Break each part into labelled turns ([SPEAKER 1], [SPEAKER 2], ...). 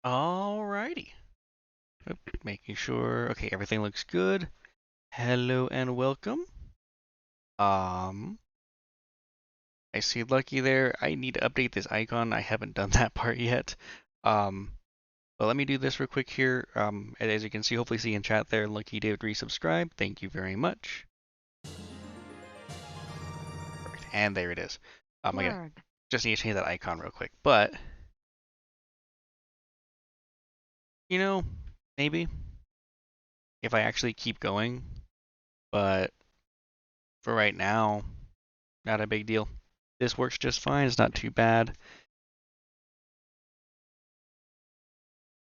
[SPEAKER 1] Alrighty. Making sure. Okay, everything looks good. Hello and welcome. Um, I see Lucky there. I need to update this icon. I haven't done that part yet. Um, but let me do this real quick here. And as you can see, hopefully see in chat there, Lucky did resubscribe. Thank you very much. Perfect. And there it is. Again, just need to change that icon real quick. But, you know, maybe if I actually keep going. But for right now, not a big deal. This works just fine. It's not too bad.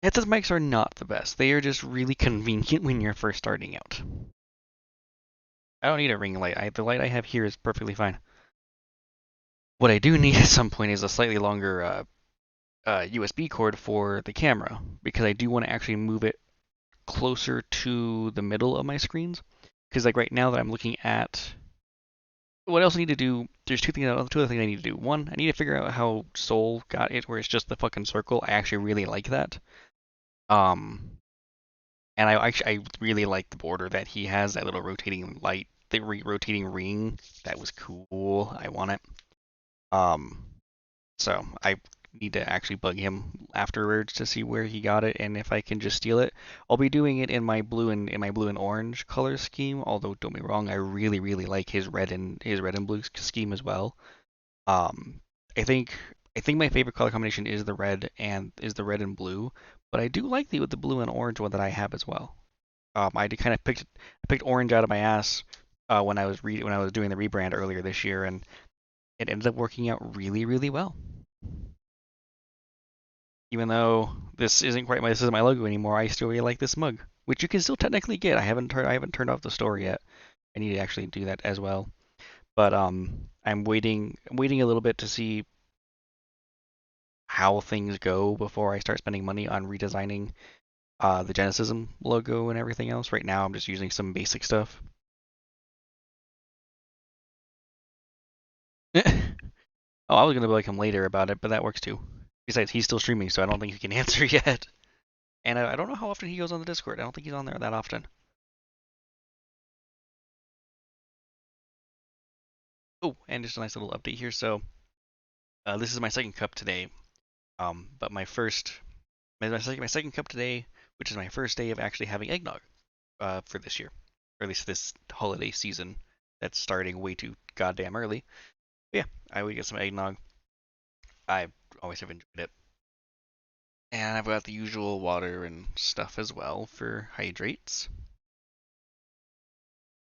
[SPEAKER 1] Headset mics are not the best. They are just really convenient when you're first starting out. I don't need a ring light. The light I have here is perfectly fine. What I do need at some point is a slightly longer USB cord for the camera, because I do want to actually move it closer to the middle of my screens. Because like right now that I'm looking at what else I need to do, there's two other things I need to do. One, I need to figure out how Soul got it where it's just the fucking circle. I actually really like that. And I really like the border that he has, that little rotating light, the rotating ring. That was cool. I want it. Um, so I need to actually bug him afterwards to see where he got it and if I can just steal it. I'll be doing it in my blue and orange color scheme. Although don't be wrong, I really like his red and blue scheme as well. Um, I think my favorite color combination is the red and blue, but I do like the blue and orange one that I have as well. I kind of picked orange out of my ass when I was doing the rebrand earlier this year, and it ended up working out really well. Even though this isn't my logo anymore, I still really like this mug, which you can still technically get. I haven't turned off the store yet. I need to actually do that as well. But I'm waiting a little bit to see how things go before I start spending money on redesigning the Genysism logo and everything else. Right now, I'm just using some basic stuff. Oh, I was gonna be like him later about it, but that works too. Besides, he's still streaming, so I don't think he can answer yet. And I don't know how often he goes on the Discord. I don't think he's on there that often. Oh, and just a nice little update here. So, this is my second cup today. But my second cup today, which is my first day of actually having eggnog, for this year, or at least this holiday season that's starting way too goddamn early. But yeah, I would get some eggnog. I always have enjoyed it. And I've got the usual water and stuff as well for hydrates.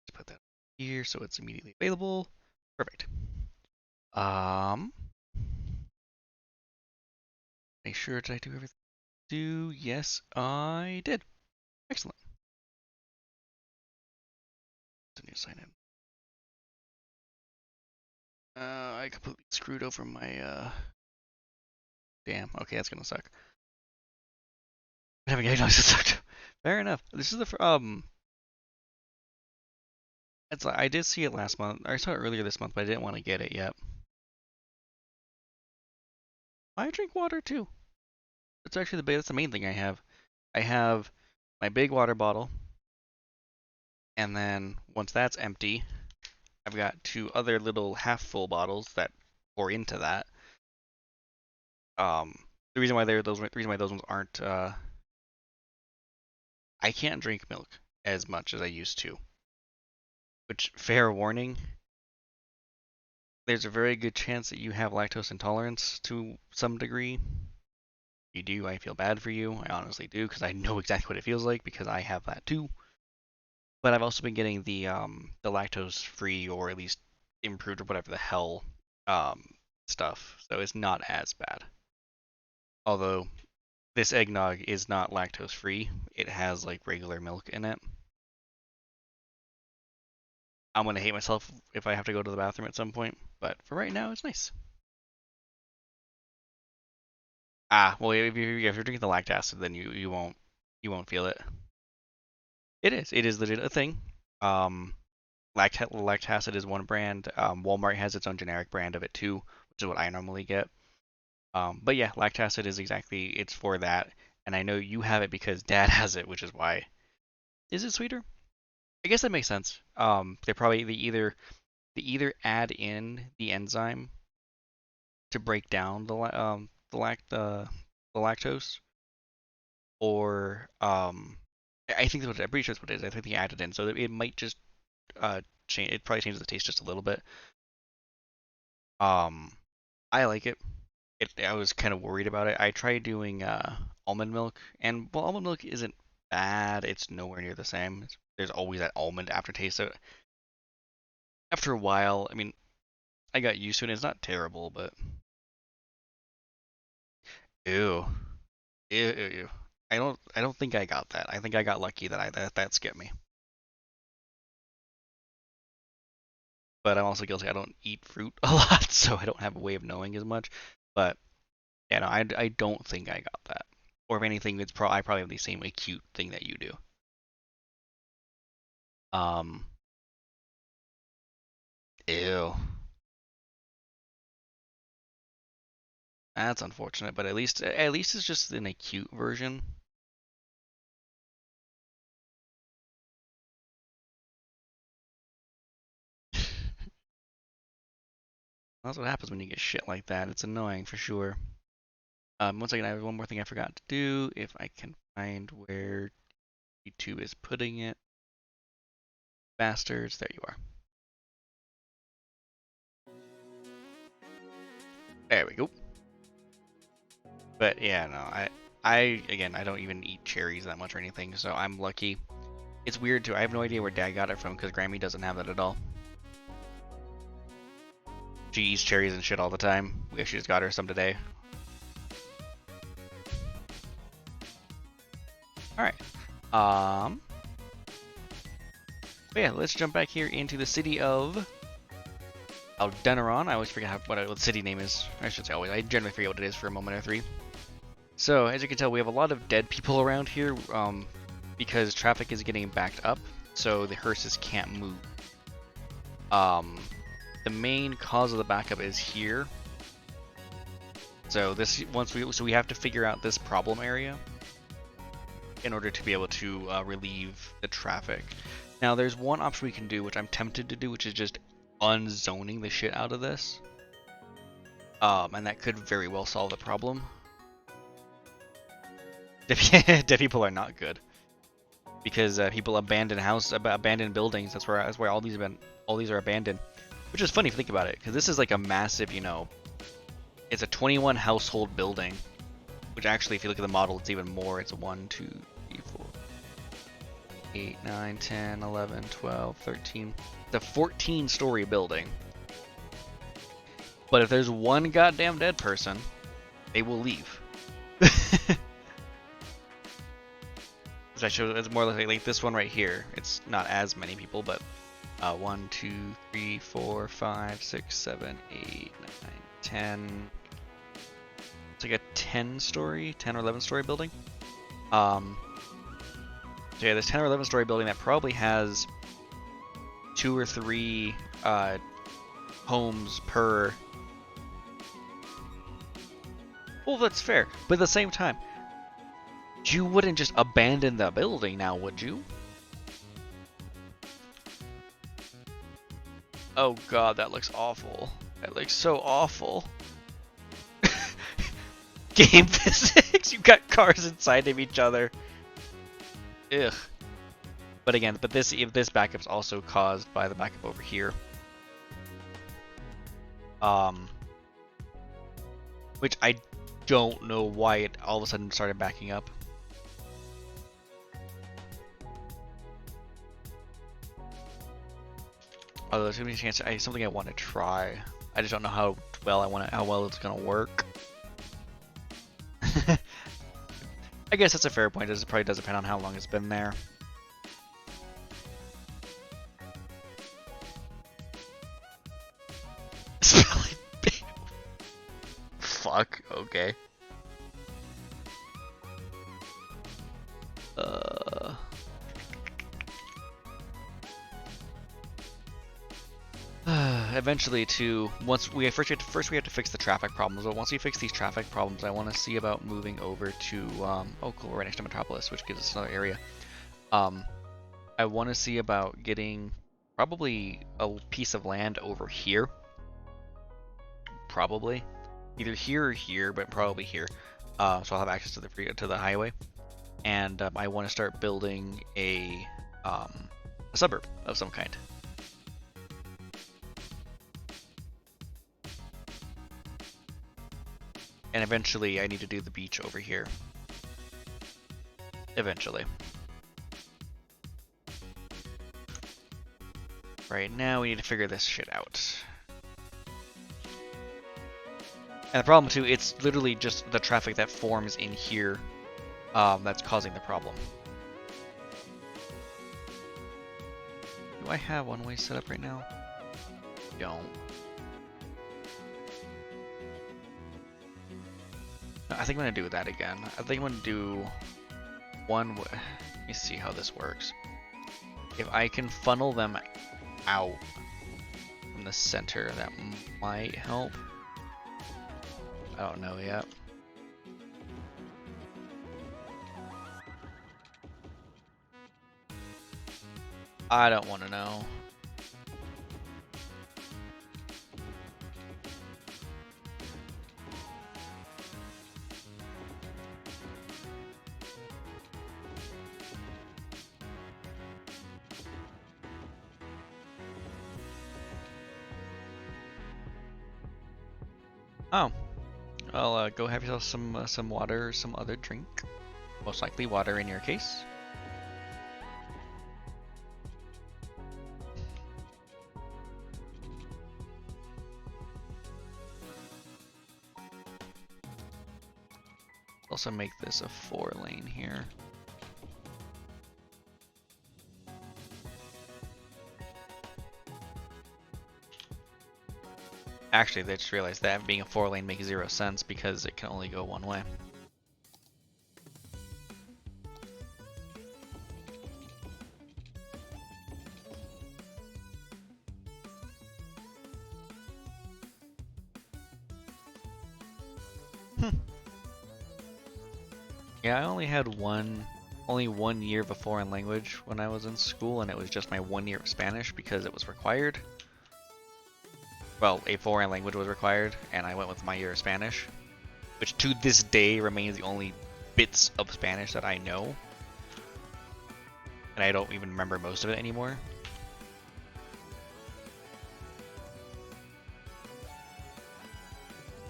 [SPEAKER 1] Let's put that here so it's immediately available. Perfect. Make sure did I do everything? Yes, I did. Excellent. So I need to sign in. I completely screwed over my damn. Okay, that's gonna suck. Having eggnog sucked. Fair enough. This is the It's like I did see it last month. I saw it earlier this month, but I didn't want to get it yet. I drink water too. That's the main thing I have. I have my big water bottle, and then once that's empty, I've got two other little half-full bottles that pour into that. The reason why those ones aren't I can't drink milk as much as I used to. Which, fair warning, there's a very good chance that you have lactose intolerance to some degree. You do, I feel bad for you. I honestly do, because I know exactly what it feels like, because I have that too. But I've also been getting the lactose free, or at least improved, or whatever the hell stuff. So it's not as bad. Although this eggnog is not lactose free. It has like regular milk in it. I'm gonna hate myself if I have to go to the bathroom at some point, but for right now, it's nice. Ah, well, if you're drinking the lactic acid, then you won't feel it. It is legit a thing. Um, Lactacid is one brand. Walmart has its own generic brand of it too, which is what I normally get. But yeah, lactacid is it's for that. and I know you have it because Dad has it, which is why. Is it sweeter? I guess that makes sense. They either add in the enzyme to break down the lactose, or I think I'm pretty sure that's what it is. I think they added in, so it might just change. It probably changes the taste just a little bit. Um, I like it. I was kind of worried about it. I tried doing almond milk, and well, almond milk isn't bad. It's nowhere near the same. There's always that almond aftertaste. So after a while, I mean, I got used to it. It's not terrible, but ew, ew, ew, ew. I don't think I got that. I think I got lucky that skipped me. But I'm also guilty. I don't eat fruit a lot, so I don't have a way of knowing as much. But yeah, no, I don't think I got that. Or if anything, I probably have the same acute thing that you do. Um, Ew. That's unfortunate, but at least it's just an acute version. That's what happens when you get shit like that. It's annoying for sure. One second, I have one more thing I forgot to do. If I can find where YouTube is putting it. Bastards, there you are. There we go. But yeah, no, I don't even eat cherries that much or anything, so I'm lucky. It's weird too. I have no idea where Dad got it from because Grammy doesn't have that at all. She eats cherries and shit all the time. We actually just got her some today. Alright. But yeah, let's jump back here into the city of Adenaron. I always forget what the city name is. I should say always. I generally forget what it is for a moment or three. So, as you can tell, we have a lot of dead people around here because traffic is getting backed up, so the hearses can't move. The main cause of the backup is here. So we have to figure out this problem area in order to be able to relieve the traffic. Now, there's one option we can do, which I'm tempted to do, which is just unzoning the shit out of this. And that could very well solve the problem. Dead people are not good because people abandon abandoned buildings. That's where all these are abandoned. Which is funny if you think about it, because this is like a massive, it's a 21 household building. Which actually, if you look at the model, it's even more. It's a 1, 2, 3, 4, 8, 9, 10, 11, 12, 13. It's a 14-story building. But if there's one goddamn dead person, they will leave. It's more like this one right here. It's not as many people, but 1, 2, 3, 4, 5, 6, 7, 8, 9, 10. It's like a 10 or 11 story building. So yeah, this 10 or 11 story building that probably has 2 or 3 homes per. Well, that's fair, but at the same time, you wouldn't just abandon the building now, would you? Oh god, that looks awful. That looks so awful. Game physics, you got cars inside of each other. Ugh. But again, this backup's also caused by the backup over here. Which I don't know why it all of a sudden started backing up. Although there's gonna be a chance, something I want to try. I just don't know how well it's gonna work. I guess that's a fair point. It probably does depend on how long it's been there. Fuck. Okay. eventually to once we first we have to fix the traffic problems. But once we fix these traffic problems, I want to see about moving over to oh cool, we're right next to Metropolis, which gives us another area. I want to see about getting probably a piece of land over here. Probably either here or here, but probably here. So I'll have access to the highway, and I want to start building a suburb of some kind. And eventually I need to do the beach over here. Eventually. Right now we need to figure this shit out. And the problem too, it's literally just the traffic that forms in here that's causing the problem. Do I have one-way set up right now? Don't. No, I think I'm gonna do that again. I think I'm gonna do one. Let me see how this works. If I can funnel them out from the center, that might help. I don't know yet. I don't want to know. Oh, well, go have yourself some water or some other drink. Most likely water in your case. Also make this a 4-lane here. Actually, they just realized that being a 4-lane makes 0 sense because it can only go one way. Yeah, I only had only 1 year of a foreign language when I was in school, and it was just my 1 year of Spanish because it was required. Well, a foreign language was required, and I went with my year of Spanish, which to this day remains the only bits of Spanish that I know. And I don't even remember most of it anymore.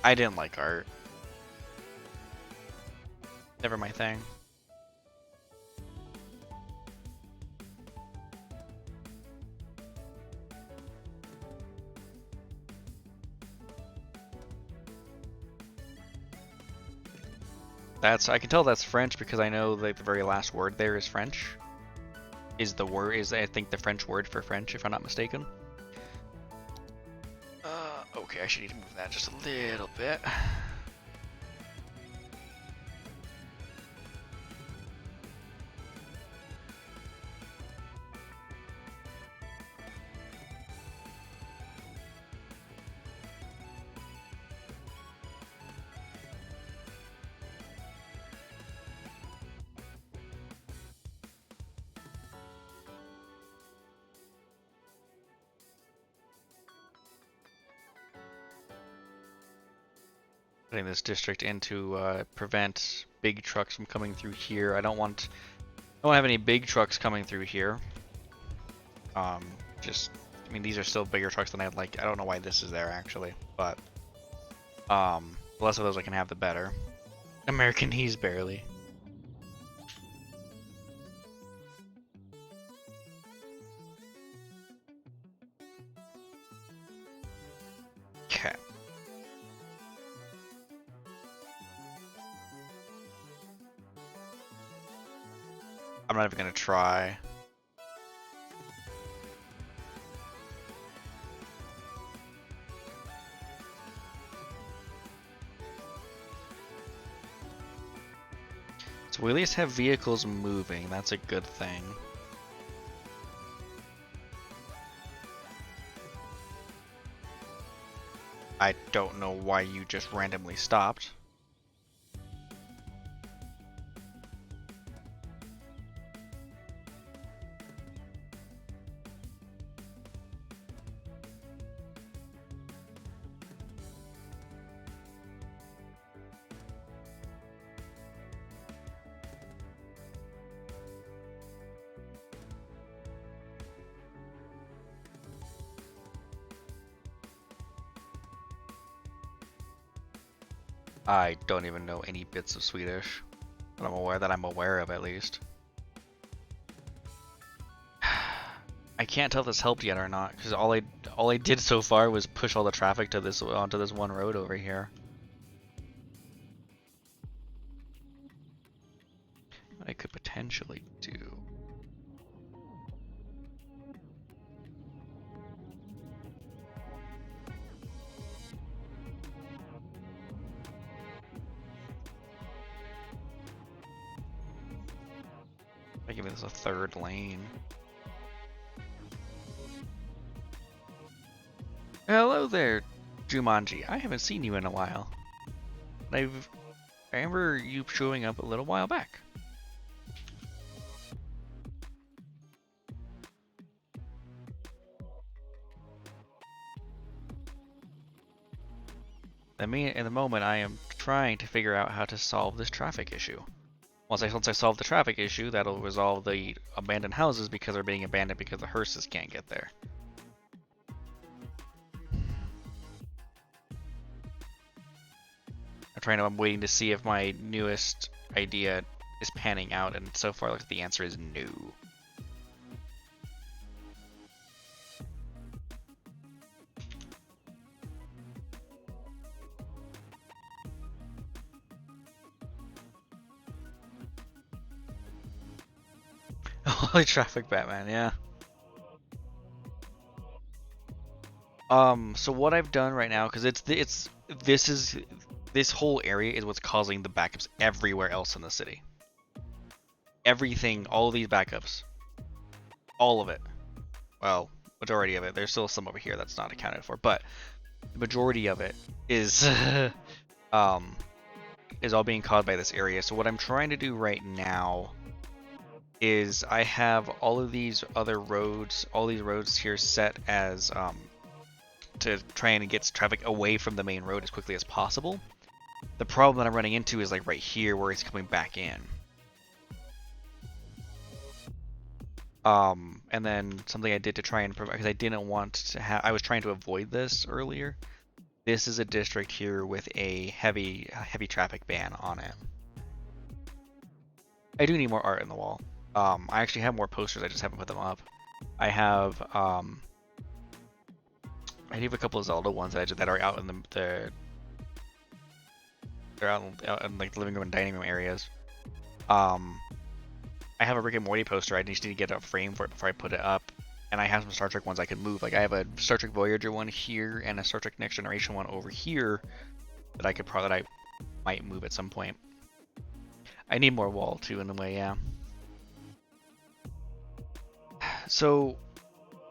[SPEAKER 1] I didn't like art. Never my thing. I can tell that's French because I know like the very last word there is French. Is I think the French word for French, if I'm not mistaken. Okay, I should need to move that just a little bit. Putting this district in to prevent big trucks from coming through here. I don't have any big trucks coming through here. I mean, these are still bigger trucks than I'd like. I don't know why this is there actually, but the less of those I can have, the better. American Ease barely. Okay. I'm not even gonna try. So we at least have vehicles moving. That's a good thing. I don't know why you just randomly stopped. I don't even know any bits of Swedish that I'm aware of, at least. I can't tell if this helped yet or not, because all I did so far was push all the traffic to this onto this one road over here. What I could potentially do. I give this a third lane. Hello there, Jumanji. I haven't seen you in a while. I remember you showing up a little while back. In the moment, I am trying to figure out how to solve this traffic issue. Once I solve the traffic issue, that'll resolve the abandoned houses because they're being abandoned because the hearses can't get there. I'm waiting to see if my newest idea is panning out, and so far the answer is no. Holy traffic, Batman, yeah. So what I've done right now, because this whole area is what's causing the backups everywhere else in the city. Everything, all of these backups, all of it. Well, majority of it. There's still some over here that's not accounted for, but the majority of it is is all being caused by this area. So what I'm trying to do right now is I have all of these other roads, all these roads here set as to try and get traffic away from the main road as quickly as possible. The problem that I'm running into is like right here where it's coming back in. And then something I did to try and provide, because I didn't want to have, I was trying to avoid this earlier. This is a district here with a heavy traffic ban on it. I do need more art in the wall. I actually have more posters, I just haven't put them up. I have I have a couple of Zelda ones that are out in they're out in like the living room and dining room areas. I have a Rick and Morty poster. I just need to get a frame for it before I put it up. And I have some Star Trek ones I can move. Like I have a Star Trek Voyager one here and a Star Trek Next Generation one over here that I might move at some point. I need more wall too in a way, yeah. So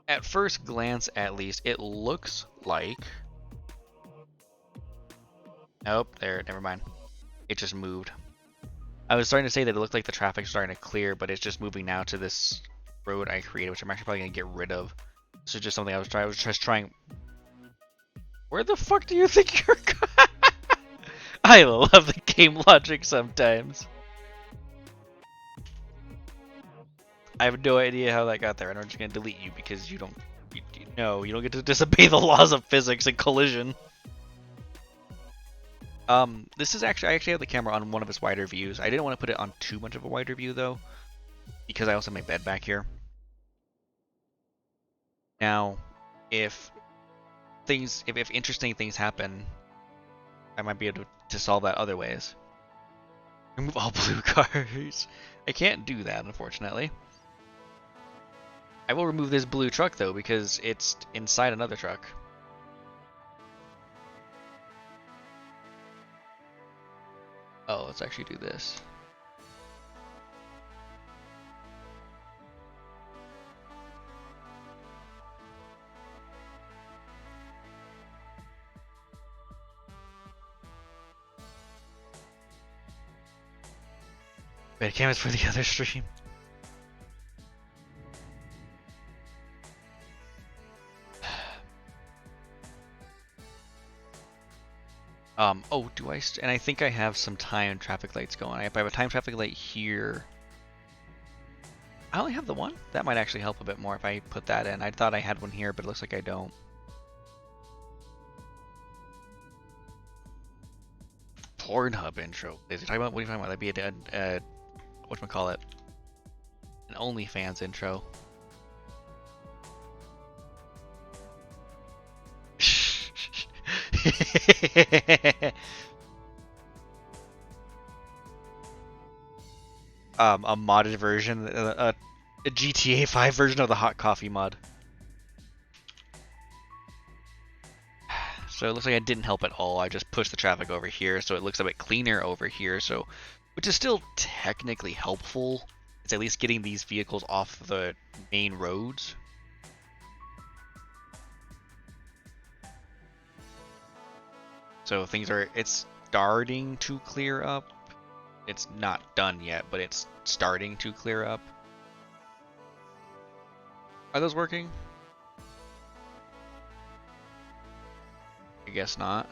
[SPEAKER 1] at first glance, at least, it looks like. Nope, there. Never mind. It just moved. I was starting to say that it looked like the traffic's starting to clear, but it's just moving now to this road I created, which I'm actually probably gonna get rid of. This is just something I was just trying. Where the fuck do you think you're going? I love the game logic sometimes. I have no idea how that got there, and I'm just gonna delete you because you don't. No, you don't get to disobey the laws of physics and collision. This is I actually have the camera on one of its wider views. I didn't want to put it on too much of a wider view though, because I also have my bed back here. Now, if interesting things happen, I might be able to solve that other ways. Remove all blue cars. I can't do that, unfortunately. I will remove this blue truck though, because it's inside another truck. Oh, let's actually do this. Webcam is for the other stream. Oh, do I? And I think I have some time traffic lights going. If I have a time traffic light here, I only have the one. That might actually help a bit more if I put that in. I thought I had one here, but it looks like I don't. Pornhub intro. Is he talking about? What are you talking about? That'd be a whatchamacallit? An OnlyFans intro. A modded version, a GTA 5 version of the hot coffee mod. So it looks like I didn't help at all. I just pushed the traffic over here, so it looks a bit cleaner over here. So, which is still technically helpful. It's at least getting these vehicles off the main roads. So it's starting to clear up. It's not done yet, but it's starting to clear up. Are those working? I guess not.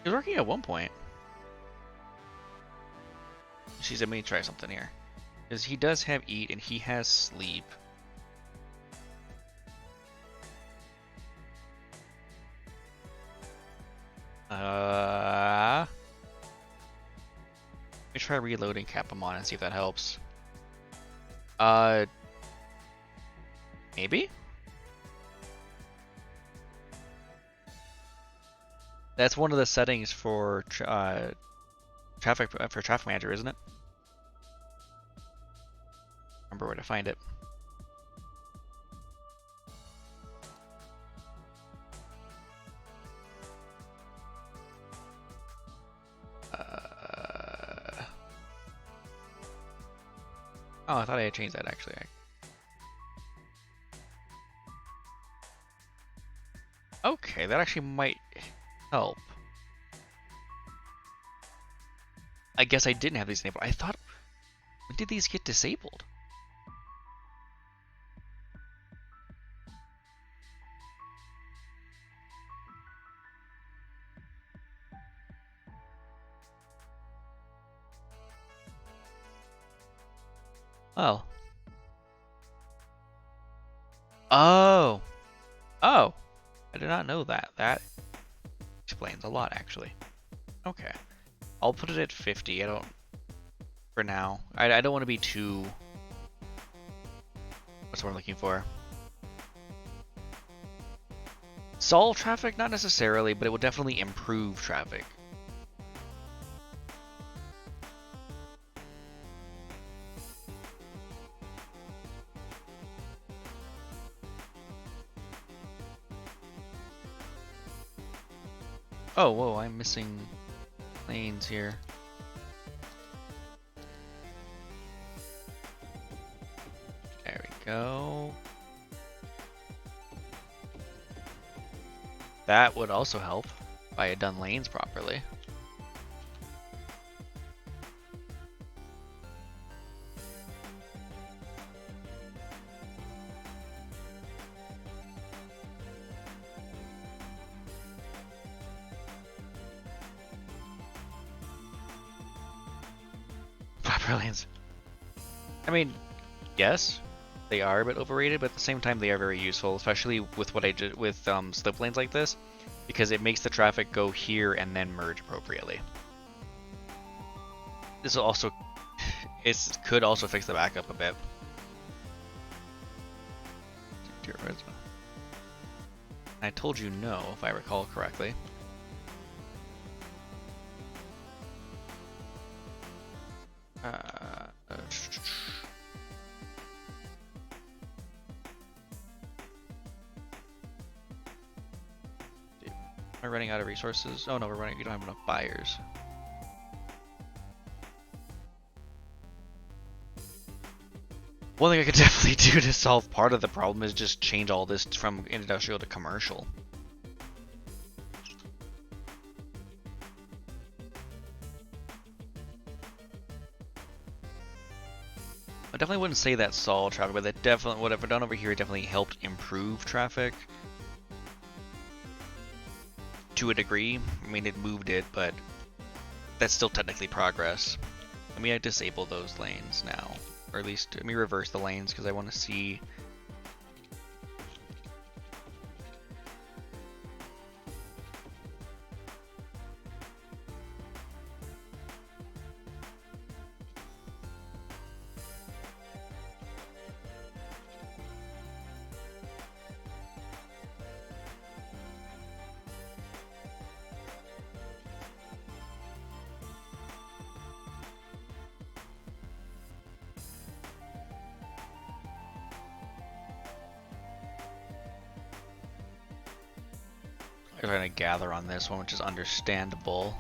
[SPEAKER 1] It was working at one point. She's let me try something here. Because he does have eat and he has sleep. Let me try reloading Capamon and see if that helps. Maybe? That's one of the settings for traffic manager, isn't it? Remember where to find it. Oh, I thought I had changed that actually. Okay, that actually might help. I guess I didn't have these enabled. I thought, when did these get disabled? Oh. Oh. Oh. I did not know that. That explains a lot, actually. Okay. I'll put it at 50. I don't... For now. I don't want to be too... What's the word I'm looking for? Solve traffic? Not necessarily, but it will definitely improve traffic. Oh, whoa, I'm missing lanes here. There we go. That would also help if I had done lanes properly. Proper lanes. I mean, yes, they are a bit overrated, but at the same time they are very useful, especially with what I did with slip lanes like this, because it makes the traffic go here and then merge appropriately. This will also, it could also fix the backup a bit. I told you no, if I recall correctly. Am I running out of resources? Oh no, we don't have enough buyers. One thing I could definitely do to solve part of the problem is just change all this from industrial to commercial. I definitely wouldn't say that solved traffic, but that definitely, what I've done over here definitely helped improve traffic to a degree. I mean, it moved it, but that's still technically progress. Let me disable those lanes now, or at least let me reverse the lanes because I want to see. I'm trying to gather on this one, which is understandable.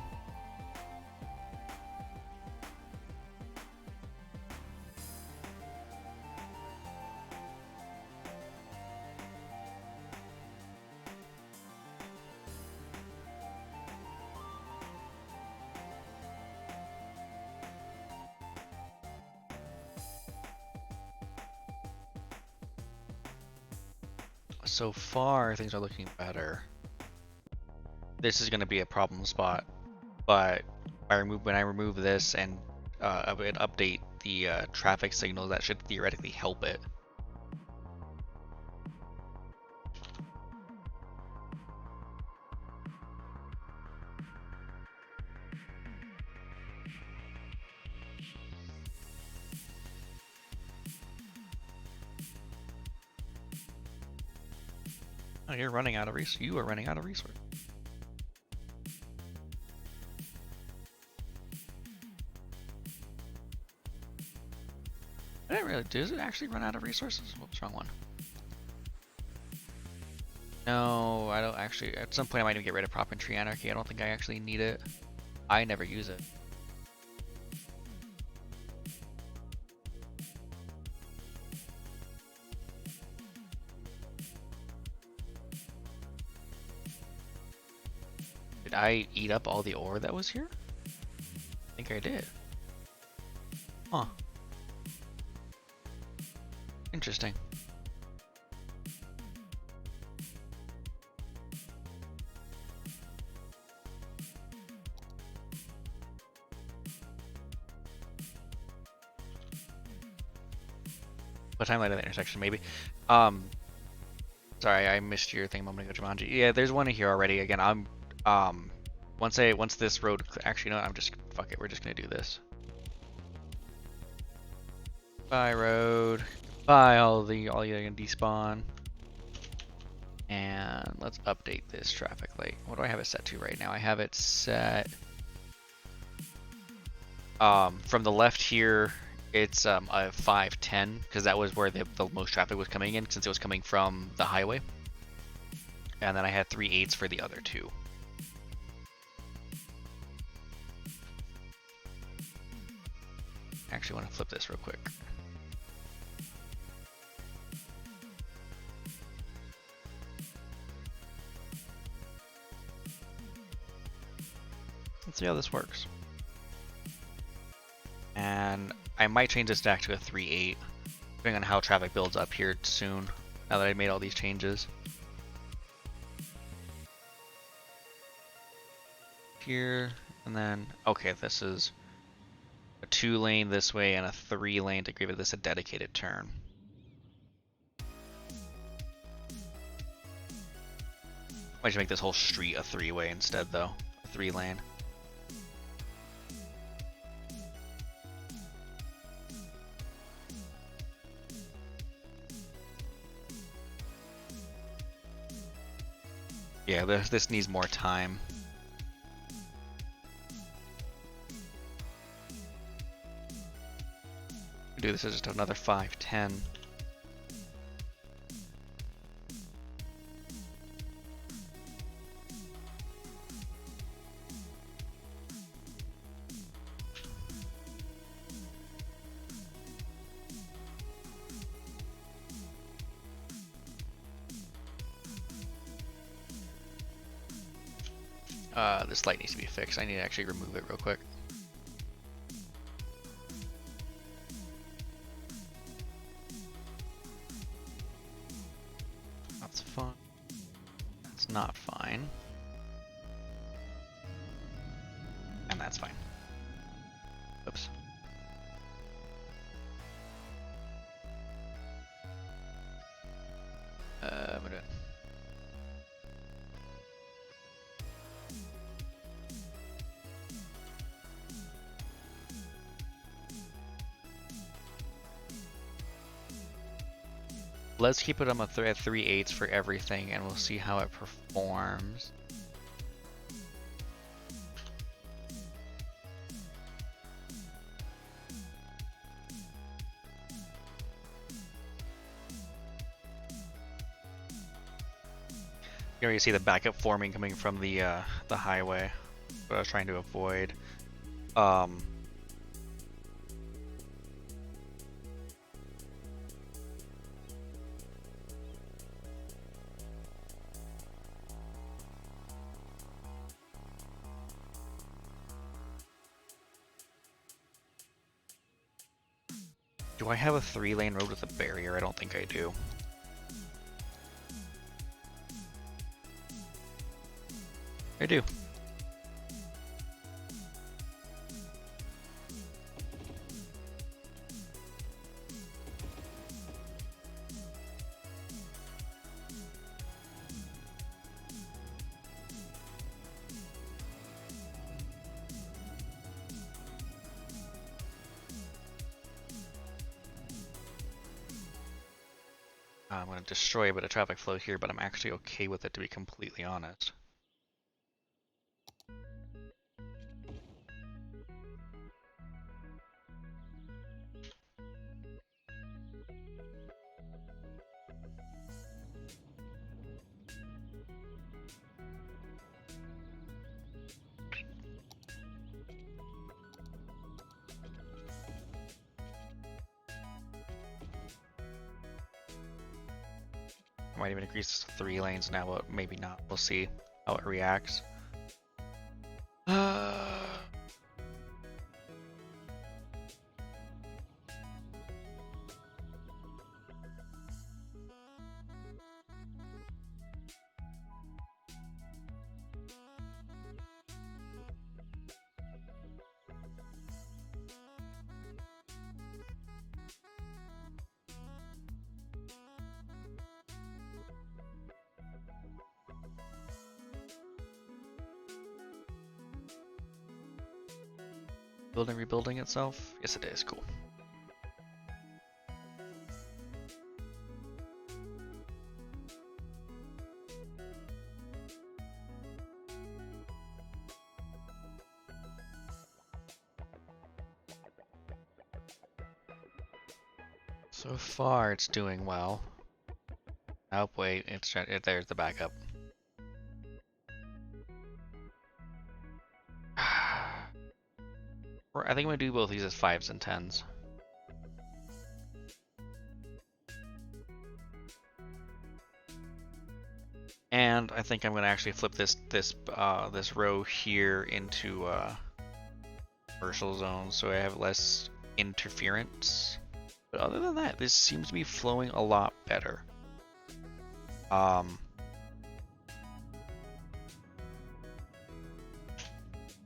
[SPEAKER 1] So far, things are looking better. This is going to be a problem spot, but when I remove this and update the traffic signals, that should theoretically help it. Oh, you're running out of resource. You are running out of resource. I didn't really. Does it actually run out of resources? What's wrong one? No, I don't actually. At some point, I might even get rid of prop and tree anarchy. I don't think I actually need it. I never use it. Did I eat up all the ore that was here? I think I did. Huh. Interesting. What time light at the intersection, maybe? Sorry, I missed your thing a moment ago, Jumanji. Yeah, there's one here already. Again, I'm once this road actually no, I'm just fuck it. We're just gonna do this. Bye road. Bye all you gonna despawn. And let's update this traffic light. What do I have it set to right now? I have it set from the left here. It's a 510 because that was where the most traffic was coming in since it was coming from the highway. And then I had 3/8 for the other two. Actually want to flip this real quick. Let's see how this works. And I might change this back to a 3/8, depending on how traffic builds up here soon, now that I made all these changes. Here, and then, okay, this is a 2-lane this way and a 3-lane to give this a dedicated turn. Might just make this whole street a 3-way instead though, a 3-lane. Yeah, this needs more time. Do this as just another 510. This light needs to be fixed. I need to actually remove it real quick. not fine. And that's fine. Oops. I'm gonna... Let's keep it on at 3/8 for everything, and we'll see how it performs. You already see the backup forming coming from the highway, what I was trying to avoid. Do I have a 3-lane road with a barrier? I don't think I do. I do. I'm going to destroy a bit of traffic flow here, but I'm actually okay with it, to be completely honest. I might even increase this to 3 lanes now, but maybe not. We'll see how it reacts. Building rebuilding itself? Yes, it is. Cool. So far, it's doing well. Oh, wait, there's the backup. I think I'm gonna do both these as 5s and 10s. And I think I'm gonna actually flip this row here into commercial zone, so I have less interference. But other than that, this seems to be flowing a lot better.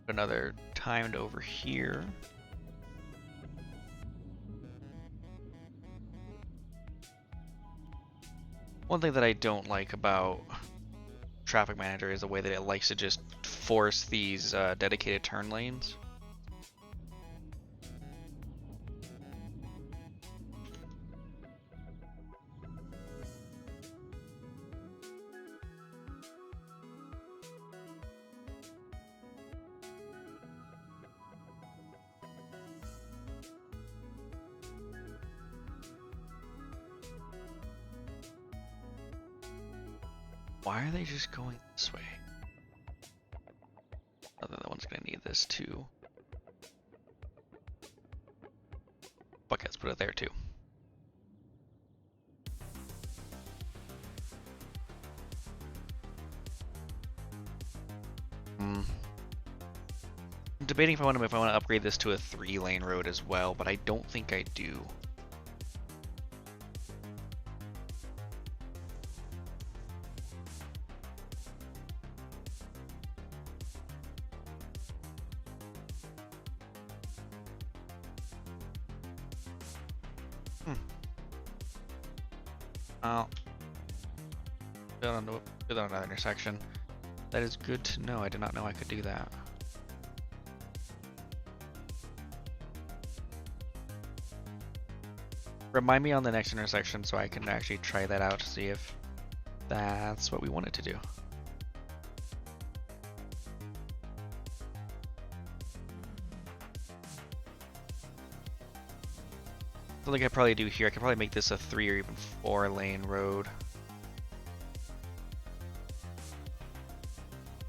[SPEAKER 1] Another timed over here. One thing that I don't like about Traffic Manager is the way that it likes to just force these dedicated turn lanes. Why are they just going this way? Other than one's gonna need this too. Fuck it, let's put it there too. I'm debating if I want to upgrade this to a 3-lane road as well, but I don't think I do. Hmm. Oh. Still on another intersection. That is good to know. I did not know I could do that. Remind me on the next intersection so I can actually try that out to see if that's what we wanted to do. Something I could probably do here, I could probably make this a 3 or even 4 lane road.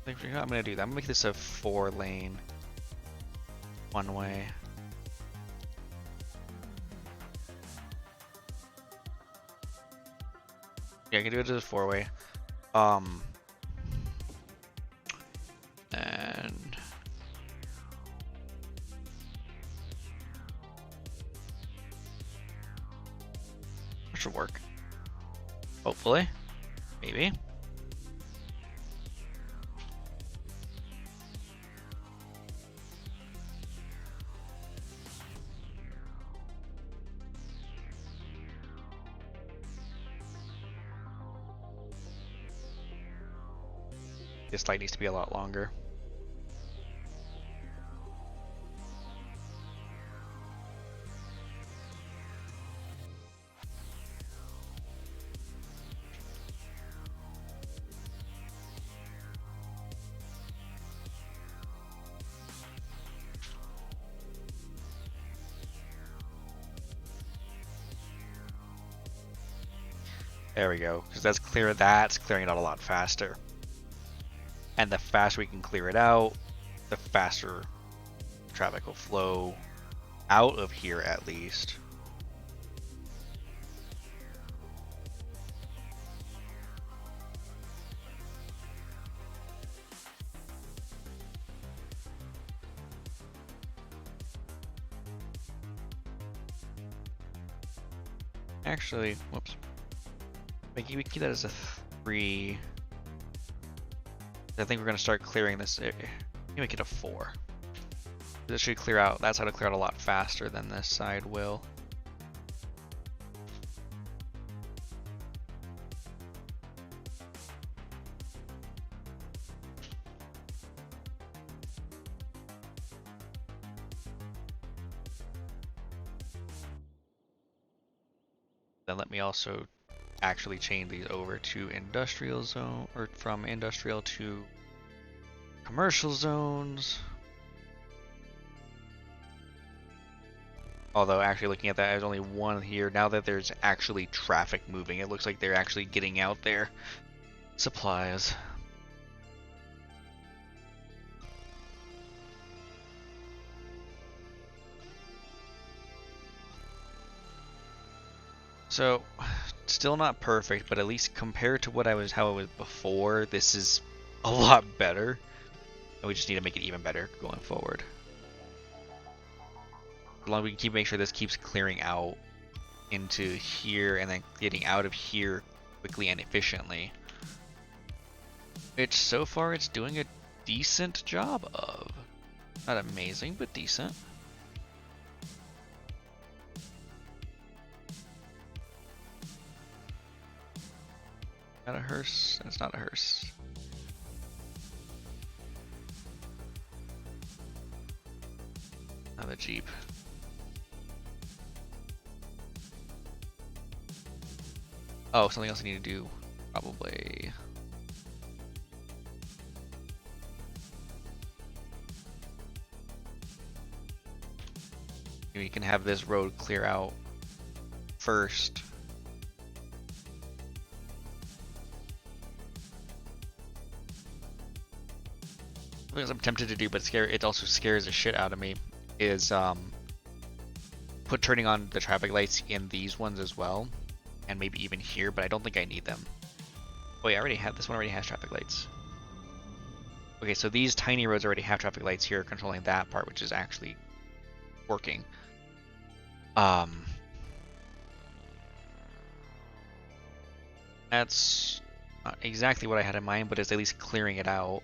[SPEAKER 1] I think I'm gonna do that. I'm gonna make this a 4 lane one way. Yeah, I can do it as a 4-way. And that should work. Hopefully. Maybe. This light needs to be a lot longer. There we go, because that's clear. That's clearing it out a lot faster. And the faster we can clear it out, the faster traffic will flow out of here at least. Actually, whoops. We keep that as a 3. I think we're going to start clearing this area. Make it a 4. This should clear out. That's how to clear out a lot faster than this side will. Then let me also actually change these over to industrial zone, or from industrial to commercial zones. Although actually looking at that, there's only one here. Now that there's actually traffic moving, it looks like they're actually getting out their supplies. So, still not perfect, but at least compared to how it was before, this is a lot better. And we just need to make it even better going forward. As long as we can make sure this keeps clearing out into here and then getting out of here quickly and efficiently. Which so far it's doing a decent job of. Not amazing, but decent. Not a hearse? It's not a hearse. Not a Jeep. Oh, something else I need to do, probably. We can have this road clear out first. What I'm tempted to do, but it also scares the shit out of me, is turning on the traffic lights in these ones as well. And maybe even here, but I don't think I need them. Oh yeah, I already have, this one already has traffic lights. Okay, so these tiny roads already have traffic lights here controlling that part, which is actually working. That's not exactly what I had in mind, but it's at least clearing it out.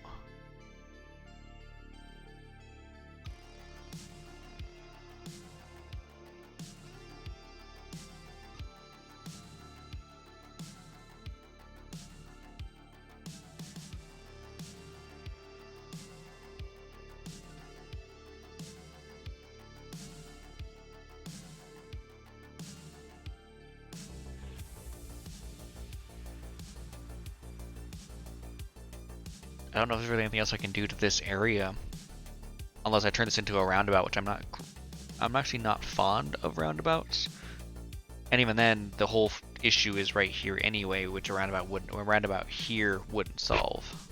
[SPEAKER 1] I don't know if there's really anything else I can do to this area. Unless I turn this into a roundabout, which I'm actually not fond of roundabouts. And even then, the whole issue is right here anyway, which a roundabout here wouldn't solve.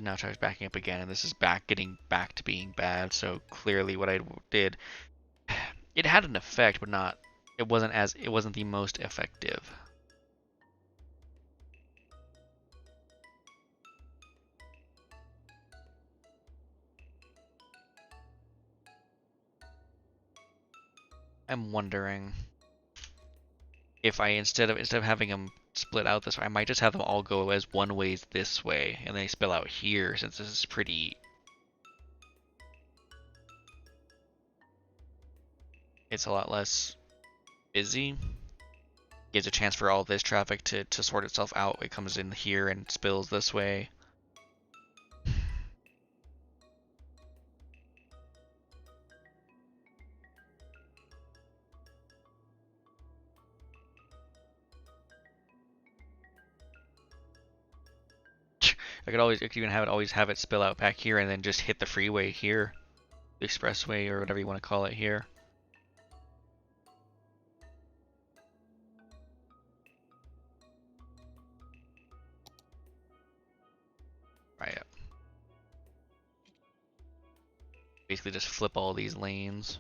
[SPEAKER 1] Now tries backing up again, and this is getting back to being bad. So clearly, what I did, it had an effect, but not. It wasn't the most effective. I'm wondering if I instead of having them split out this way, I might just have them all go as one ways this way, and they spill out here since this is pretty. It's a lot less busy. Gives a chance for all this traffic to sort itself out. It comes in here and spills this way. I could even always have it spill out back here and then just hit the freeway here, the expressway or whatever you want to call it here. Right. Basically just flip all these lanes.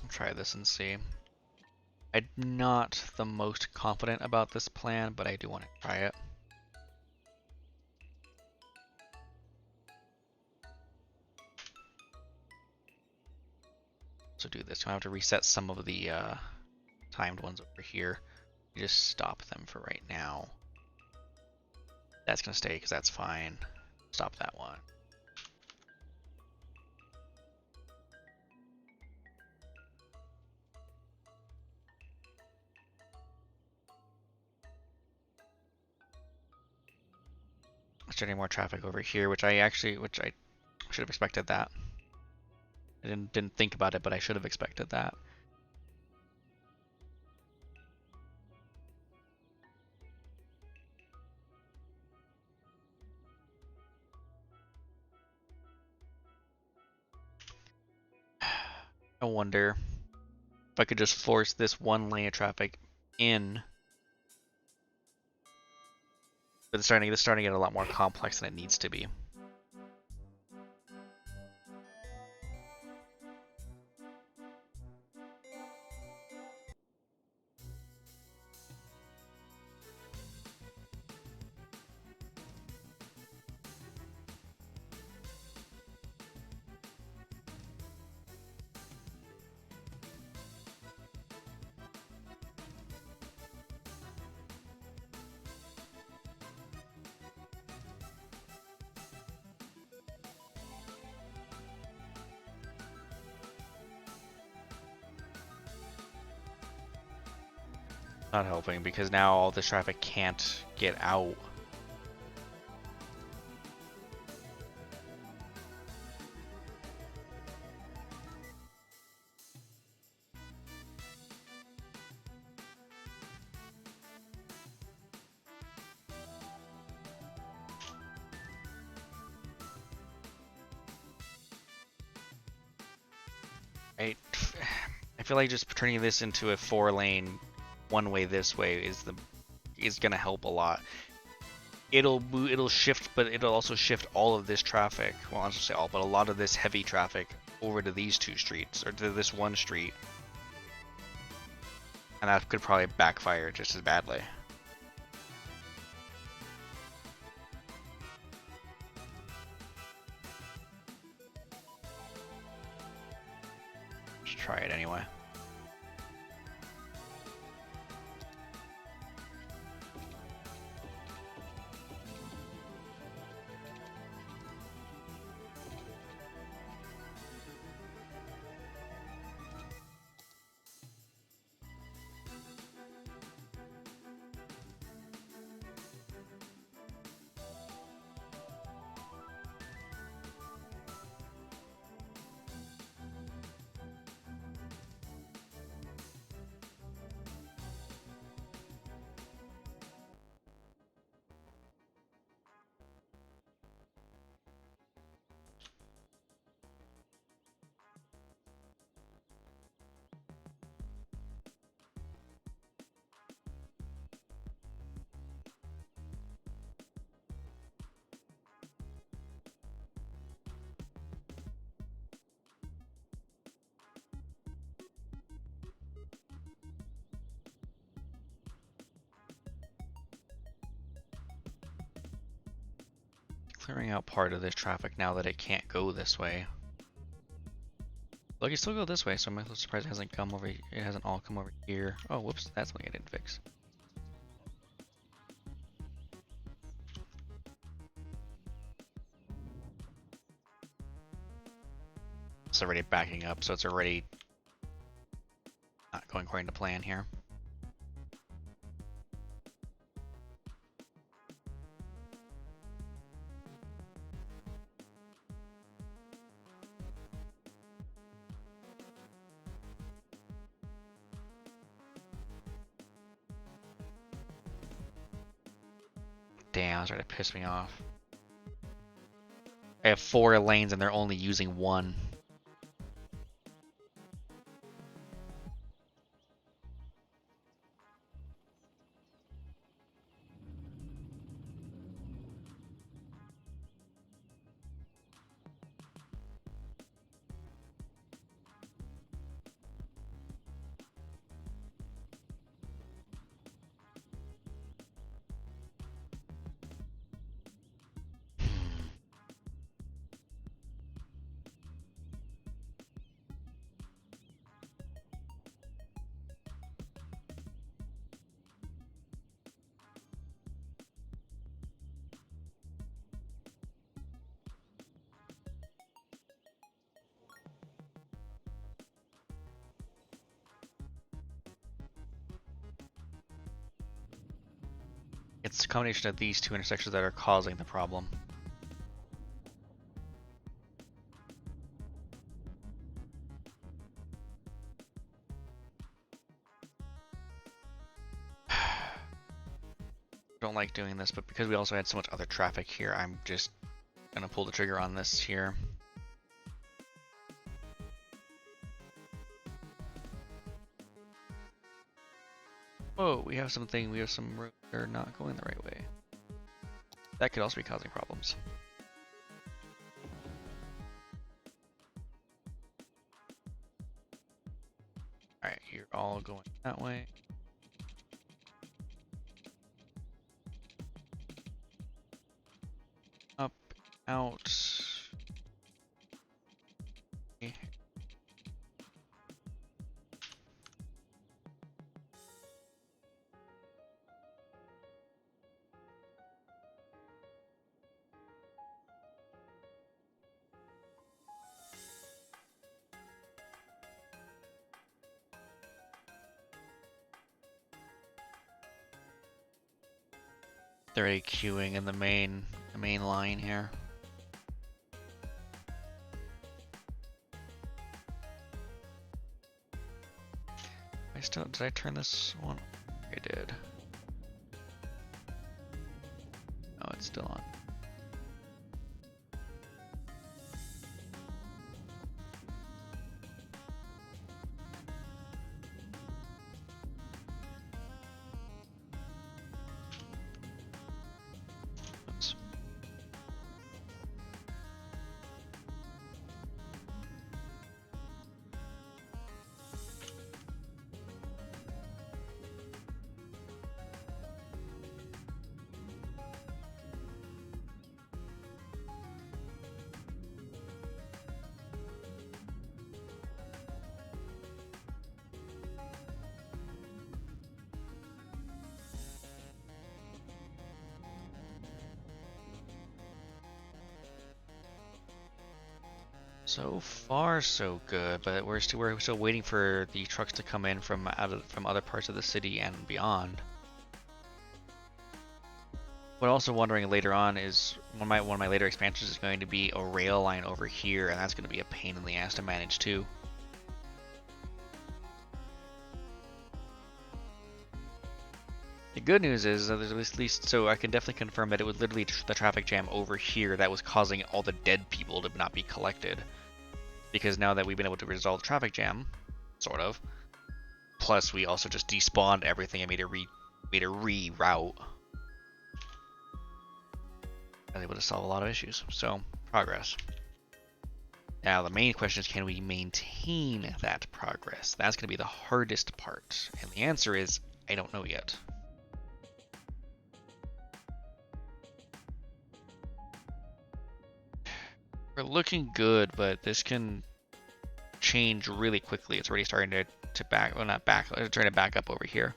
[SPEAKER 1] Try this and see. I'm not the most confident about this plan, but I do want to try it. So do this. I have to reset some of the timed ones over here. You just stop them for right now. That's gonna stay because that's fine. Stop that one. Starting more traffic over here, which I should have expected that. I didn't think about it, but I should have expected that. I wonder if I could just force this one lane of traffic in. But it's starting to get a lot more complex than it needs to be. Not helping because now all this traffic can't get out. I, I feel like just turning this into a 4-lane, one way this way is gonna help a lot. It'll shift, but it'll also shift all of this traffic. Well, I was gonna say all, but a lot of this heavy traffic over to these two streets or to this one street, and that could probably backfire just as badly. Just try it anyway. Clearing out part of this traffic now that it can't go this way. Look, it can still go this way, so I'm a little surprised it hasn't come over. It hasn't all come over here. Oh, whoops, that's something I didn't fix. It's already backing up, so it's already not going according to plan here. Damn, it's starting to piss me off. I have 4 lanes and they're only using 1. It's a combination of these two intersections that are causing the problem. Don't like doing this, but because we also had so much other traffic here, I'm just gonna pull the trigger on this here. Whoa, we have some roads that are not going the right way. That could also be causing problems. Alright, you're all going that way. Up, out. Okay. They're already queuing in the main line here. Did I turn this one? I did. Oh, it's still on. So far, so good, but we're still waiting for the trucks to come in from other parts of the city and beyond. What I'm also wondering later on is one of my later expansions is going to be a rail line over here, and that's going to be a pain in the ass to manage too. The good news is that there's at least, so I can definitely confirm that it was literally the traffic jam over here that was causing all the dead people to not be collected. Because now that we've been able to resolve the traffic jam, sort of, plus we also just despawned everything and made a reroute. I was able to solve a lot of issues. So, progress. Now the main question is, can we maintain that progress? That's going to be the hardest part. And the answer is, I don't know yet. We're looking good, but this can change really quickly. It's already starting to back, well, not back, it's trying to back up over here.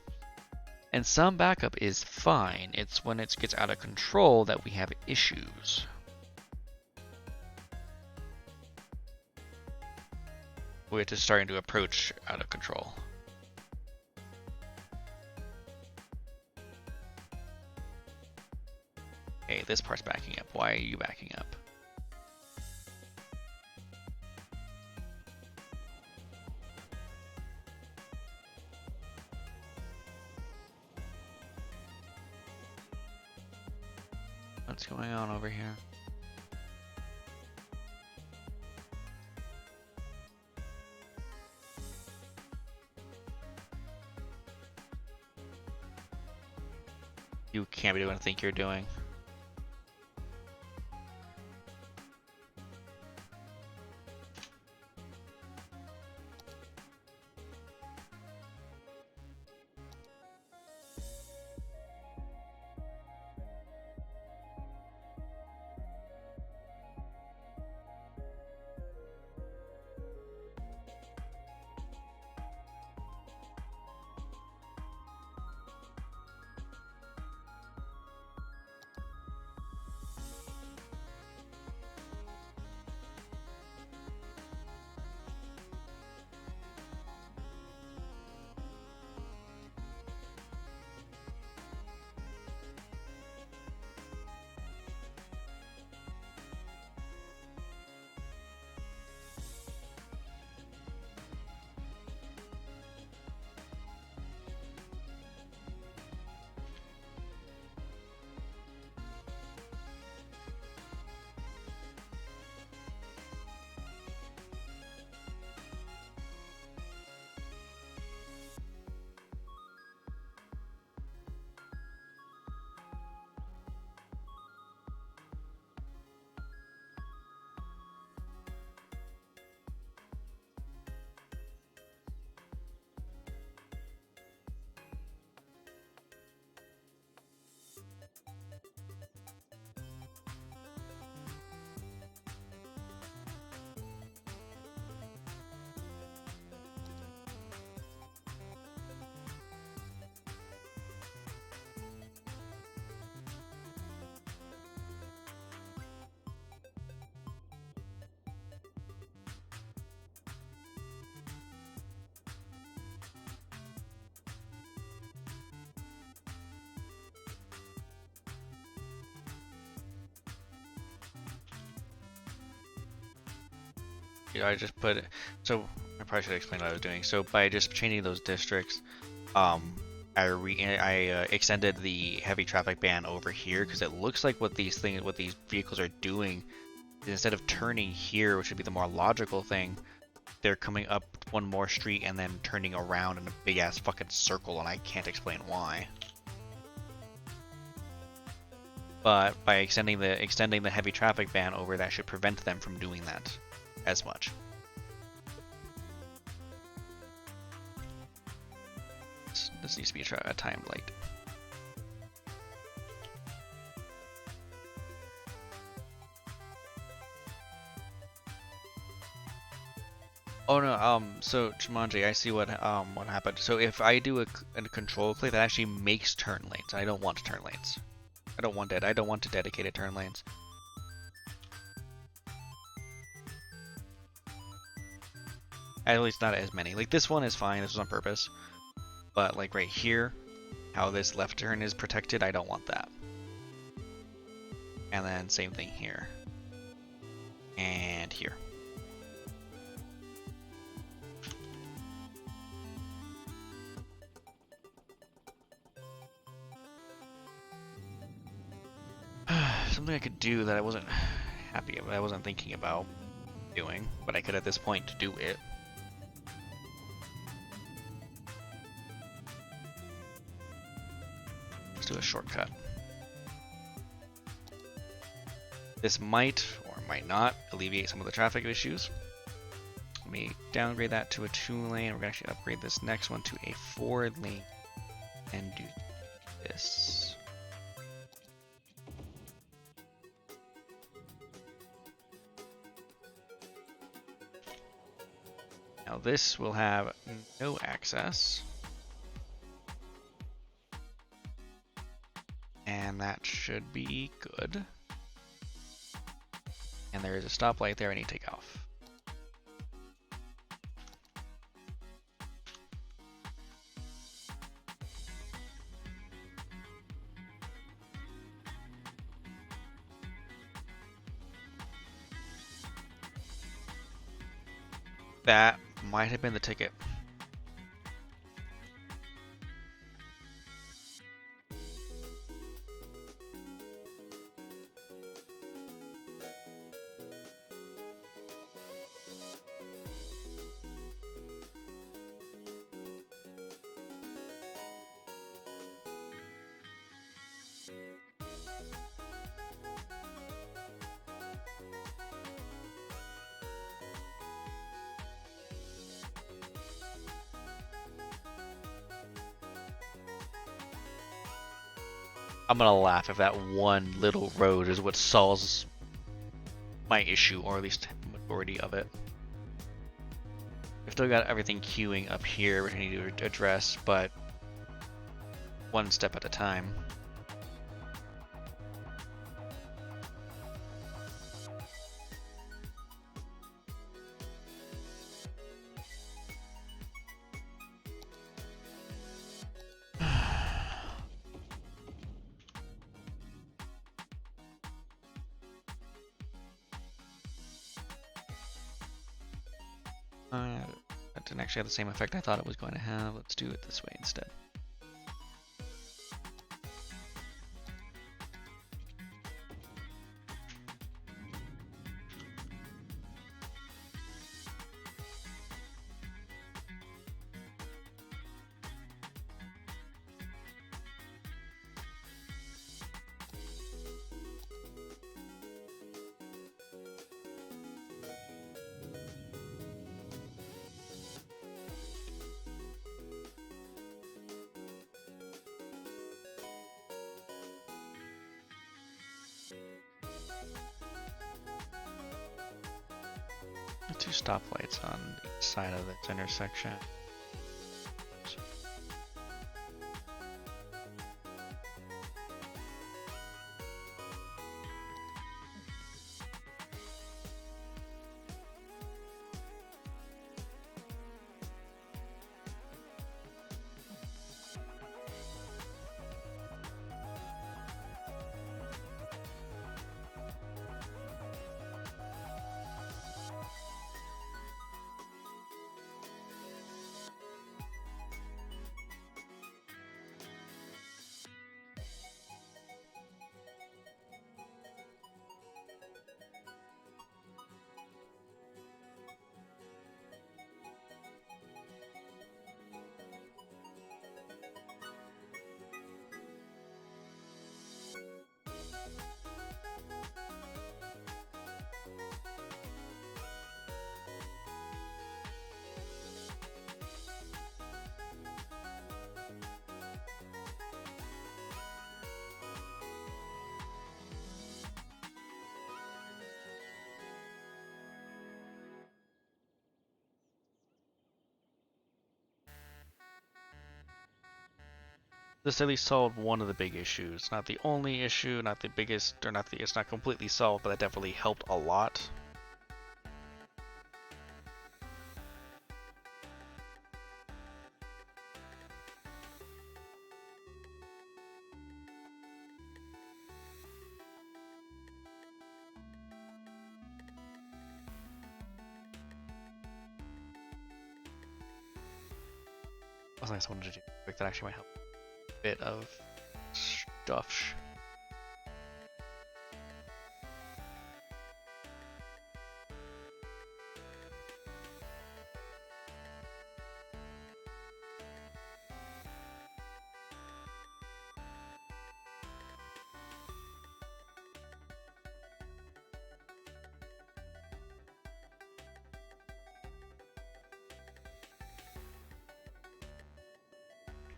[SPEAKER 1] And some backup is fine. It's when it gets out of control that we have issues. Which is starting to approach out of control. Hey, this part's backing up. Why are you backing up? What's going on over here? You can't be doing what I think you're doing. I just put it, so I probably should explain what I was doing. So by just changing those districts, I extended the heavy traffic ban over here because it looks like what these vehicles are doing is instead of turning here, which would be the more logical thing, they're coming up one more street and then turning around in a big ass fucking circle, and I can't explain why. But by extending the heavy traffic ban over, that should prevent them from doing that as much. This needs to be a time light. Oh no, so Jumanji, I see what happened. So if I do a control click, that actually makes turn lanes. I don't want turn lanes. I don't want to dedicated turn lanes. At least not as many. Like this one is fine, this was on purpose. But like right here, how this left turn is protected, I don't want that. And then same thing here. And here. Something I could do that I wasn't happy about, I wasn't thinking about doing, but I could at this point do it. Let's do a shortcut. This might or might not alleviate some of the traffic issues. Let me downgrade that to a 2-lane. We're gonna actually upgrade this next one to a 4-lane and do this. Now this will have no access. And that should be good. And there is a stoplight there I need to take off. That might have been the ticket. I'm gonna laugh if that one little road is what solves my issue, or at least the majority of it. I've still got everything queuing up here, which I need to address, but one step at a time. That didn't actually have the same effect I thought it was going to have. Let's do it this way instead. Two stoplights on each side of this intersection. This at least solved one of the big issues. Not the only issue, not the biggest, or not the, it's not completely solved, but that definitely helped a lot. something else I wanted to do quick that actually might help a bit of stuff.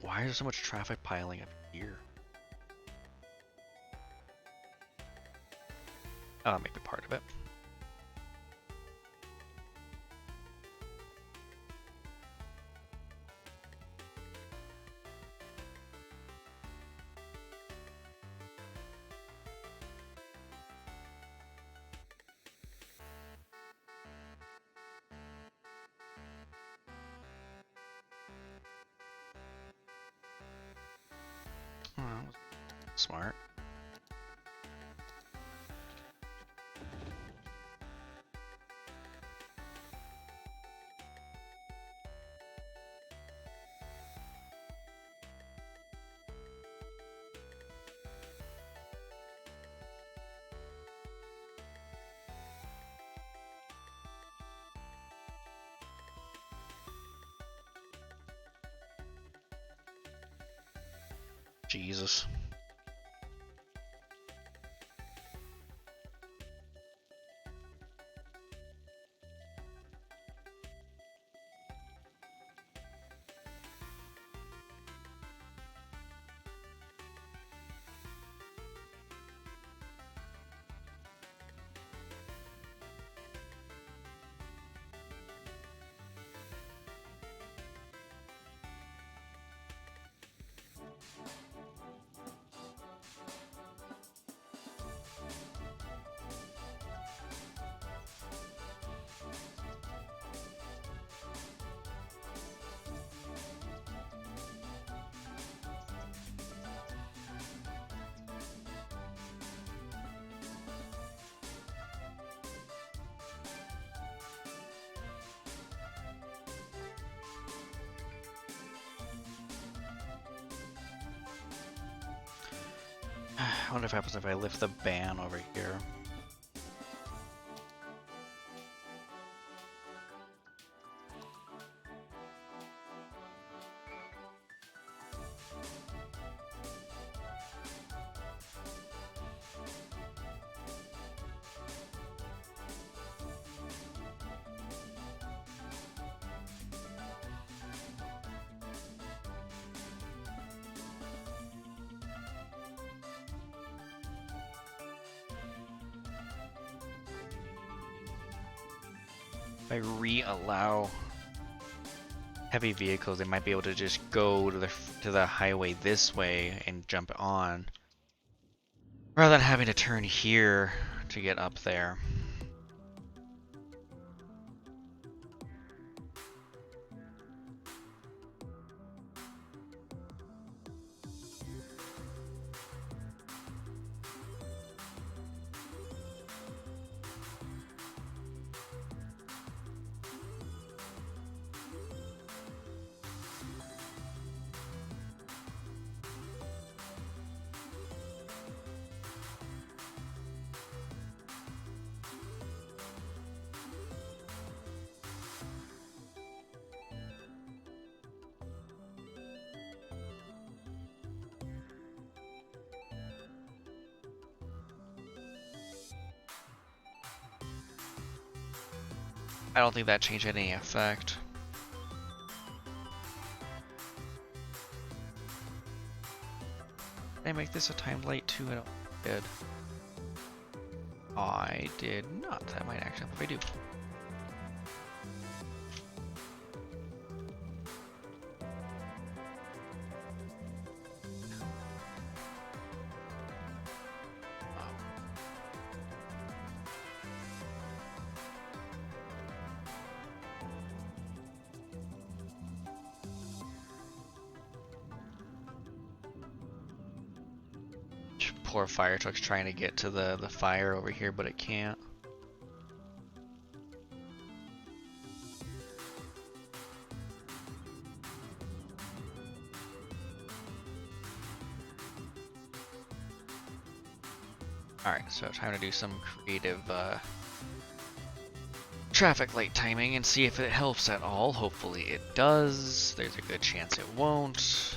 [SPEAKER 1] Why is there so much traffic piling up here? Oh, maybe part of it. Oh, smart. Jesus. I wonder if it happens if I lift the ban over here. If I re-allow heavy vehicles, they might be able to just go to the highway this way and jump on, rather than having to turn here to get up there. I don't think that changed any effect. Did I make this a time light too? I don't think I did. I did not. That might actually help if I do. Poor fire truck's trying to get to the fire over here, but it can't. Alright, so time to do some creative traffic light timing and see if it helps at all. Hopefully it does. There's a good chance it won't.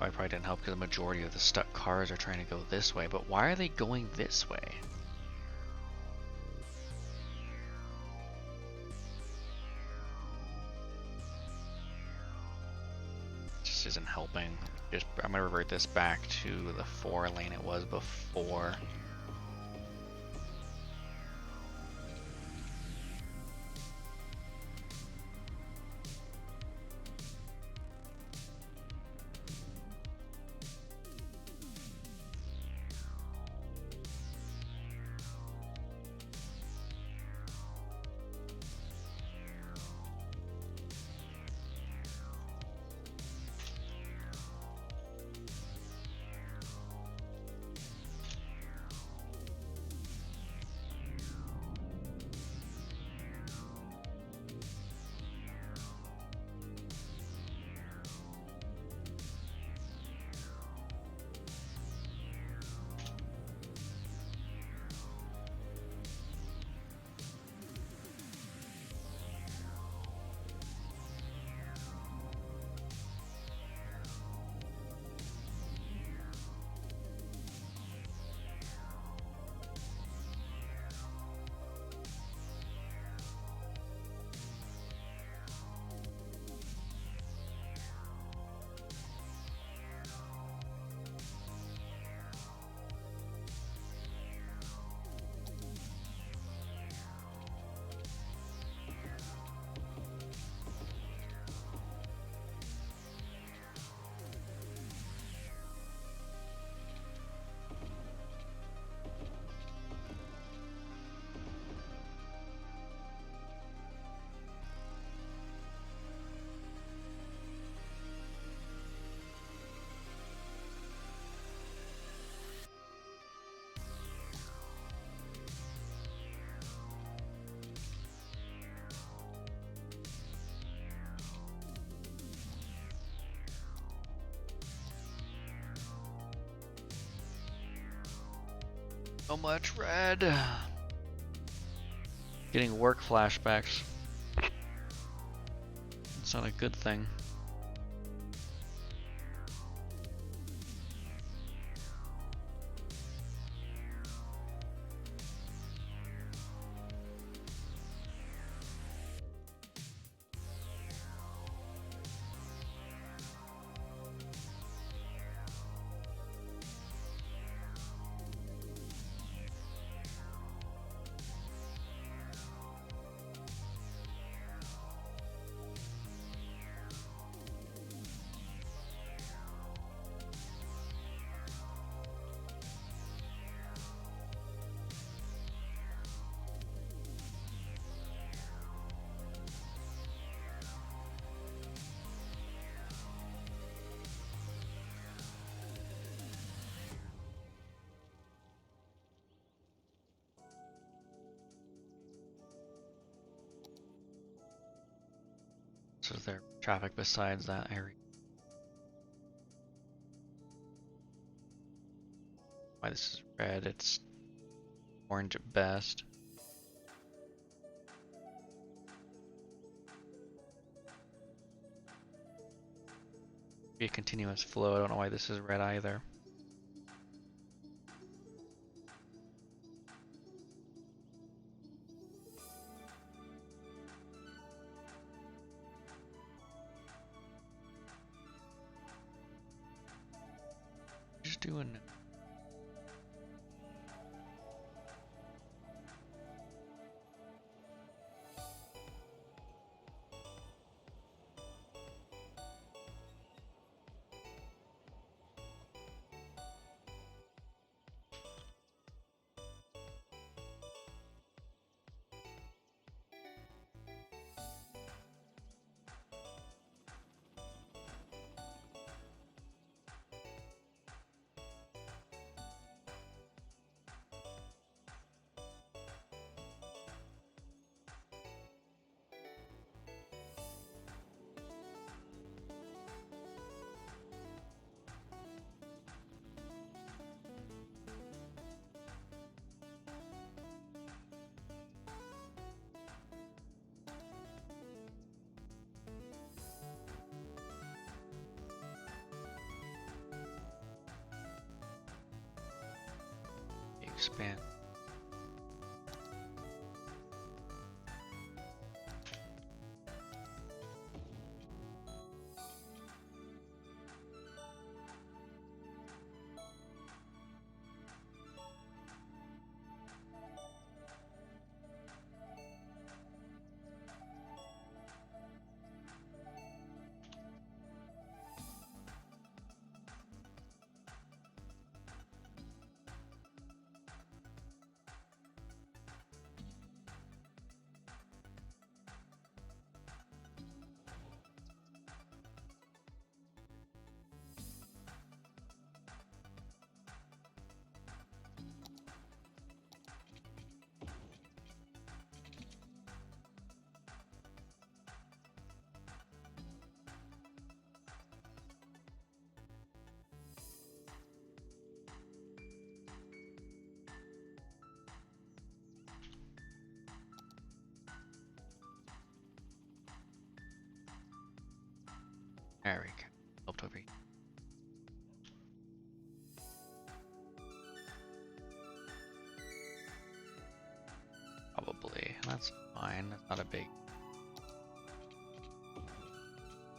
[SPEAKER 1] I probably didn't help because the majority of the stuck cars are trying to go this way, but why are they going this way? Just isn't helping. I'm gonna revert this back to the 4-lane it was before. So much red. Getting work flashbacks. It's not a good thing. there traffic besides that area? Why this is red? It's orange at best. Be a continuous flow. I don't know why this is red either. Just doing. Expand. There we go. Helped over here. Probably. That's fine. That's not a big.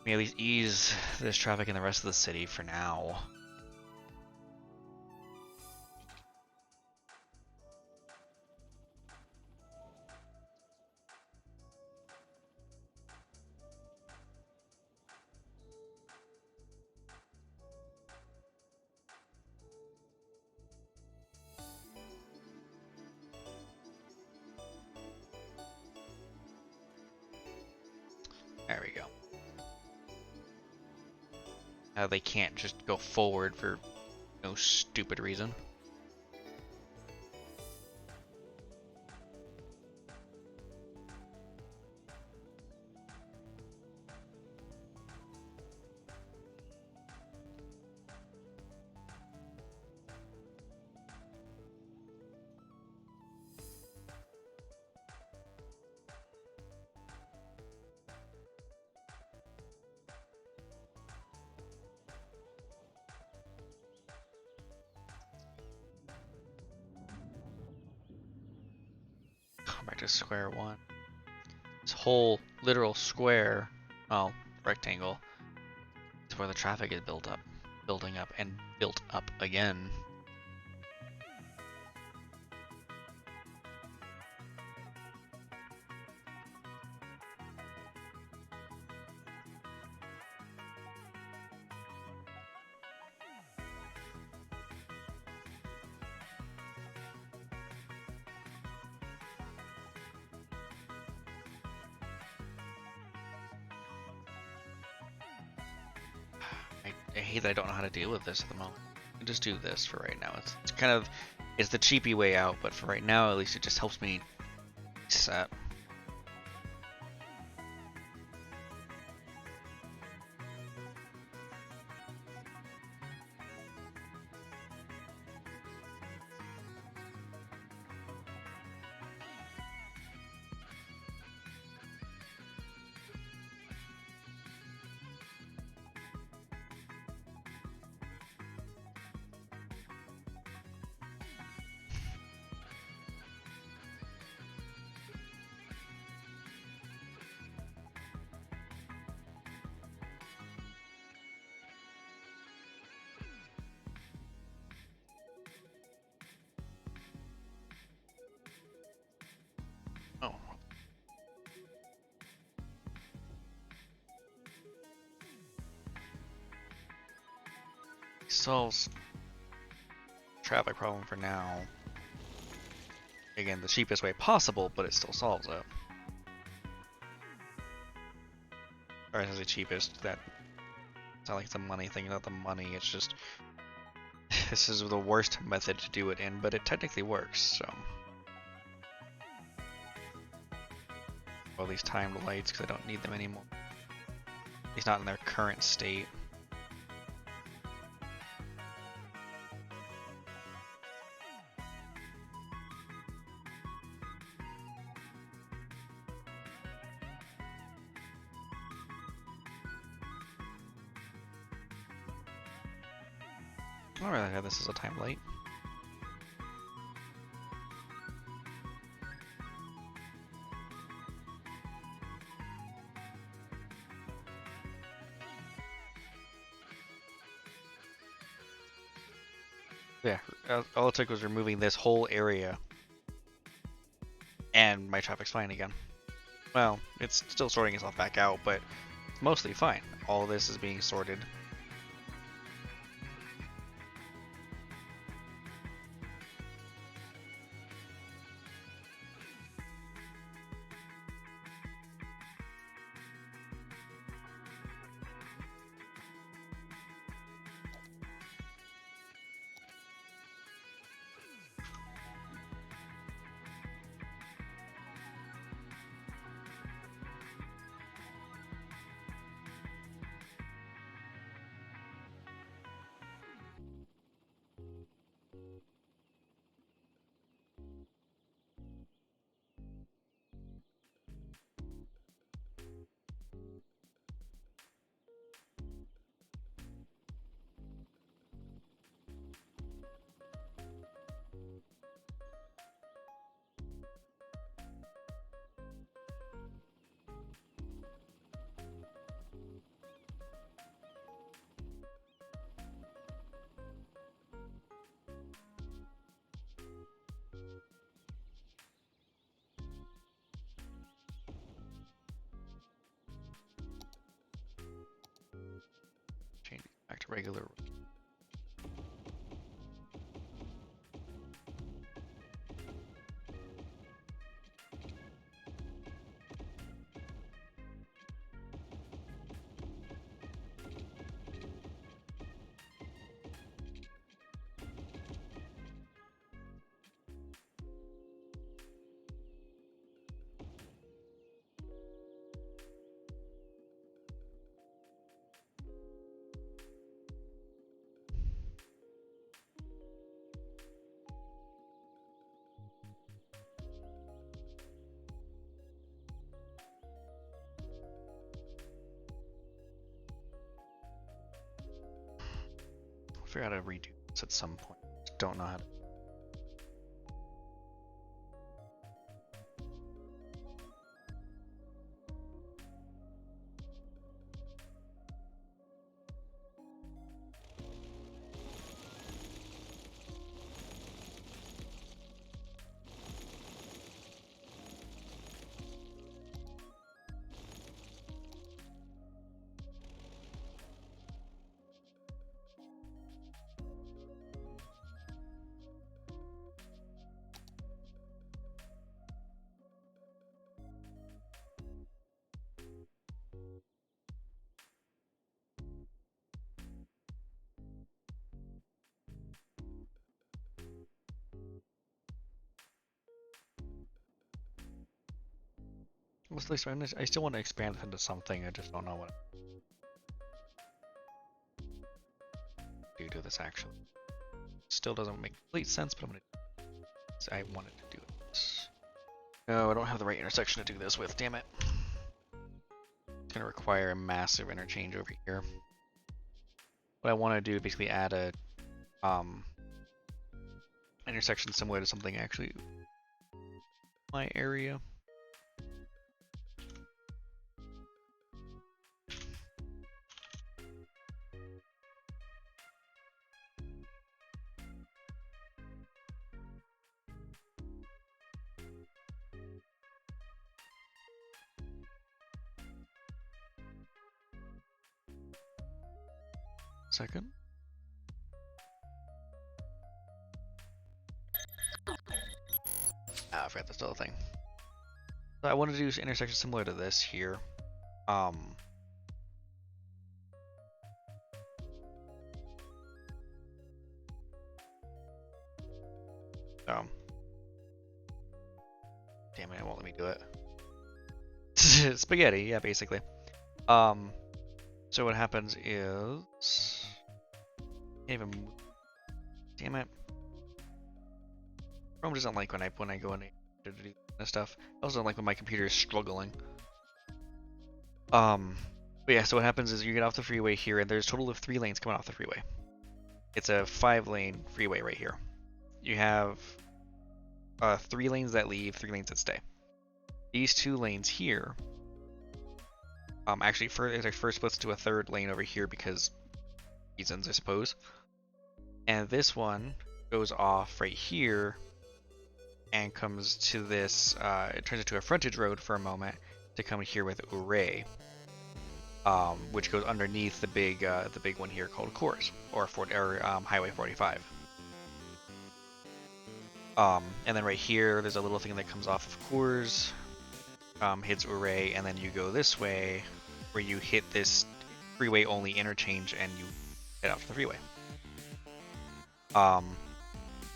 [SPEAKER 1] We at least ease this traffic in the rest of the city for now. There we go. They can't just go forward for no stupid reason. Back to square one. This whole literal square, well, rectangle, is where the traffic is building up, and built up again. I hate that I don't know how to deal with this at the moment. I just do this for right now. It's kind of, it's the cheapy way out, but for right now, at least it just helps me set. solves traffic problem for now. Again, the cheapest way possible, but it still solves it. Or I say cheapest, that it's not like it's a money thing, not the money, it's just this is the worst method to do it in, but it technically works, so. All these timed lights because I don't need them anymore. At least not in their current state. Alright, yeah, this is a time light. Yeah, all it took was removing this whole area. And my traffic's fine again. Well, it's still sorting itself back out, but it's mostly fine. All of this is being sorted. Change back to regular. I'll figure out how to redo this at some point. Just don't know how to. I still want to expand it into something. I just don't know what to do to this actually. Still doesn't make complete sense, but I'm gonna. I wanted to do it. No, I don't have the right intersection to do this with. Damn it! It's gonna require a massive interchange over here. What I want to do is basically add a intersection similar to something actually my area. Second. forgot that's the other thing. So I want to do an intersection similar to this here. Damn it, it won't let me do it. Spaghetti, yeah, basically. So what happens is, can't even move. Damn it. Chrome doesn't like when I go in to do this stuff. I also don't like when my computer is struggling. But yeah, so what happens is you get off the freeway here, and there's a total of 3 lanes coming off the freeway. It's a 5-lane freeway right here. You have 3 lanes that leave, 3 lanes that stay. These 2 lanes here, actually first splits to a 3rd lane over here because reasons, I suppose. And this one goes off right here and comes to this, it turns into a frontage road for a moment to come here with Uray, which goes underneath the big one here called Course, or Highway 45. And then right here, there's a little thing that comes off of Coors, hits Uray, and then you go this way, where you hit this freeway-only interchange, and you head off the freeway.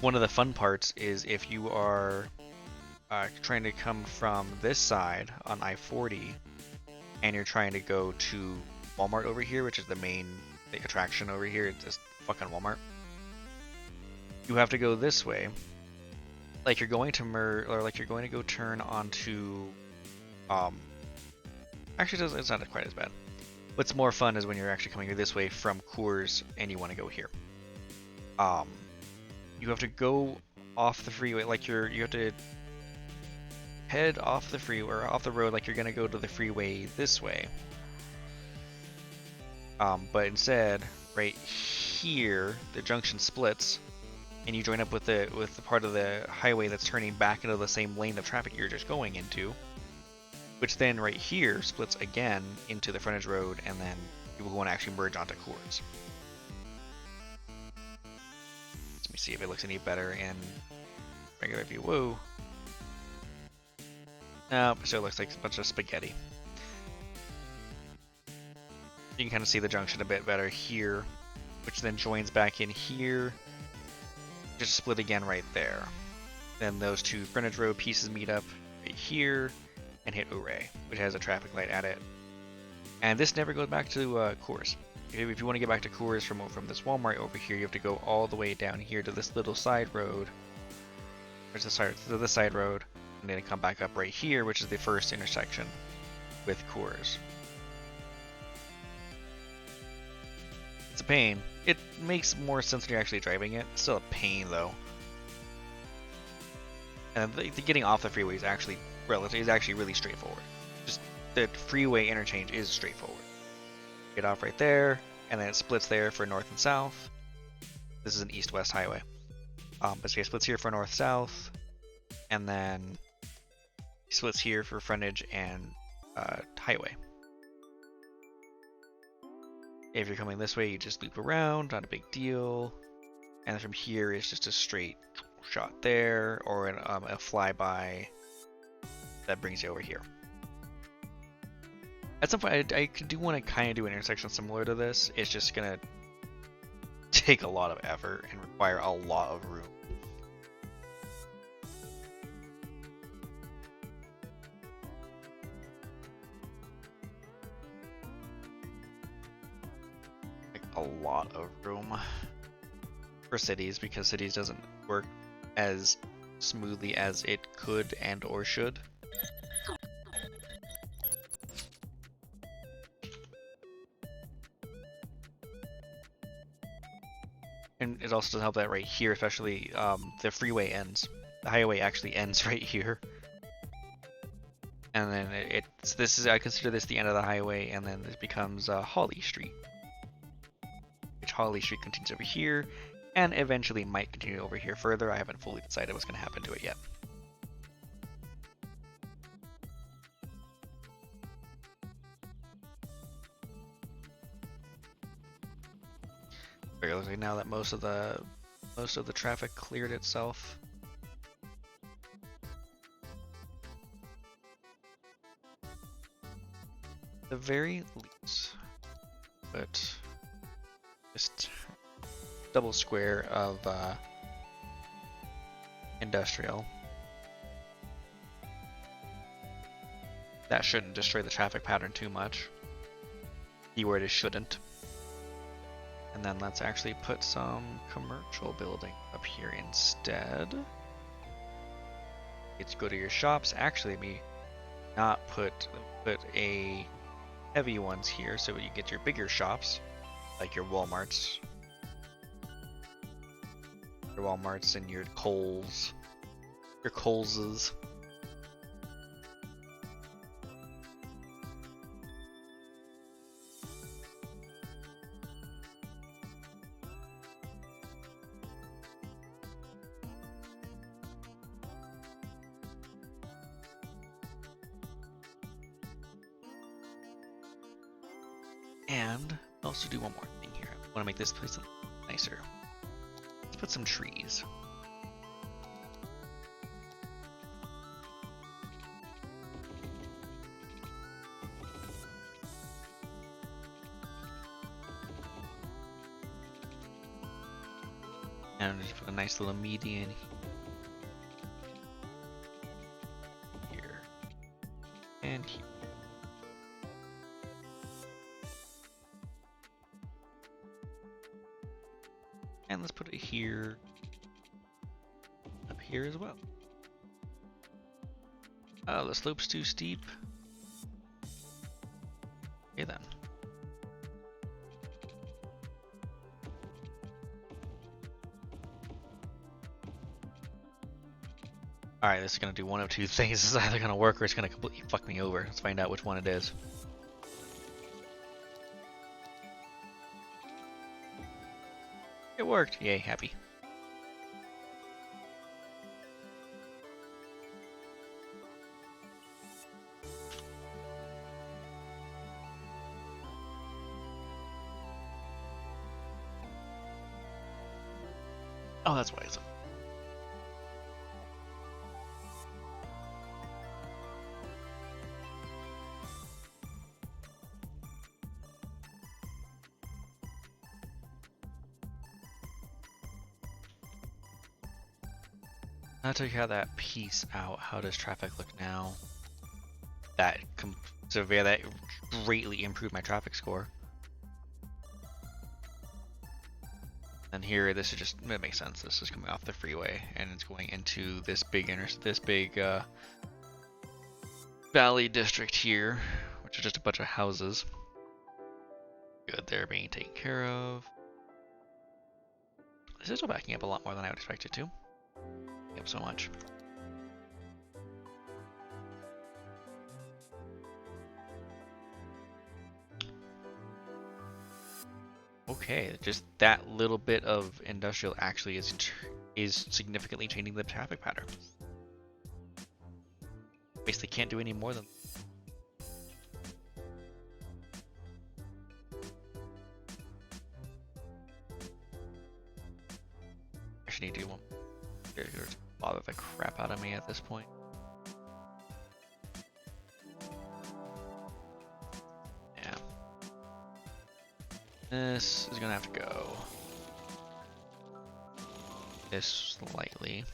[SPEAKER 1] One of the fun parts is if you are trying to come from this side on I-40, and you're trying to go to Walmart over here, which is the main attraction over here, it's just fucking Walmart. You have to go this way, like you're going to like you're going to go turn onto, actually it's not quite as bad. What's more fun is when you're actually coming this way from Coors and you want to go here. You have to go off the freeway, like you have to head off the freeway or off the road like you're gonna go to the freeway this way. But instead, right here, the junction splits, and you join up with the part of the highway that's turning back into the same lane of traffic you're just going into, which then right here splits again into the frontage road, and then you will go and actually merge onto Coors. Let me see if it looks any better in regular view. Whoa. Nope, so it looks like a bunch of spaghetti. You can kind of see the junction a bit better here, which then joins back in here. Just split again right there. Then those 2 frontage road pieces meet up right here and hit Uray, which has a traffic light at it. And this never goes back to Coors. If you want to get back to Coors from this Walmart over here, you have to go all the way down here to this little side road. There's this side road, and then come back up right here, which is the first intersection with Coors. It's a pain. It makes more sense when you're actually driving it. It's still a pain though. And the getting off the freeway is actually really straightforward. Just the freeway interchange is straightforward. Get off right there, and then it splits there for north and south. This is an east-west highway. But so it splits here for north-south, and then splits here for frontage and highway. If you're coming this way, you just loop around, not a big deal. And from here is just a straight shot there, or a flyby that brings you over here. At some point, I do want to kind of do an intersection similar to this. It's just gonna take a lot of effort and require a lot of room. Like a lot of room for cities, because cities doesn't work as smoothly as it could and or should. And it also doesn't help that right here, especially the freeway ends. The highway actually ends right here. And then I consider this the end of the highway, and then this becomes Holly Street. Which Holly Street continues over here, and eventually might continue over here further. I haven't fully decided what's going to happen to it yet. It looks like now that most of the traffic cleared itself. the very least, but just double square of industrial. That shouldn't destroy the traffic pattern too much. Keyword is shouldn't. And then let's actually put some commercial building up here instead. Let's go to your shops. Actually, let me not put a heavy ones here so you get your bigger shops, like your Walmarts. Your Walmarts and your Kohl's. Your Kohl's. And also do one more thing here. I want to make this place a little nicer. Let's put some trees. And just put a nice little median here and here. And let's put it here, up here as well. Oh, the slope's too steep. Okay then. Alright, this is going to do one of two things. This is either going to work or it's going to completely fuck me over. Let's find out which one it is. It worked. Yay, happy. Oh, that's why it's up. I'll tell you how that piece out. How does traffic look now? That greatly improved my traffic score. And here, this is just, it makes sense. This is coming off the freeway and it's going into this big valley district here, which is just a bunch of houses. Good, they're being taken care of. This is still backing up a lot more than I would expect it to. Up so much. Okay, just that little bit of industrial actually is significantly changing the traffic pattern. Basically can't do any more than. Actually need to do one. Here's bother the crap out of me at this point. Yeah. This is gonna have to go this slightly.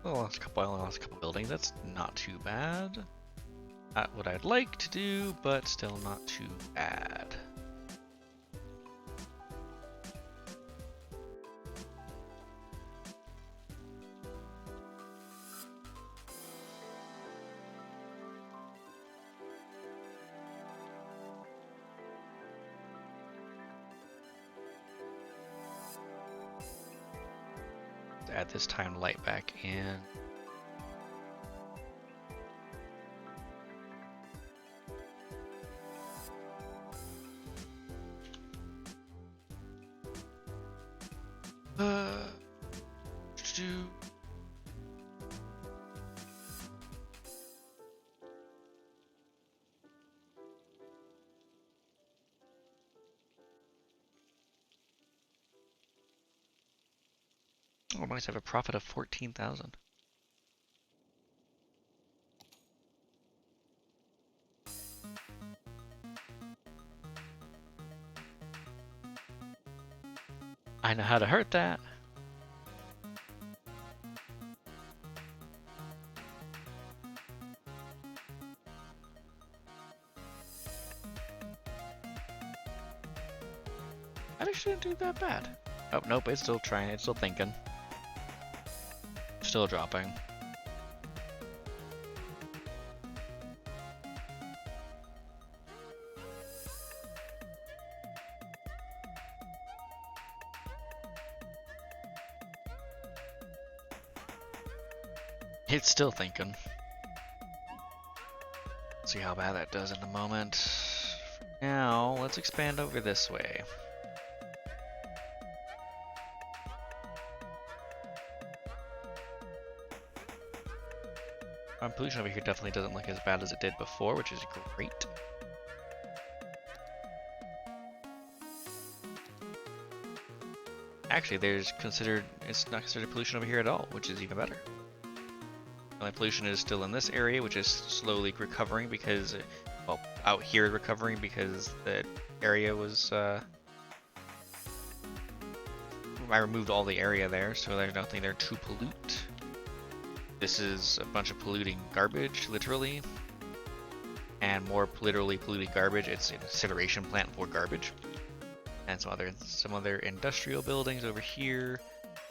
[SPEAKER 1] I lost a couple buildings. That's not too bad. Not what I'd like to do, but still not too bad. Add this time light back in. Do oh, might have a profit of 14,000. I know how to hurt that. I actually didn't do that bad. Oh, nope, it's still trying, it's still thinking. Still dropping. It's still thinking. See how bad that does in a moment. For now, let's expand over this way. Pollution over here definitely doesn't look as bad as it did before, which is great. Actually, it's not considered pollution over here at all, which is even better. The only pollution is still in this area, which is slowly recovering because, well, out here recovering because the area was, I removed all the area there, so there's nothing there to pollute. This is a bunch of polluting garbage, literally, and more literally polluting garbage. It's an incineration plant for garbage, and some other industrial buildings over here.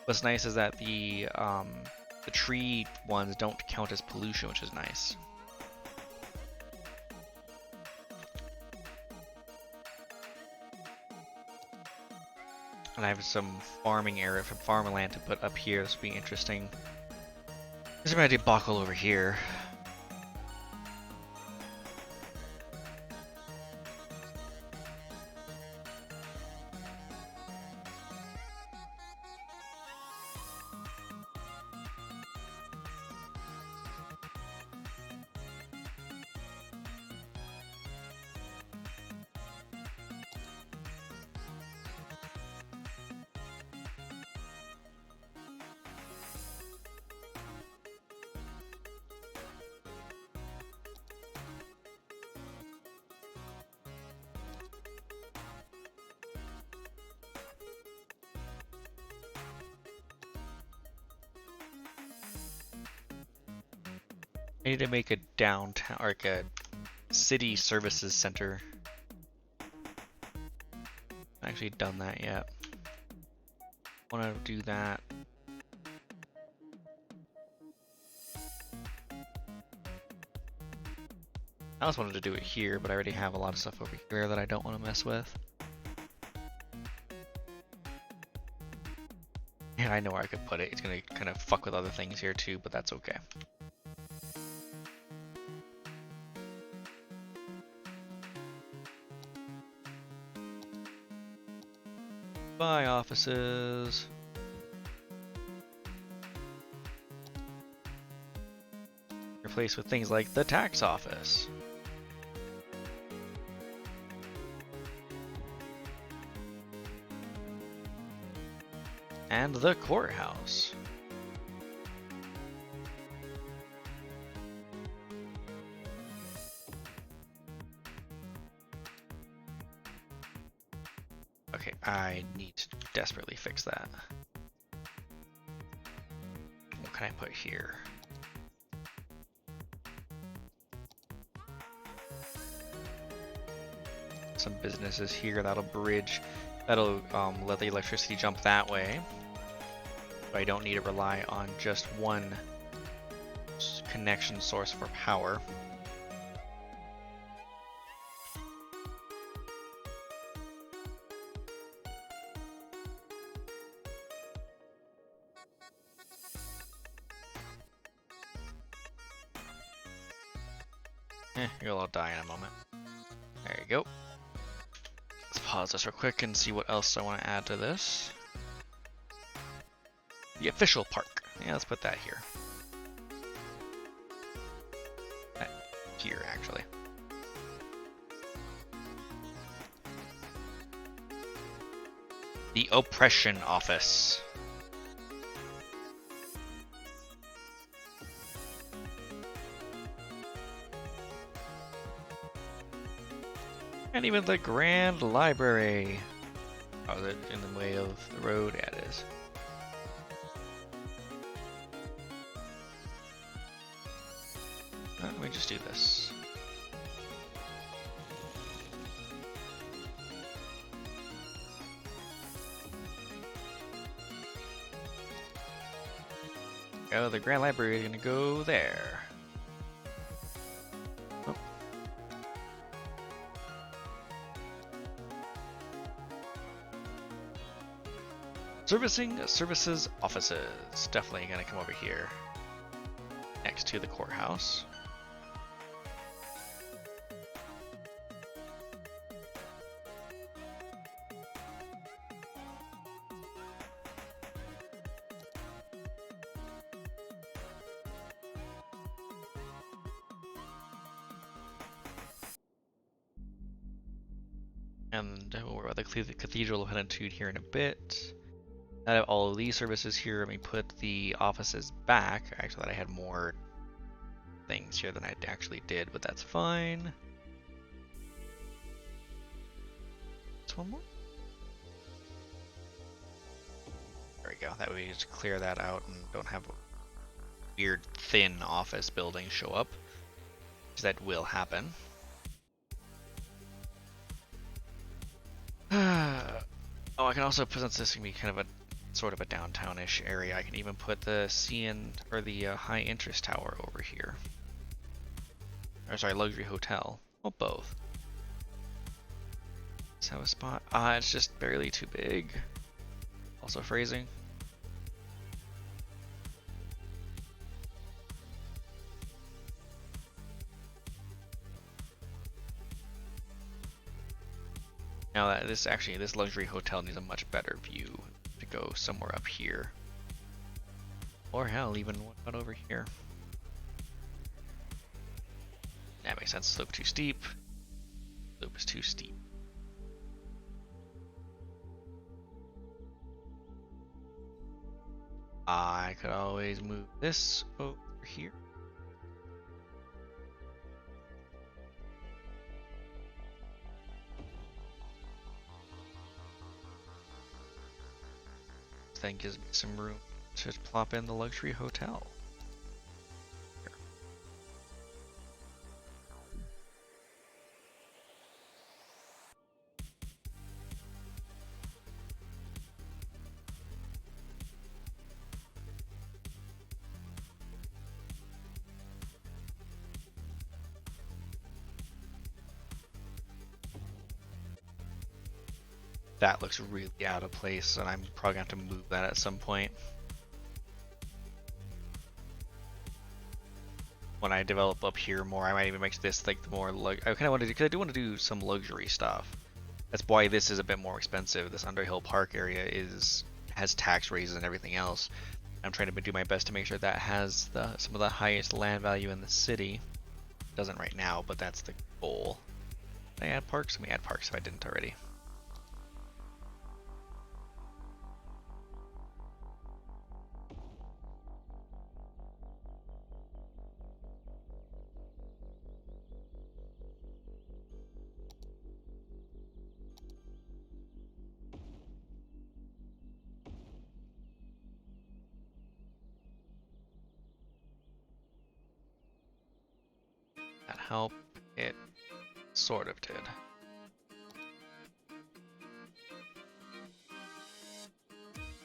[SPEAKER 1] What's nice is that the tree ones don't count as pollution, which is nice. And I have some farming area from farmland to put up here. This will be interesting. There's a debacle over here. I need to make a downtown, or like a city services center. I haven't actually done that yet. Want to do that. I also wanted to do it here, but I already have a lot of stuff over here that I don't want to mess with. Yeah, I know where I could put it. It's going to kind of fuck with other things here too, but that's okay. Buy offices. Replaced with things like the tax office. And the courthouse. Okay, I need to desperately fix that. We'll can I put here? Some businesses here that'll let the electricity jump that way. So I don't need to rely on just one connection source for power. You'll all die in a moment. There you go. Let's pause this real quick and see what else I want to add to this. The official park. Yeah, let's put that here. Here, actually. The Oppression Office. And even the Grand Library. Oh, is it in the way of the road? Yeah, it is. Let me just do this. Oh, the Grand Library is gonna go there. Oh. Services offices. Definitely gonna come over here. Next to the courthouse. And we'll worry about the Cathedral of Plenitude here in a bit. Now I have all of these services here. Let me put the offices back. I actually thought I had more things here than I actually did, but that's fine. Just one more. There we go. That way we just clear that out and don't have a weird thin office building show up. Because that will happen. Oh, I can also, since this can be kind of a sort of a downtown-ish area, I can even put the high interest tower over here. Or sorry, luxury hotel. Well, both. Let's have a spot. It's just barely too big. Also phrasing. Now that this luxury hotel needs a much better view to go somewhere up here. Or hell, even one over here. That makes sense. Slope too steep. Slope is too steep. I could always move this over here. Then gives me some room to plop in the luxury hotel. Here. That looks really out of place, and I'm probably going to have to move that at some point. When I develop up here more, I might even make this like the more I kind of want to do, because I do want to do some luxury stuff. That's why this is a bit more expensive. This Underhill Park area has tax raises and everything else. I'm trying to do my best to make sure that has some of the highest land value in the city. It doesn't right now, but that's the goal. Can I add parks? Let me add parks if I didn't already. help. It sort of did.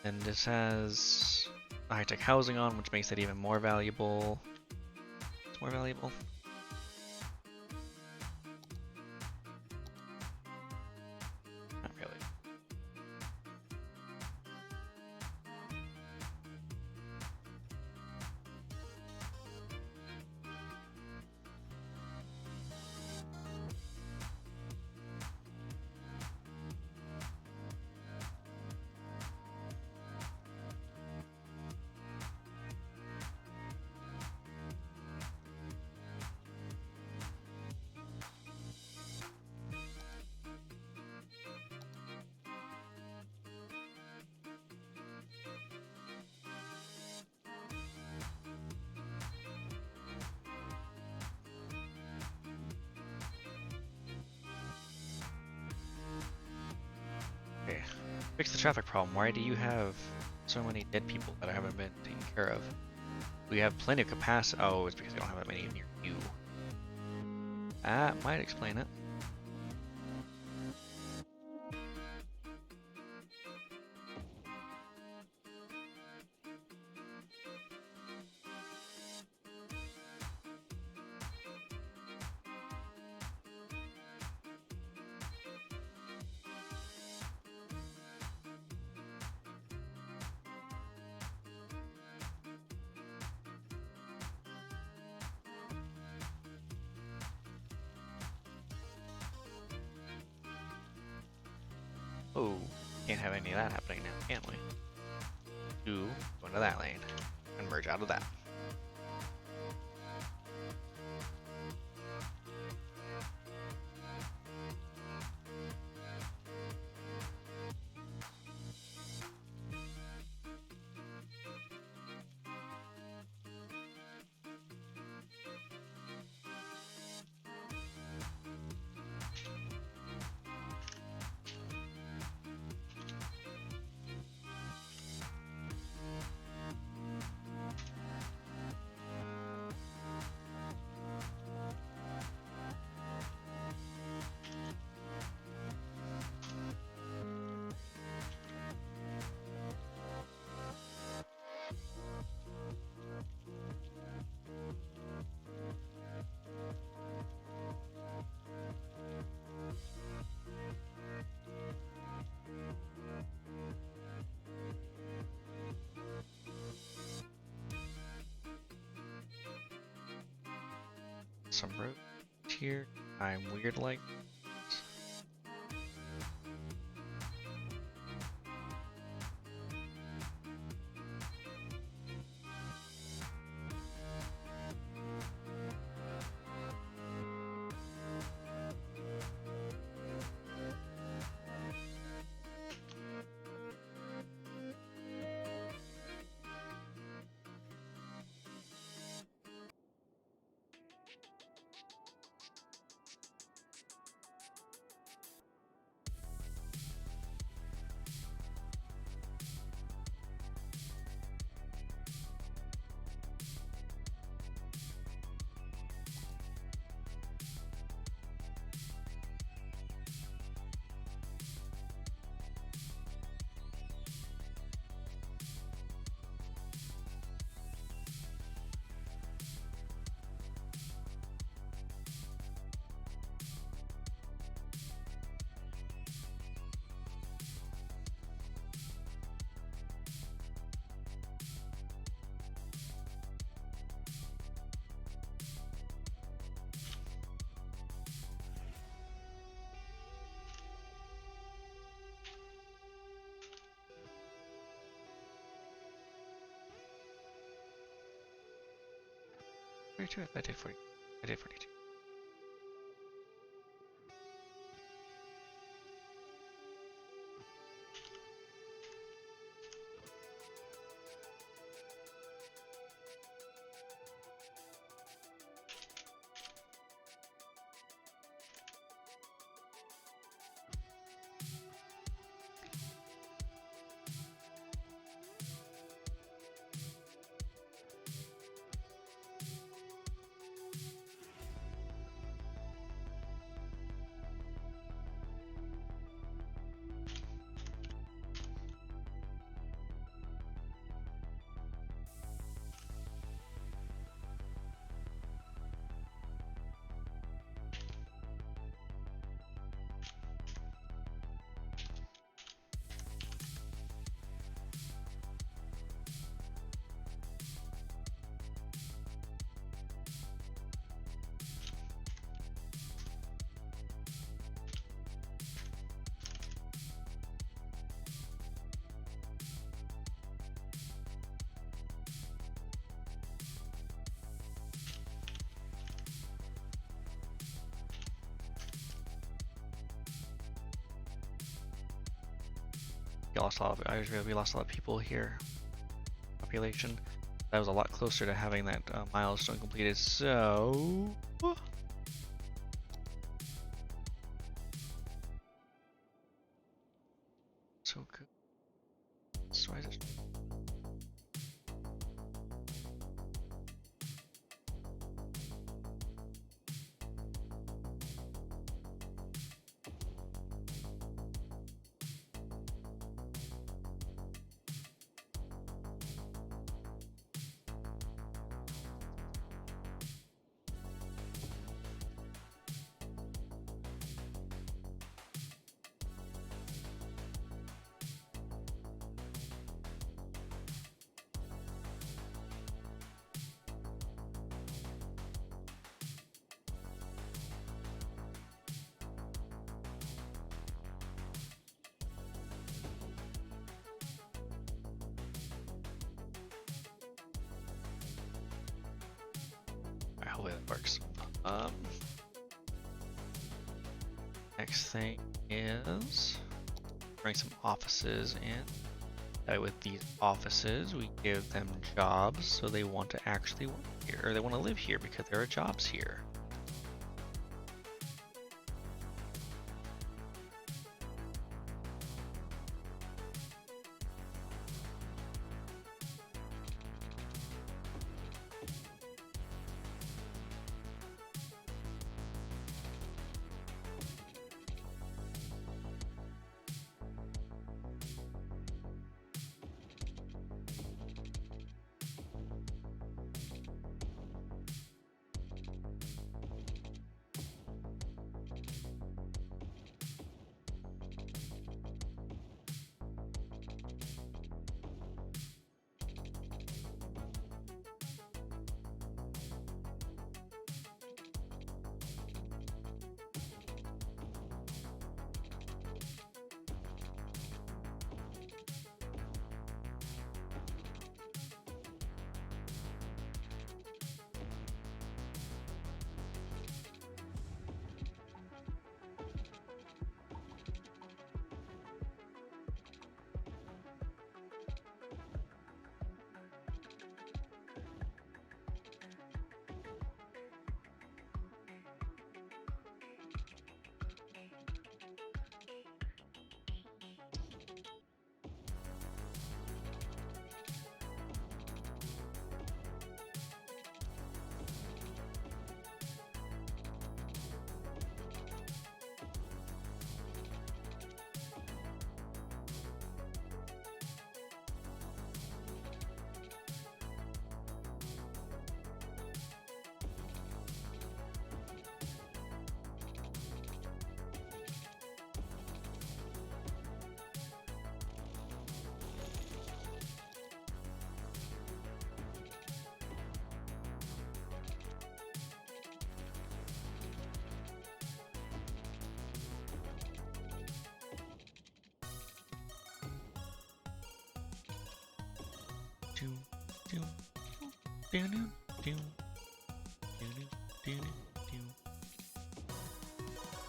[SPEAKER 1] And this has high-tech housing on, which makes it even more valuable. It's more valuable. Not really. Okay, fix the traffic problem. Why do you have so many dead people that haven't been taken care of? We have plenty of capacity. Oh, it's because we don't have that many near you. That might explain it. Oh, can't have any of that happening now, can we? Two, go into that lane, and merge out of that. Some road here. I'm weird like. I did 40. I did 42. We lost a lot of. We lost a lot of people here. Population. That was a lot closer to having that milestone completed. So. So good. So I just. Hopefully that works. Next thing is bring some offices in. With these offices, we give them jobs, so they want to actually work here, or they want to live here because there are jobs here.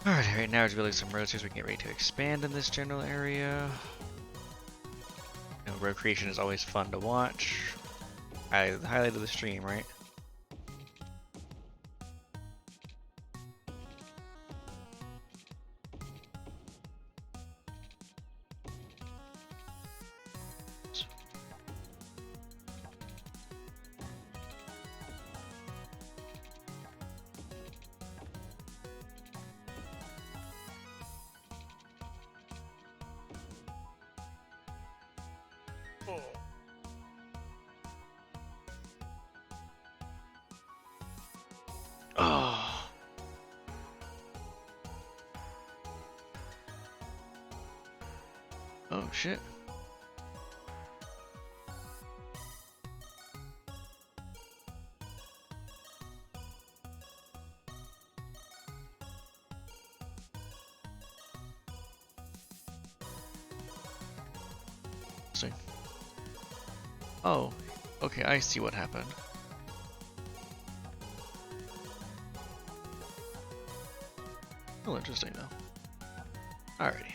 [SPEAKER 1] Alright, right now we're building some roads here so we can get ready to expand in this general area. You know, road creation is always fun to watch. The highlight of the stream, right? Oh. Oh shit. See. Oh, okay, I see what happened. Oh, interesting though. Alrighty.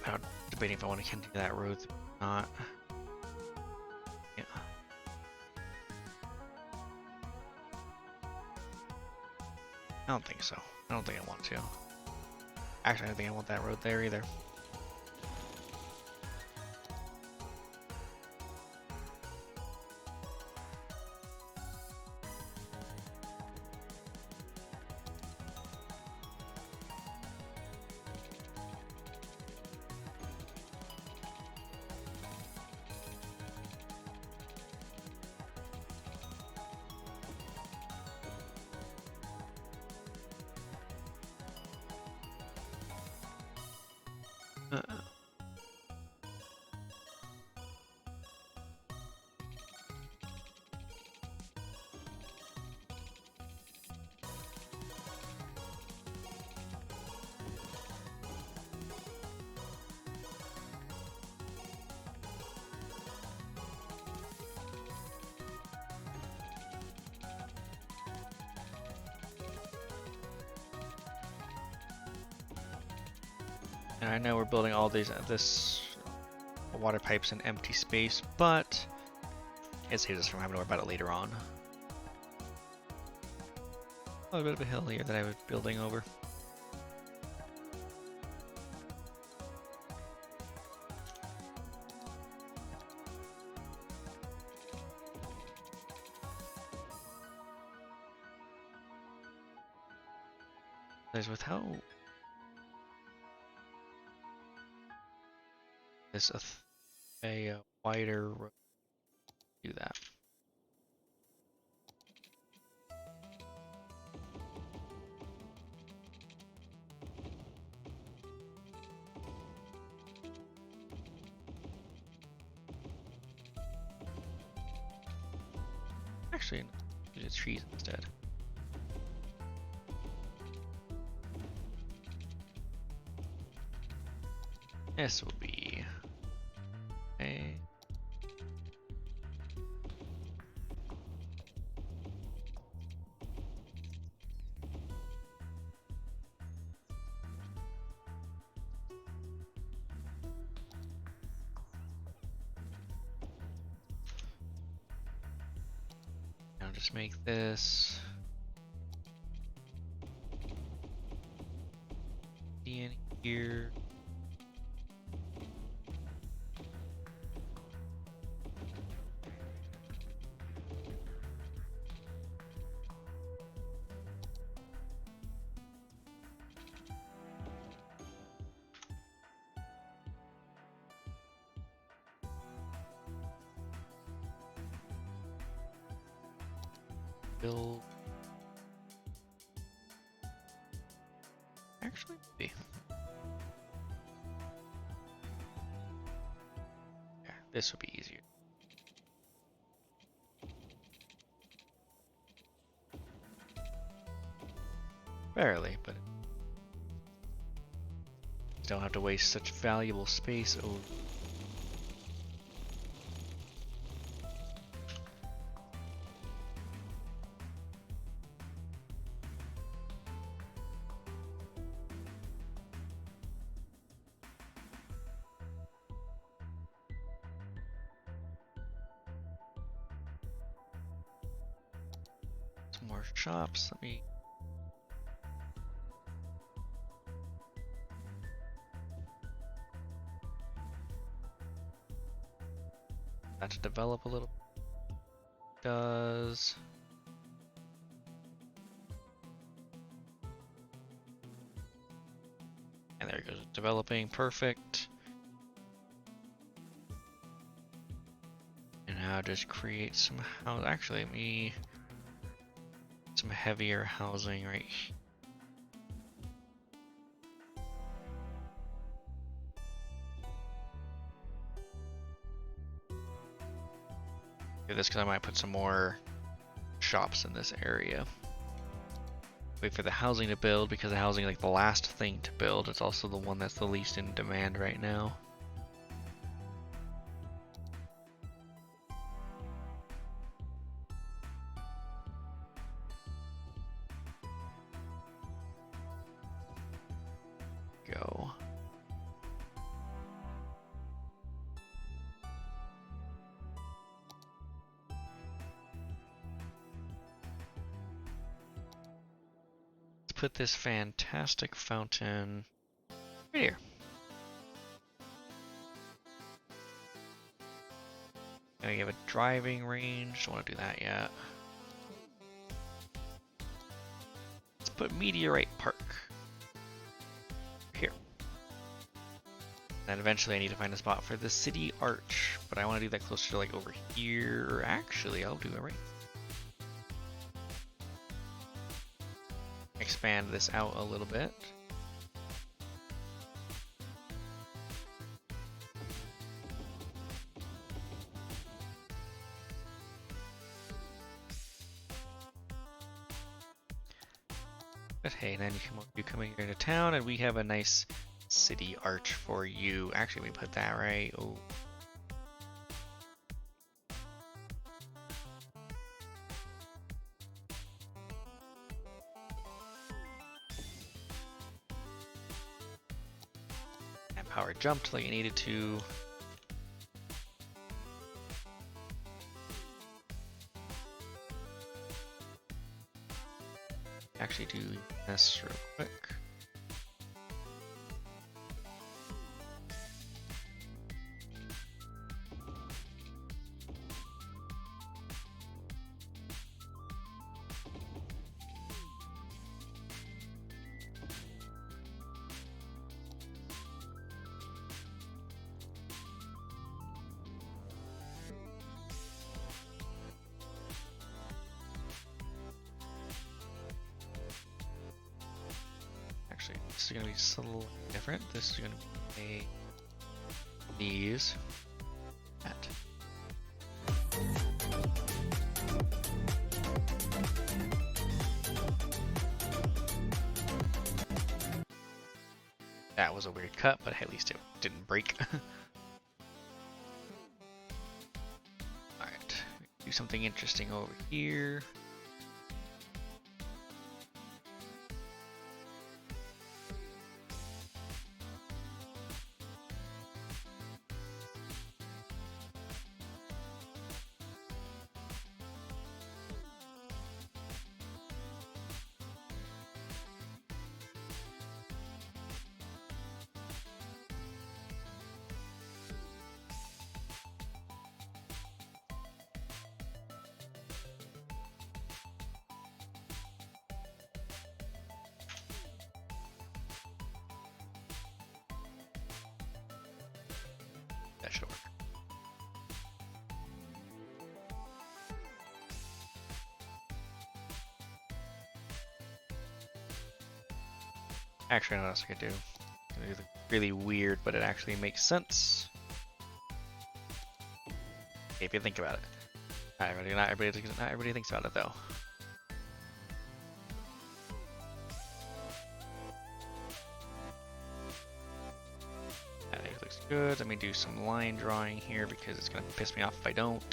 [SPEAKER 1] I'm debating if I want to continue that road or not. Yeah. I don't think so. I don't think I want to. Actually, I don't think I want that road there either. And I know we're building all these this water pipes in empty space, but it saves us from having to worry about it later on. A little bit of a hill here that I was building over. There's with how this a wider road do that. Actually, use trees instead. This will be a now just make this in here. Build. Actually, yeah, this would be easier. Barely, but don't have to waste such valuable space over. Some more shops. Let me. That to develop a little. Does. And there it goes, developing, perfect. And now just create some house. Actually, me some heavier housing right here. Do this because I might put some more shops in this area. Wait for the housing to build because the housing is like the last thing to build. It's also the one that's the least in demand right now. Go. put this fantastic fountain right here. Now you have a driving range. Don't want to do that yet. Let's put Meteorite Park here. Then eventually I need to find a spot for the city arch, but I want to do that closer to like over here. Actually, I'll do it right. Expand this out a little bit. But hey, then you coming here into town, and we have a nice city arch for you. Actually, we put that right. Oh. And power jumped like it needed to. Actually do this real quick. Actually, this is going to be slightly different. This is going to be these. That. That was a weird cut, but at least it didn't break. Alright, do something interesting over here. That should work. Actually, I know what else I could do. It's really weird, but it actually makes sense. If you think about it. Not everybody thinks about it though. That looks good. Let me do some line drawing here because it's gonna piss me off if I don't.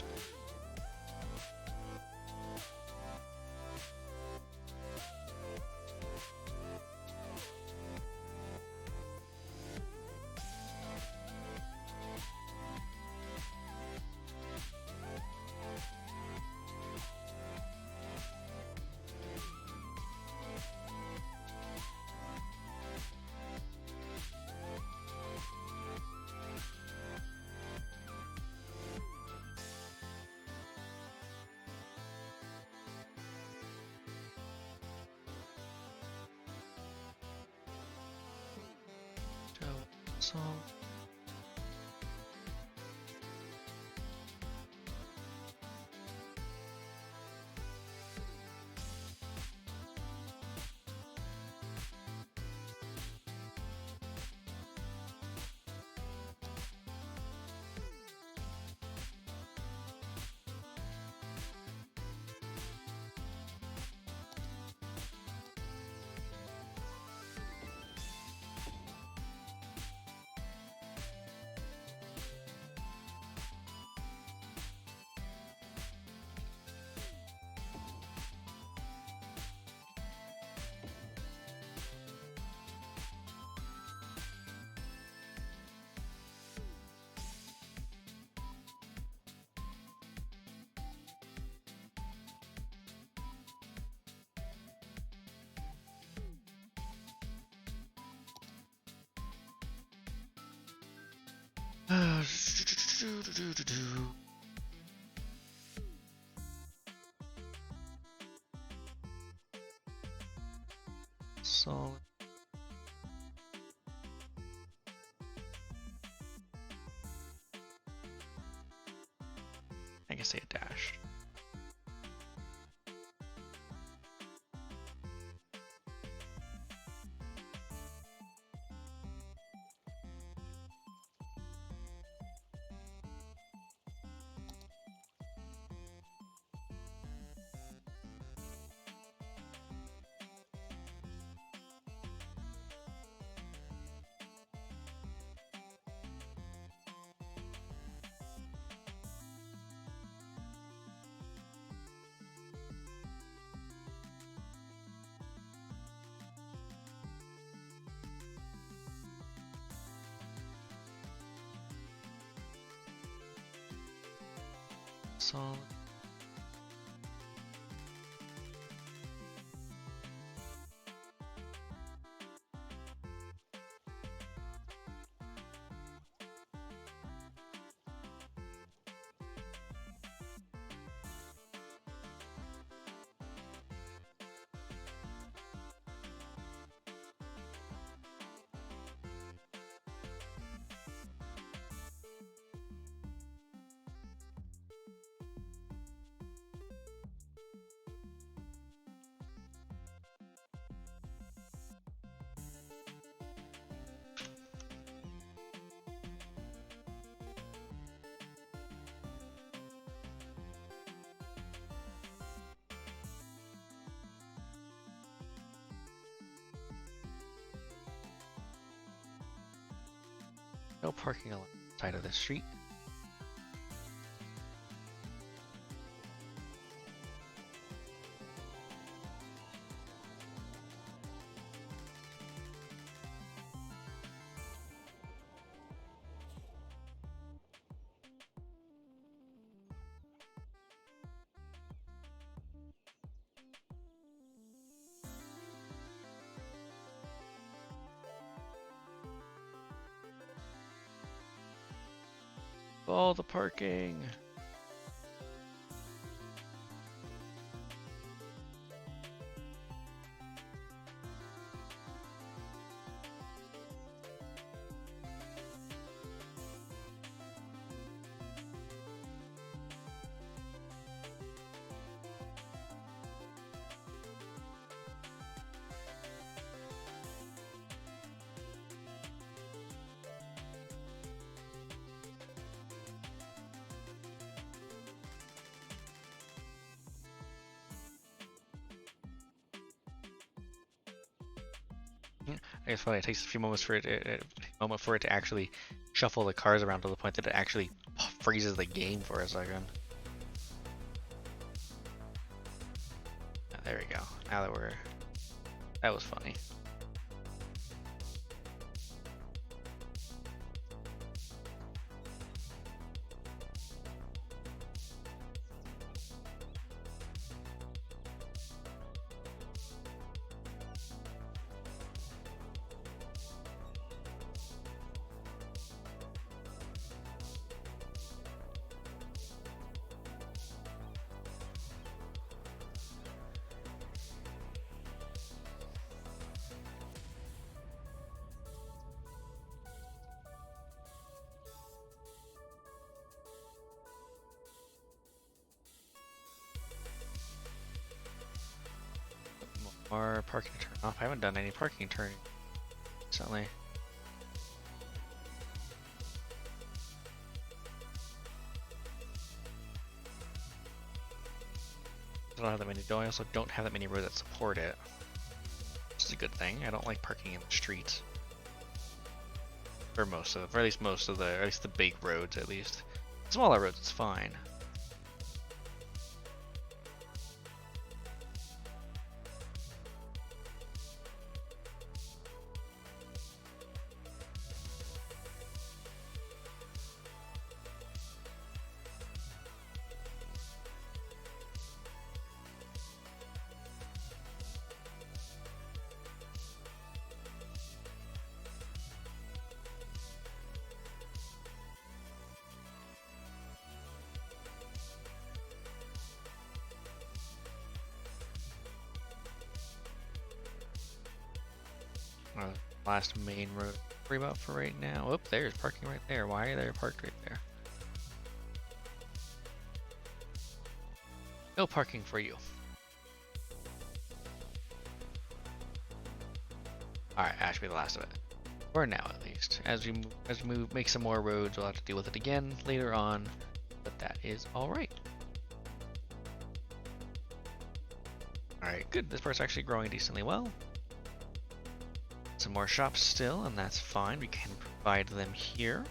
[SPEAKER 1] So Solid. I can say a dash. Solid. No parking on the side of the street. All the parking. I guess probably it takes a few moments for it, to actually shuffle the cars around to the point that it actually freezes the game for a second. There we go. Now that that was funny. More parking turn off. I haven't done any parking turning recently. I also don't have that many roads that support it. Which is a good thing. I don't like parking in the streets. Or at least the big roads at least. Smaller roads it's fine. Last main road. Worry about for right now. Oh, there's parking right there. Why are they parked right there? No parking for you. Alright, that should be the last of it. For now, at least. As we make some more roads, we'll have to deal with it again later on. But that is alright. Alright, good. This part's actually growing decently well. Some more shops still, and that's fine. We can provide them here.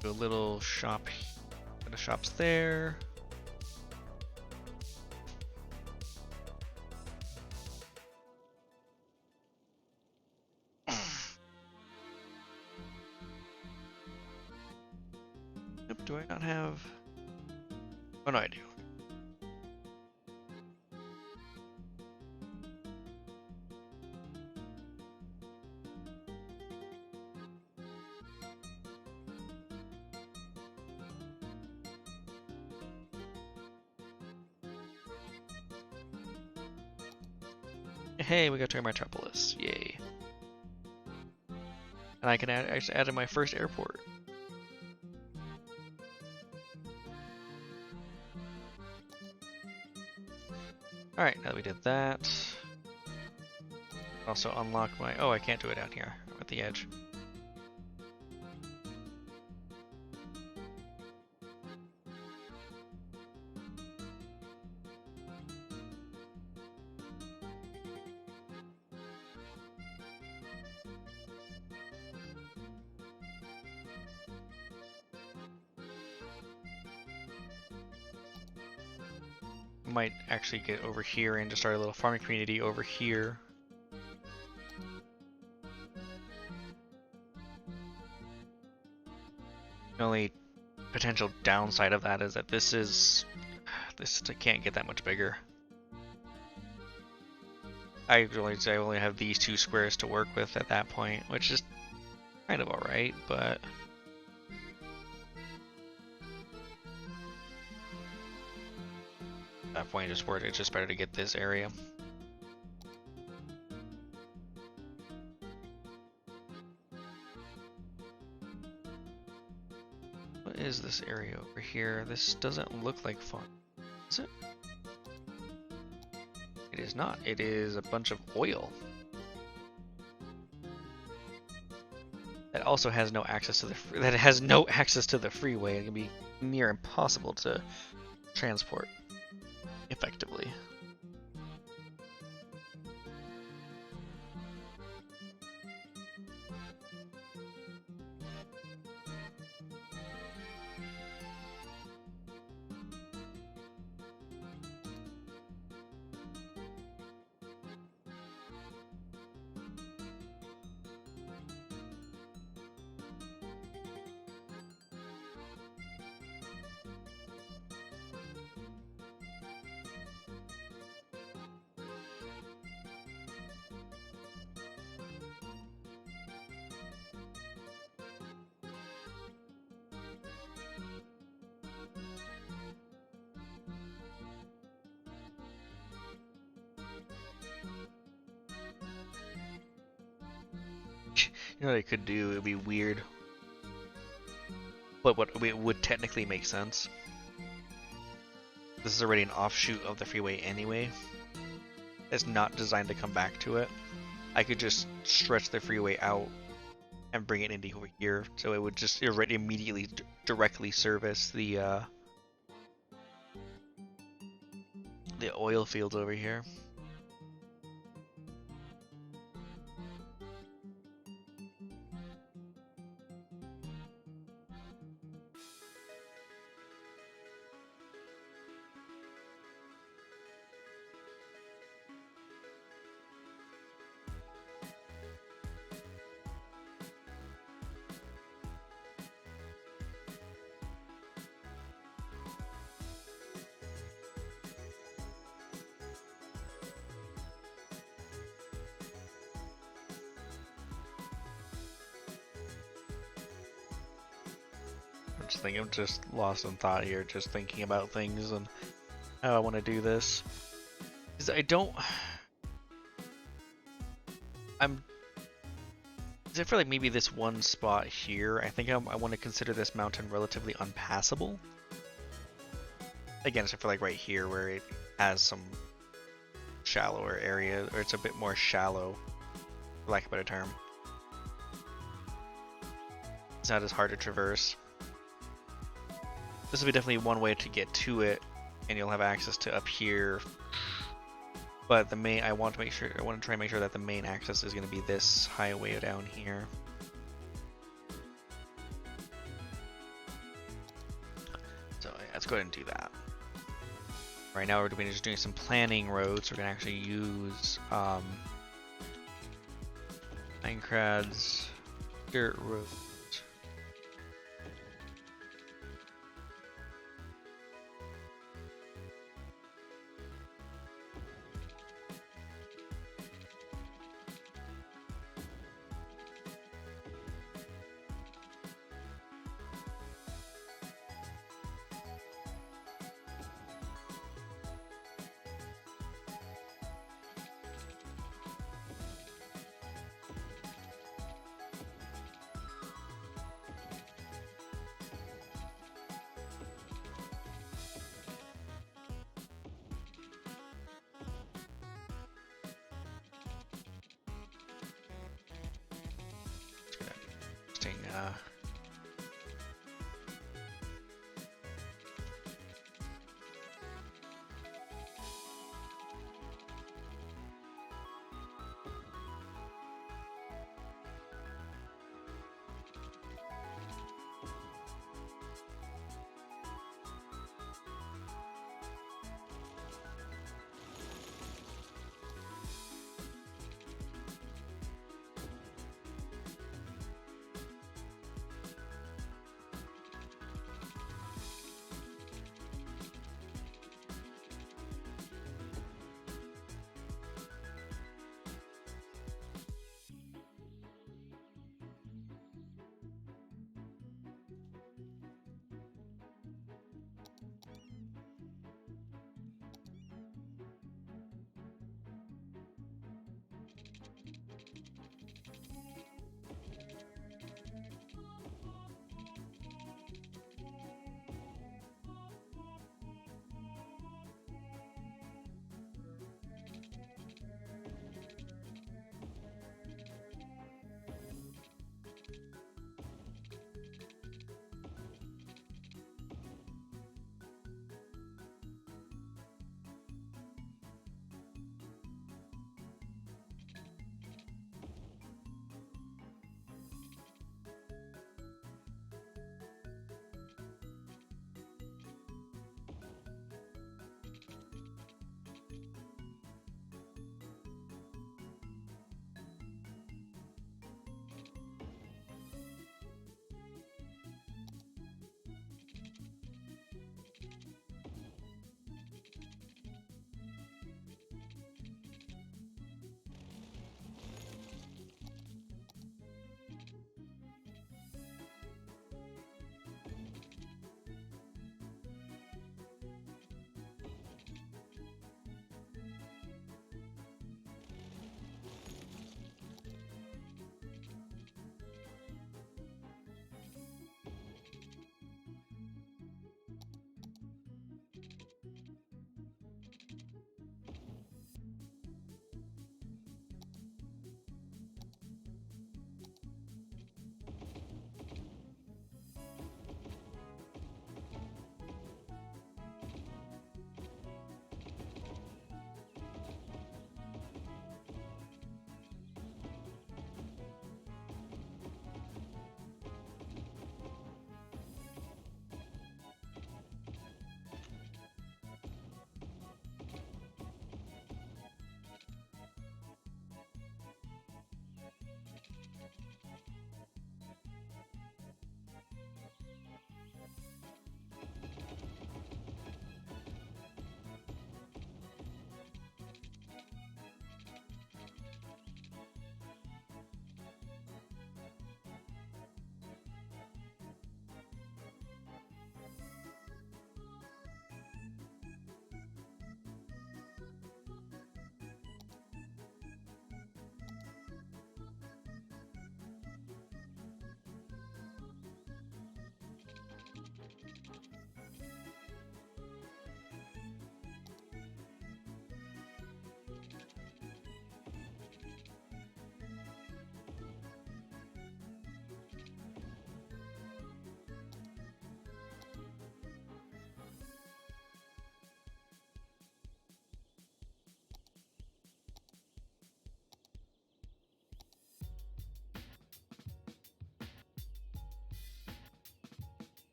[SPEAKER 1] Do a little shop. The shop's there. Nope, do I not have? Oh no, I do. Hey, we got to Metropolis. Yay. And I can actually add in my first airport. Alright, now that we did that. Also unlock my... Oh, I can't do it down here. I'm at the edge. Might actually get over here and just start a little farming community over here. The only potential downside of that is that this can't get that much bigger. I only have these 2 squares to work with at that point, which is kind of alright, but at that point it's just better to get this area. What is this area over here? This doesn't look like fun. Is it? It is not. It is a bunch of oil. That also has no access to the freeway. It can be near impossible to transport effectively. You know what I could do? It would be weird. But what it would technically make sense. This is already an offshoot of the freeway anyway. It's not designed to come back to it. I could just stretch the freeway out and bring it into over here, so it would just immediately directly service the oil fields over here. I'm just lost in thought here, just thinking about things and how I want to do this. Because I'm. Except for like maybe this one spot here, I think I want to consider this mountain relatively unpassable. Again, except for like right here where it has some shallower area, or it's a bit more shallow, for lack of a better term. It's not as hard to traverse. This will be definitely one way to get to it, and you'll have access to up here. But the main, I want to try and make sure that the main access is going to be this highway down here. So yeah, let's go ahead and do that. Right now we're just doing some planning roads. We're going to actually use Minecraft's dirt road.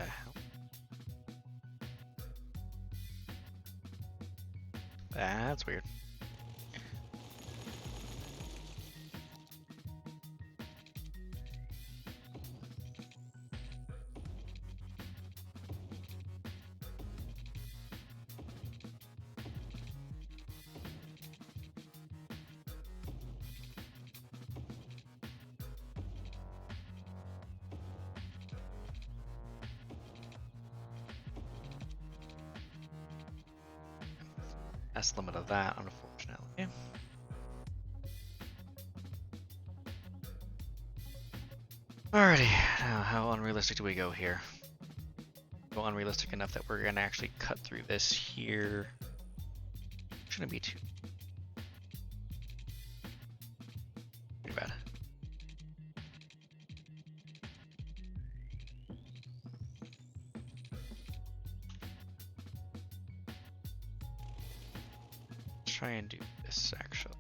[SPEAKER 1] the hell? That's weird. That's the limit of that, unfortunately. Alrighty, now how unrealistic do we go here? Go unrealistic enough that we're gonna actually cut through this here. Shouldn't be too bad. Let's try and do this actually.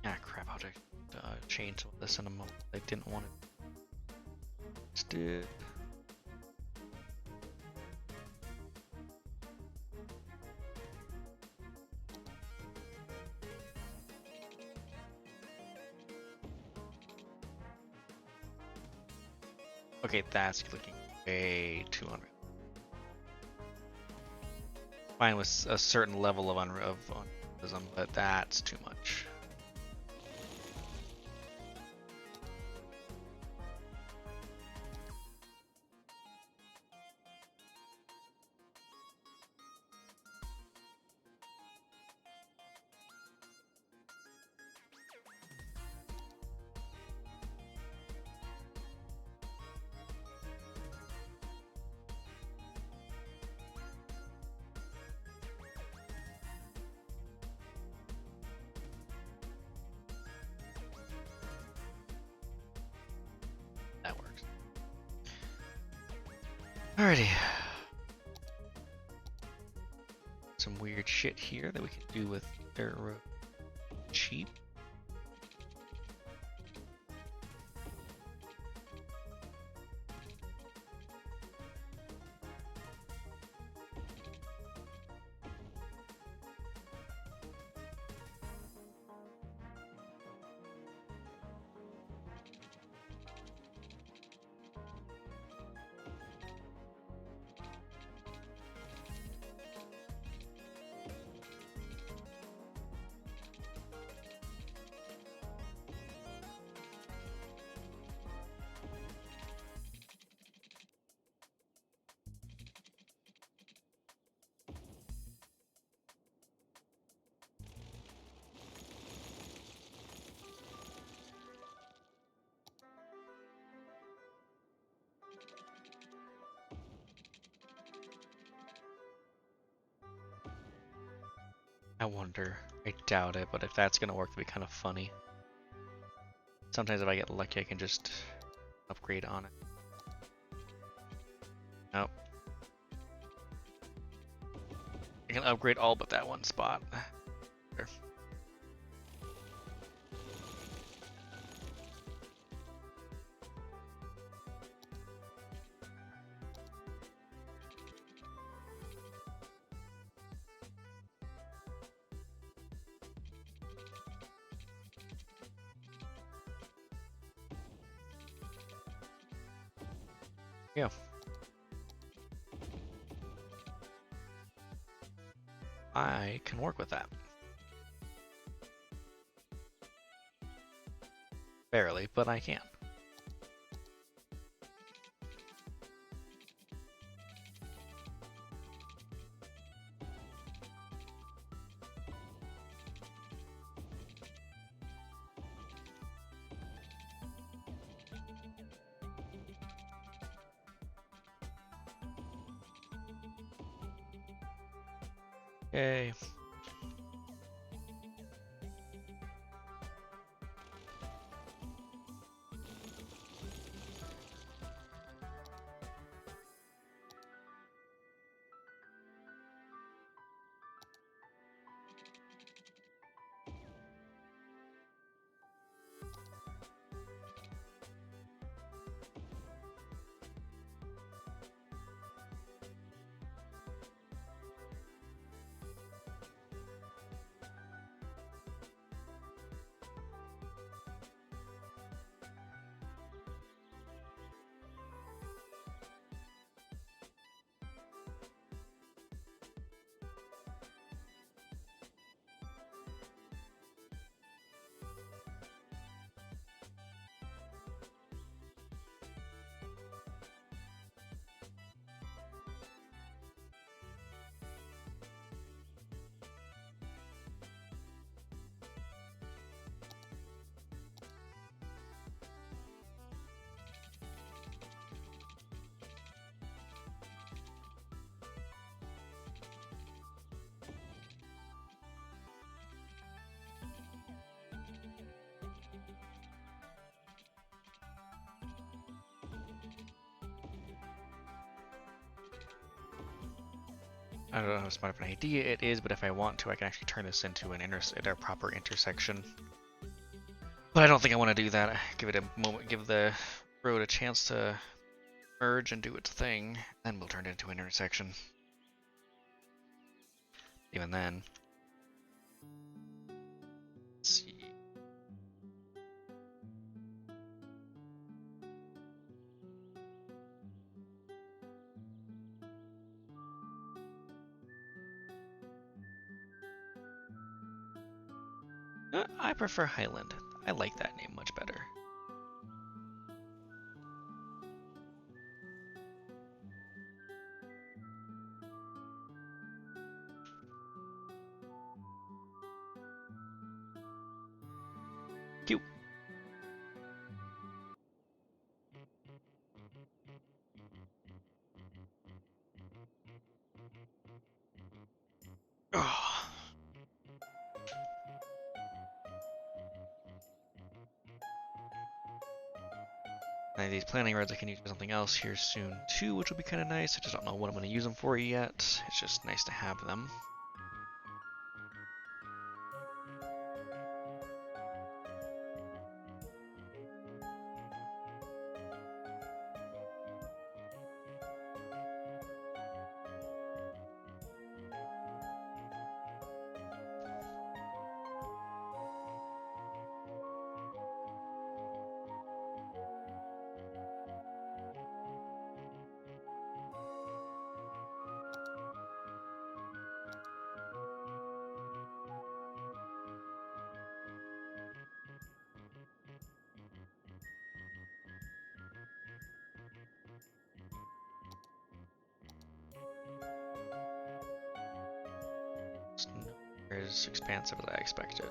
[SPEAKER 1] Ah, crap, I'll just change this in a moment. I didn't want it. Just did. Okay, that's looking way too unreal. Fine with a certain level of unrealism, but that's too much. That works. Alrighty. Some weird shit here that we can do with their cheap. I wonder. I doubt it, but if that's gonna work, it'd be kind of funny. Sometimes if I get lucky, I can just upgrade on it. Nope. I can upgrade all but that one spot. There. Yeah. I can work with that. Barely, but I can. Yay. I don't know how smart of an idea it is, but if I want to, I can actually turn this into an a proper intersection. But I don't think I want to do that. Give it a moment, give the road a chance to merge and do its thing, then we'll turn it into an intersection. Even then. Let's see. I prefer Highland. I like that name much better. Cute. Oh. And these planning roads I can use for something else here soon too, which will be kind of nice. I just don't know what I'm going to use them for yet. It's just nice to have them. It's not as expansive as I expected.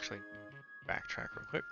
[SPEAKER 1] actually backtrack real quick.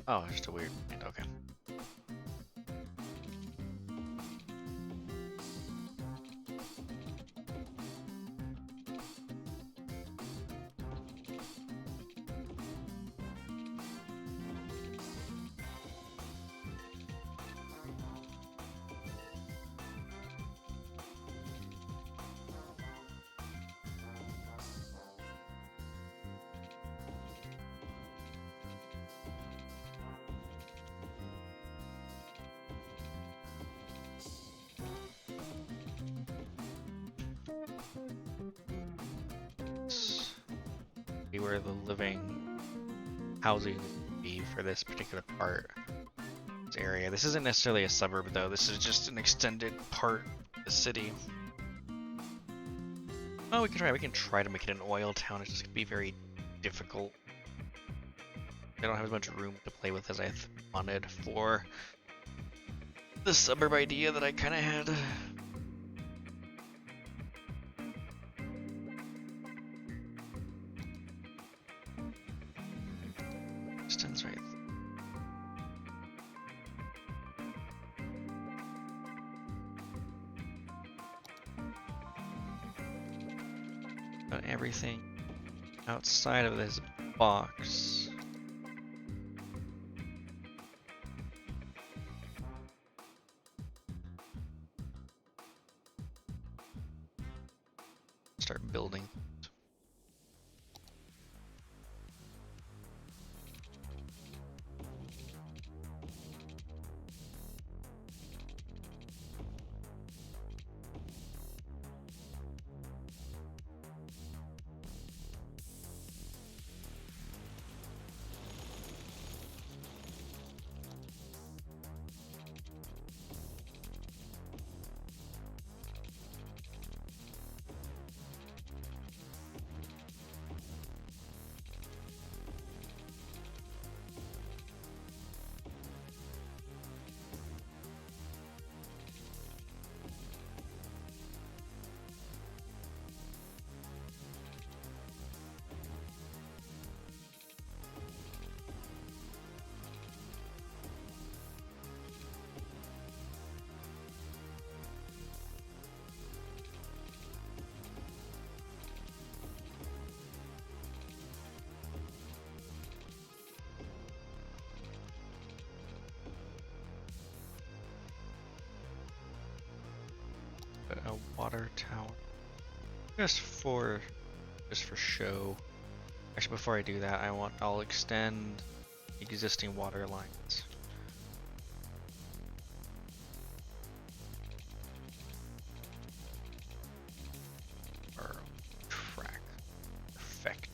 [SPEAKER 1] Oh, it's just a weird. Okay. where the living housing would be for this particular part, this area. This isn't necessarily a suburb though, this is just an extended part of the city. Oh, we can try to make it an oil town, it's just gonna be very difficult. I don't have as much room to play with as I wanted for the suburb idea that I kind of had. Distance right there. Got everything outside of this box. Start building. A water tower. Just for show. Actually, before I do that, I'll extend existing water lines. Or track. Perfect.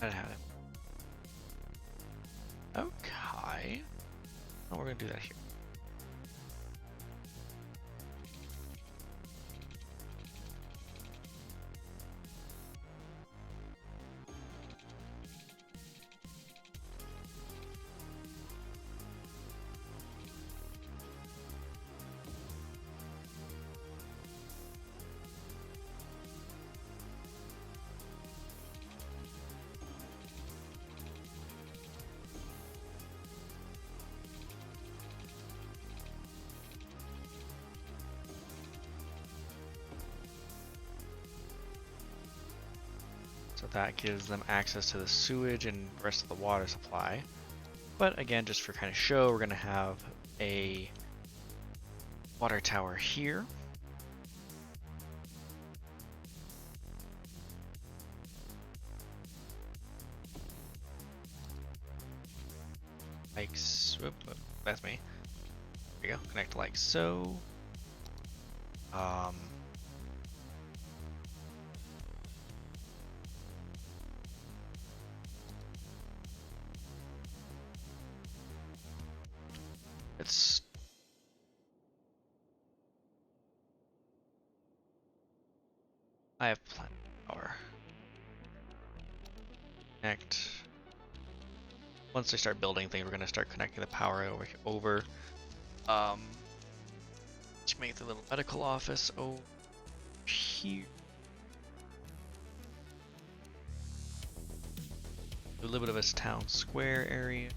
[SPEAKER 1] I had it. Okay. Oh, we're gonna do that here. So that gives them access to the sewage and the rest of the water supply. But again, just for kind of show, we're going to have a water tower here. Like, whoop, that's me. There you go, connect like so. I have plenty of power. Connect. Once they start building things, we're gonna start connecting the power over. To make the little medical office over here. A little bit of a town square area.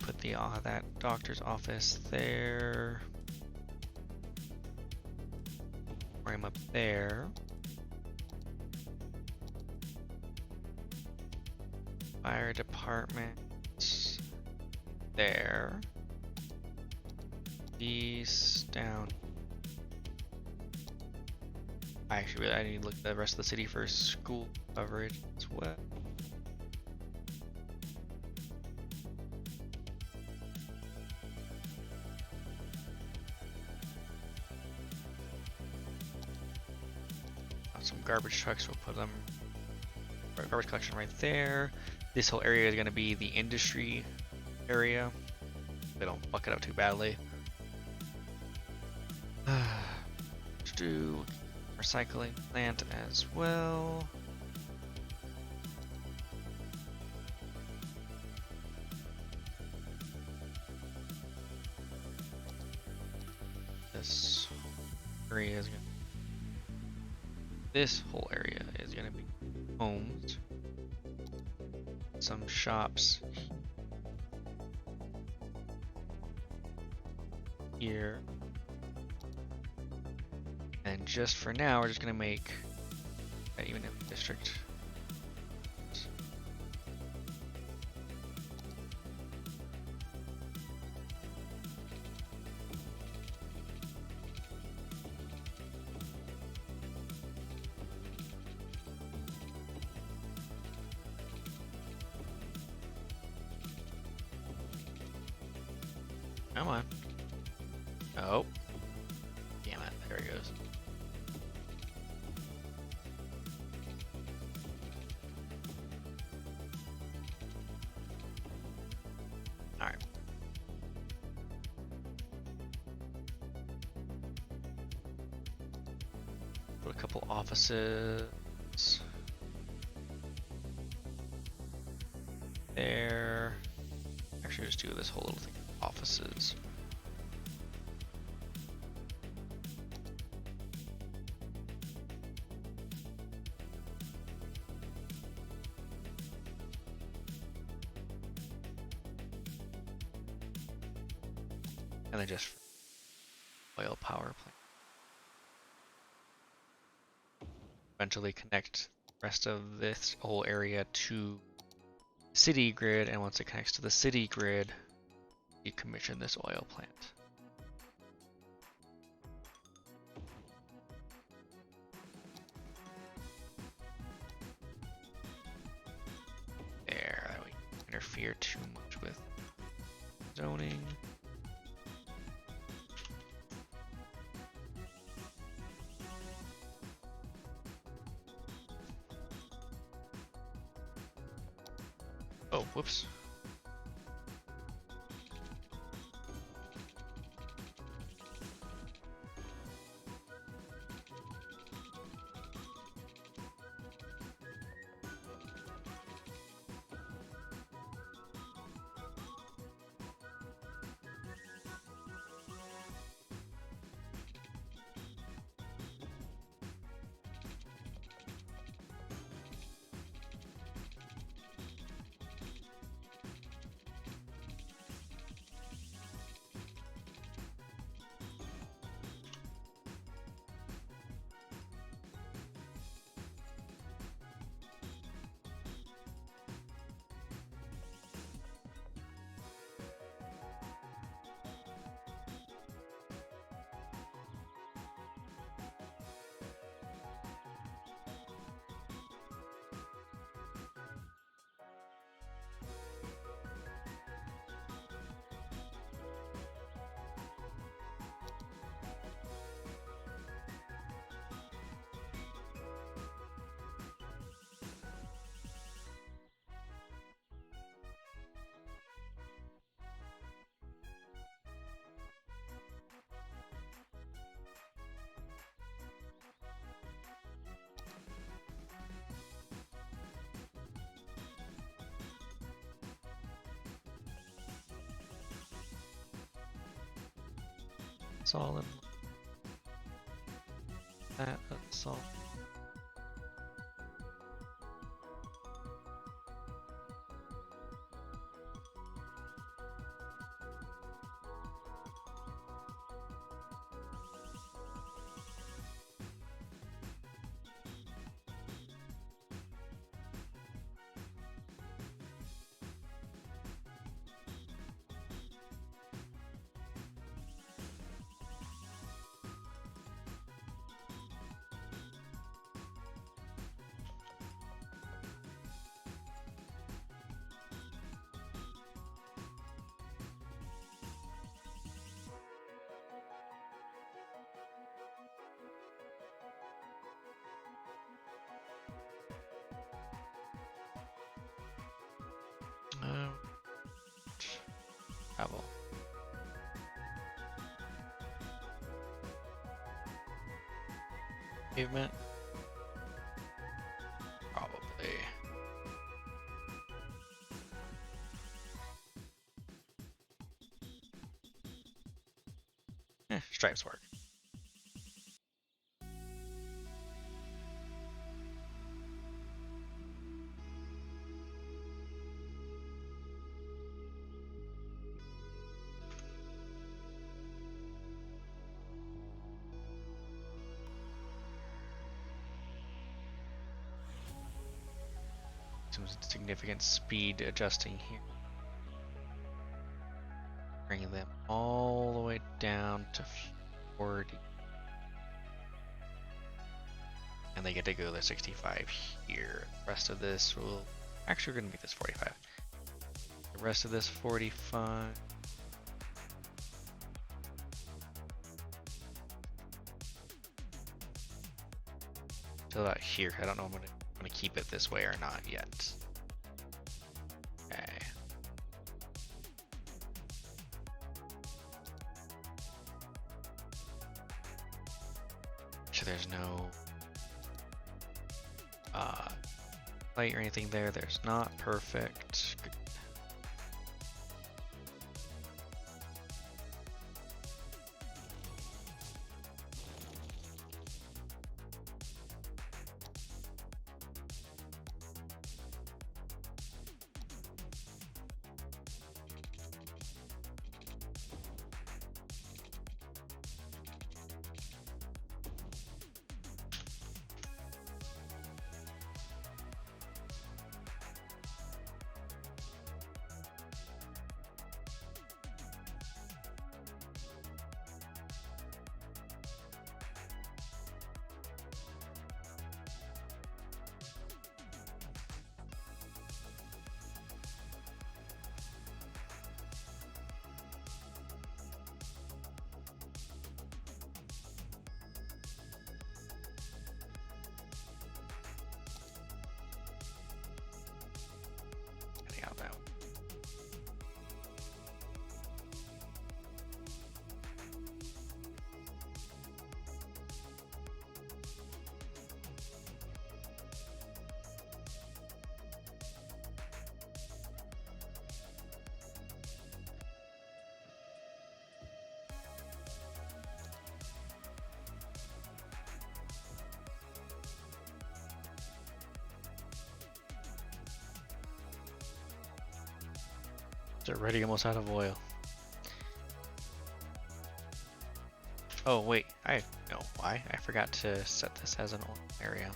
[SPEAKER 1] Put the that doctor's office there. Frame up there. Fire department there. These down. I need to look at the rest of the city for school coverage as well. Some garbage trucks, we'll put them, garbage collection right there. This whole area is going to be the industry area. They don't fuck it up too badly. Let's do recycling plant as well. This area is going to This whole area is going to be homes, some shops here, and just for now, we're just going to make even in the district. Come on. Oh. Damn it. There it goes. Alright. Put a couple offices there. Actually, just do this whole little thing. Offices. And then just oil power plant. Eventually connect the rest of this whole area to city grid, and once it connects to the city grid, decommission this oil plant. There, that way interfere too much with zoning. Oh, whoops. Solid. That's all. travel. Pavement? Probably. Stripes work. Some significant speed adjusting here. Bring them all the way down to 40. And they get to go to 65 here. The rest of this will... Actually, we're going to make this 45. The rest of this 45. Till about here. I don't know if I'm going to keep it this way or not yet. Okay. So there's no light or anything there. There's not. Perfect. Good. Getting out that one. They're already almost out of oil. Oh wait, I know why. I forgot to set this as an oil area.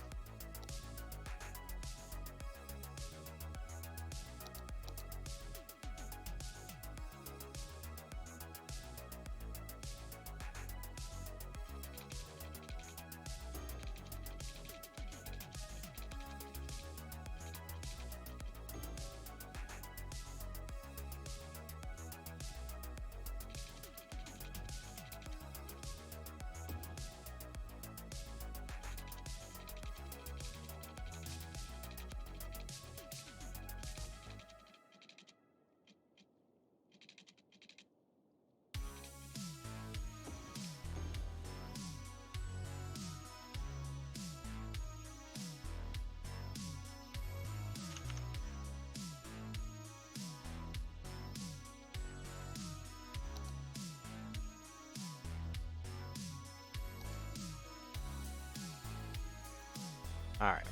[SPEAKER 1] All right.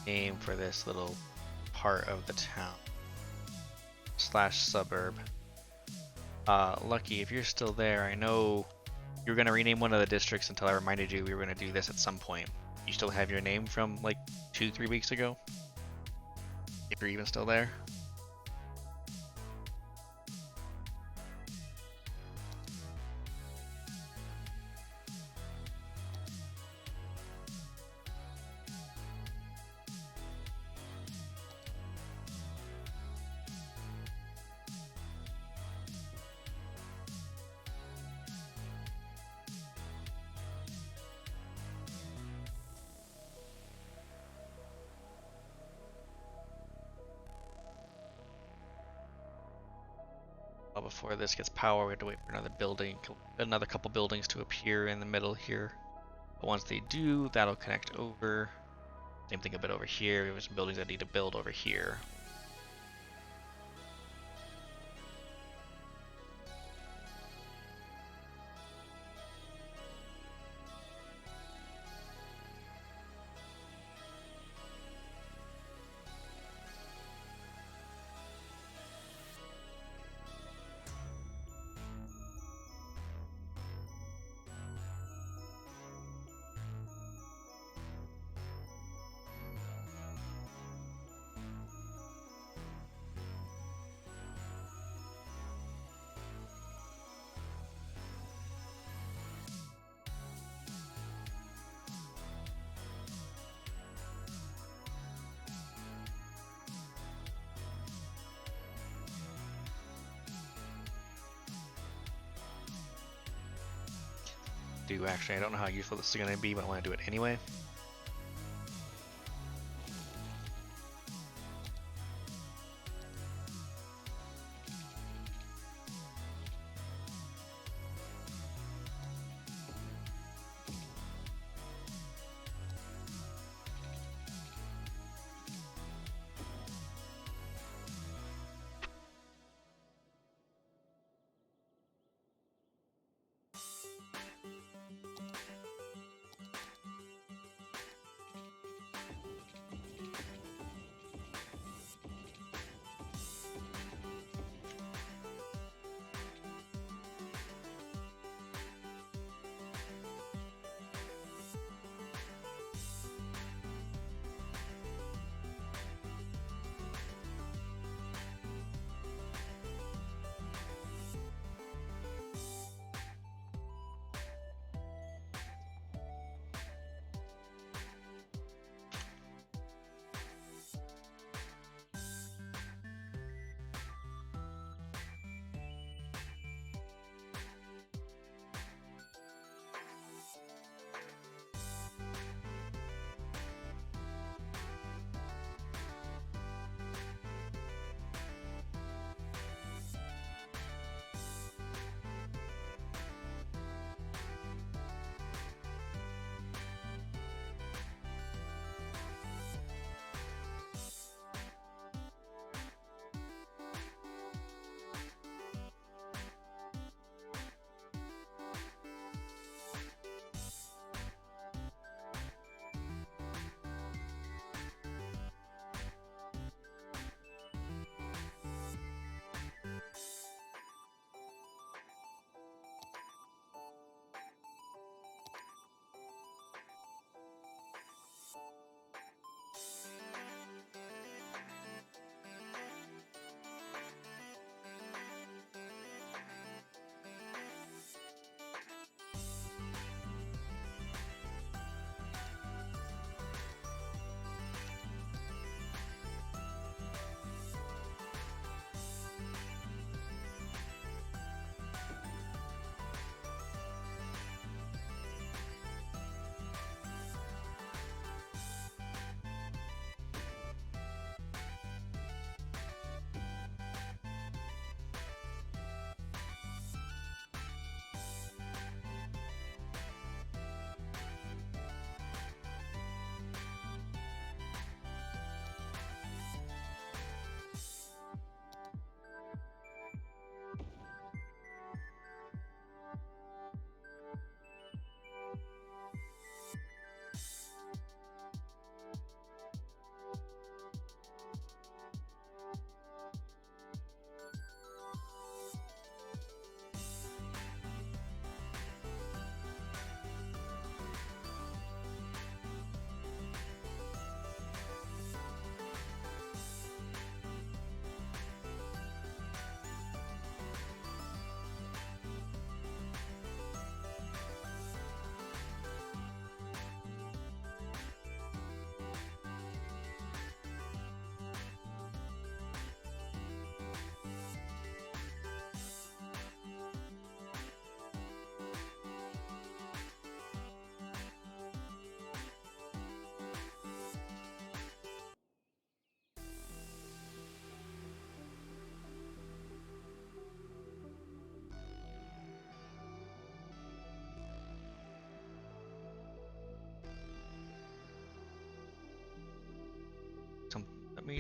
[SPEAKER 1] Name for this little part of the town / suburb. Lucky, if you're still there, I know you were gonna rename one of the districts until I reminded you we were gonna do this at some point. You still have your name from like 2-3 weeks ago? If you're even still there.
[SPEAKER 2] Before this gets power, we have to wait for another couple buildings to appear in the middle here. But once they do, that'll connect over. Same thing a bit over here. We have some buildings that need to build over here. Actually, I don't know how useful this is going to be, but I want to do it anyway.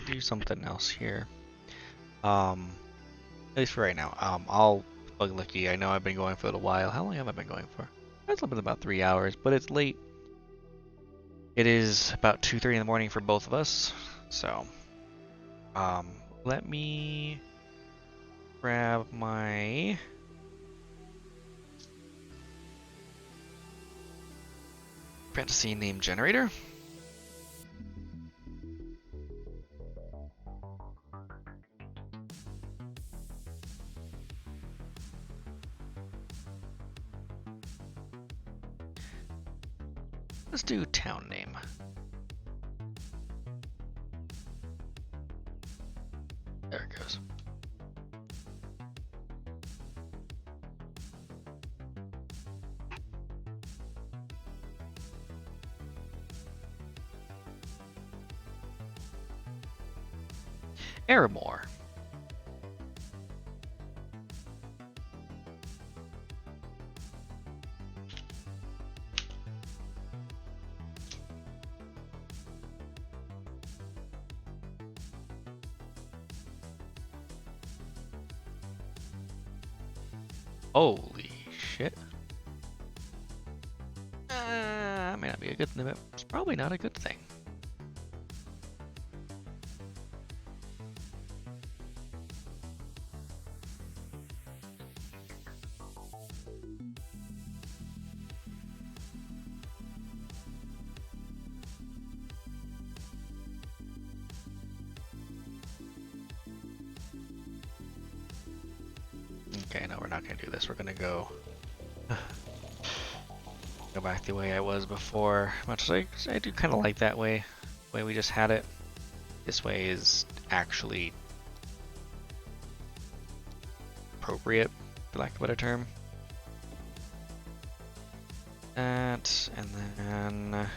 [SPEAKER 2] do something else here. At least for right now. I'll bug lucky. I know I've been going for a little while. How long have I been going for? It's been about 3 hours, but it's late. It is about 2:30 in the morning for both of us. So, let me grab my fantasy name generator. Let's do town name. There it goes. Aramoor. Holy shit. May not be a good thing, but it's probably not a good thing. Okay, no, we're not gonna do this. We're gonna go back the way I was before. Much as I do kind of like that way we just had it. This way is actually appropriate, for lack of a better term. That, and then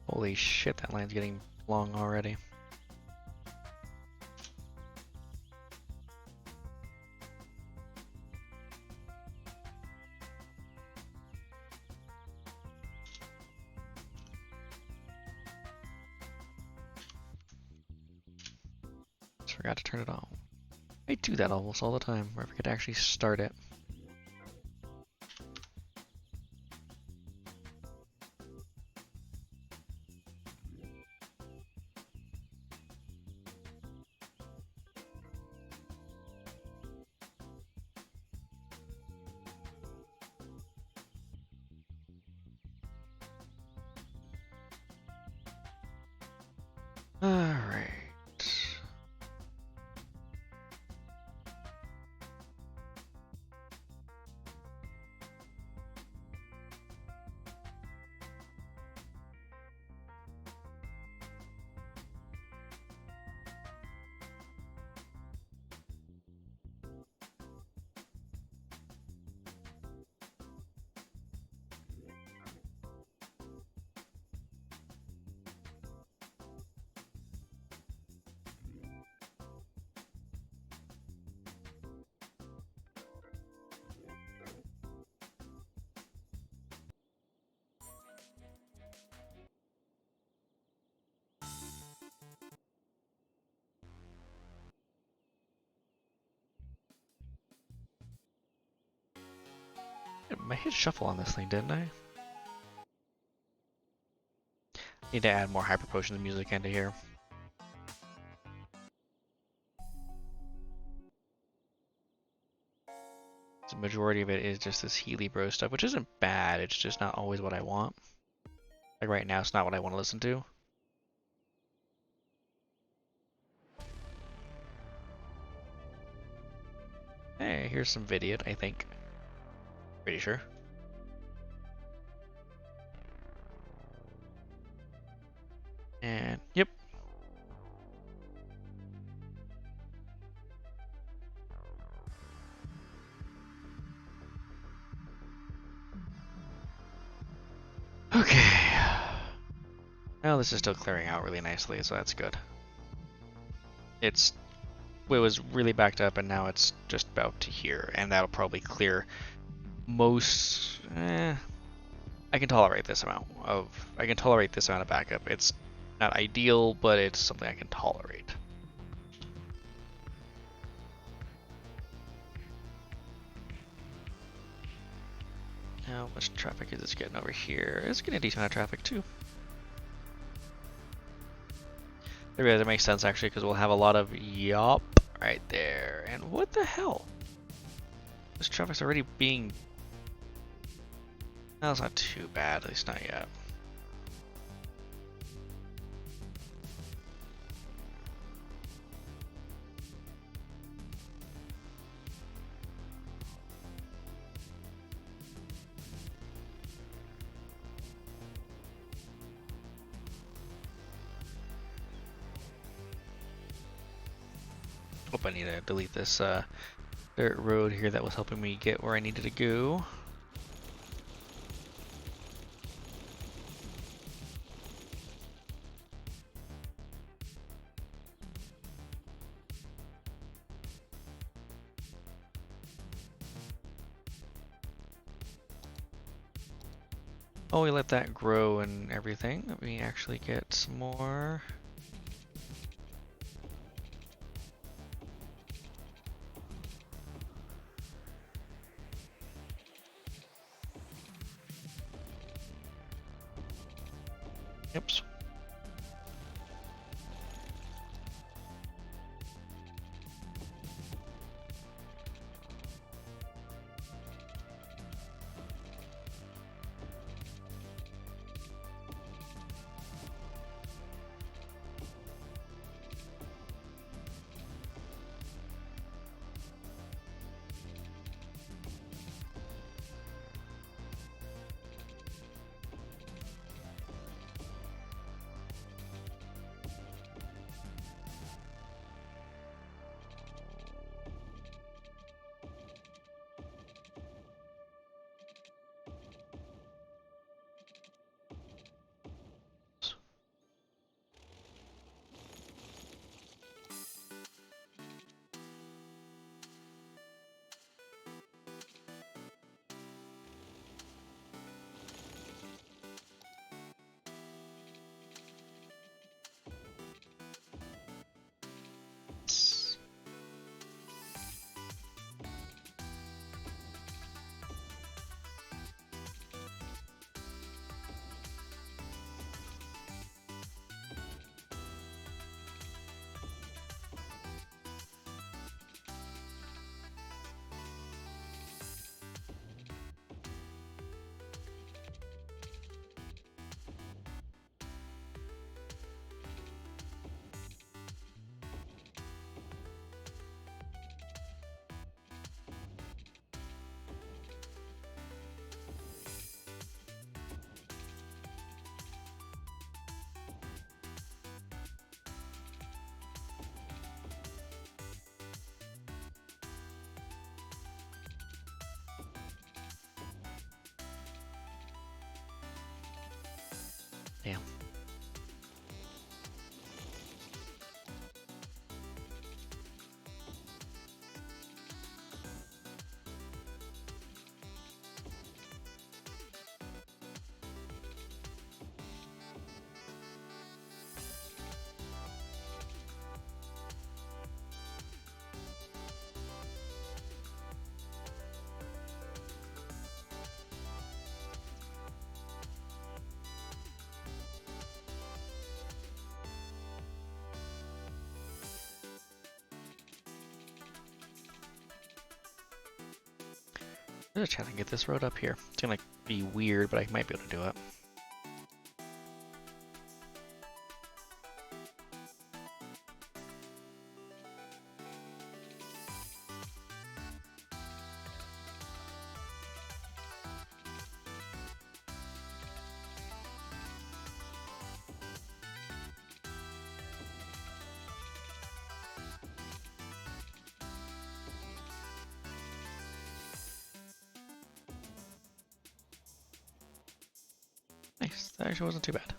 [SPEAKER 2] holy shit, that line's getting long already. Just forgot to turn it on. I do that almost all the time, where I forget to actually start it. Alright. I hit shuffle on this thing, didn't I? Need to add more hyper potions music into here. The majority of it is just this HeatlyBros stuff, which isn't bad, it's just not always what I want. Like right now, it's not what I want to listen to. Hey, here's some Vidiot, I think. Pretty sure. And, yep. Okay. Well, this is still clearing out really nicely, so that's good. It was really backed up, and now it's just about to here, and that'll probably clear most. I can tolerate this amount of. I can tolerate this amount of backup. It's not ideal, but it's something I can tolerate. How much traffic is this getting over here? It's getting a decent amount of traffic too. Maybe that makes sense actually, because we'll have a lot of yup right there. And what the hell? This traffic's already being. That's not too bad, at least not yet. Hope I need to delete this dirt road here that was helping me get where I needed to go. Oh, we let that grow and everything. Let me actually get some more. Oops. Damn. I'm just trying to get this road up here. It's gonna be weird, but I might be able to do it. Nice. That actually wasn't too bad.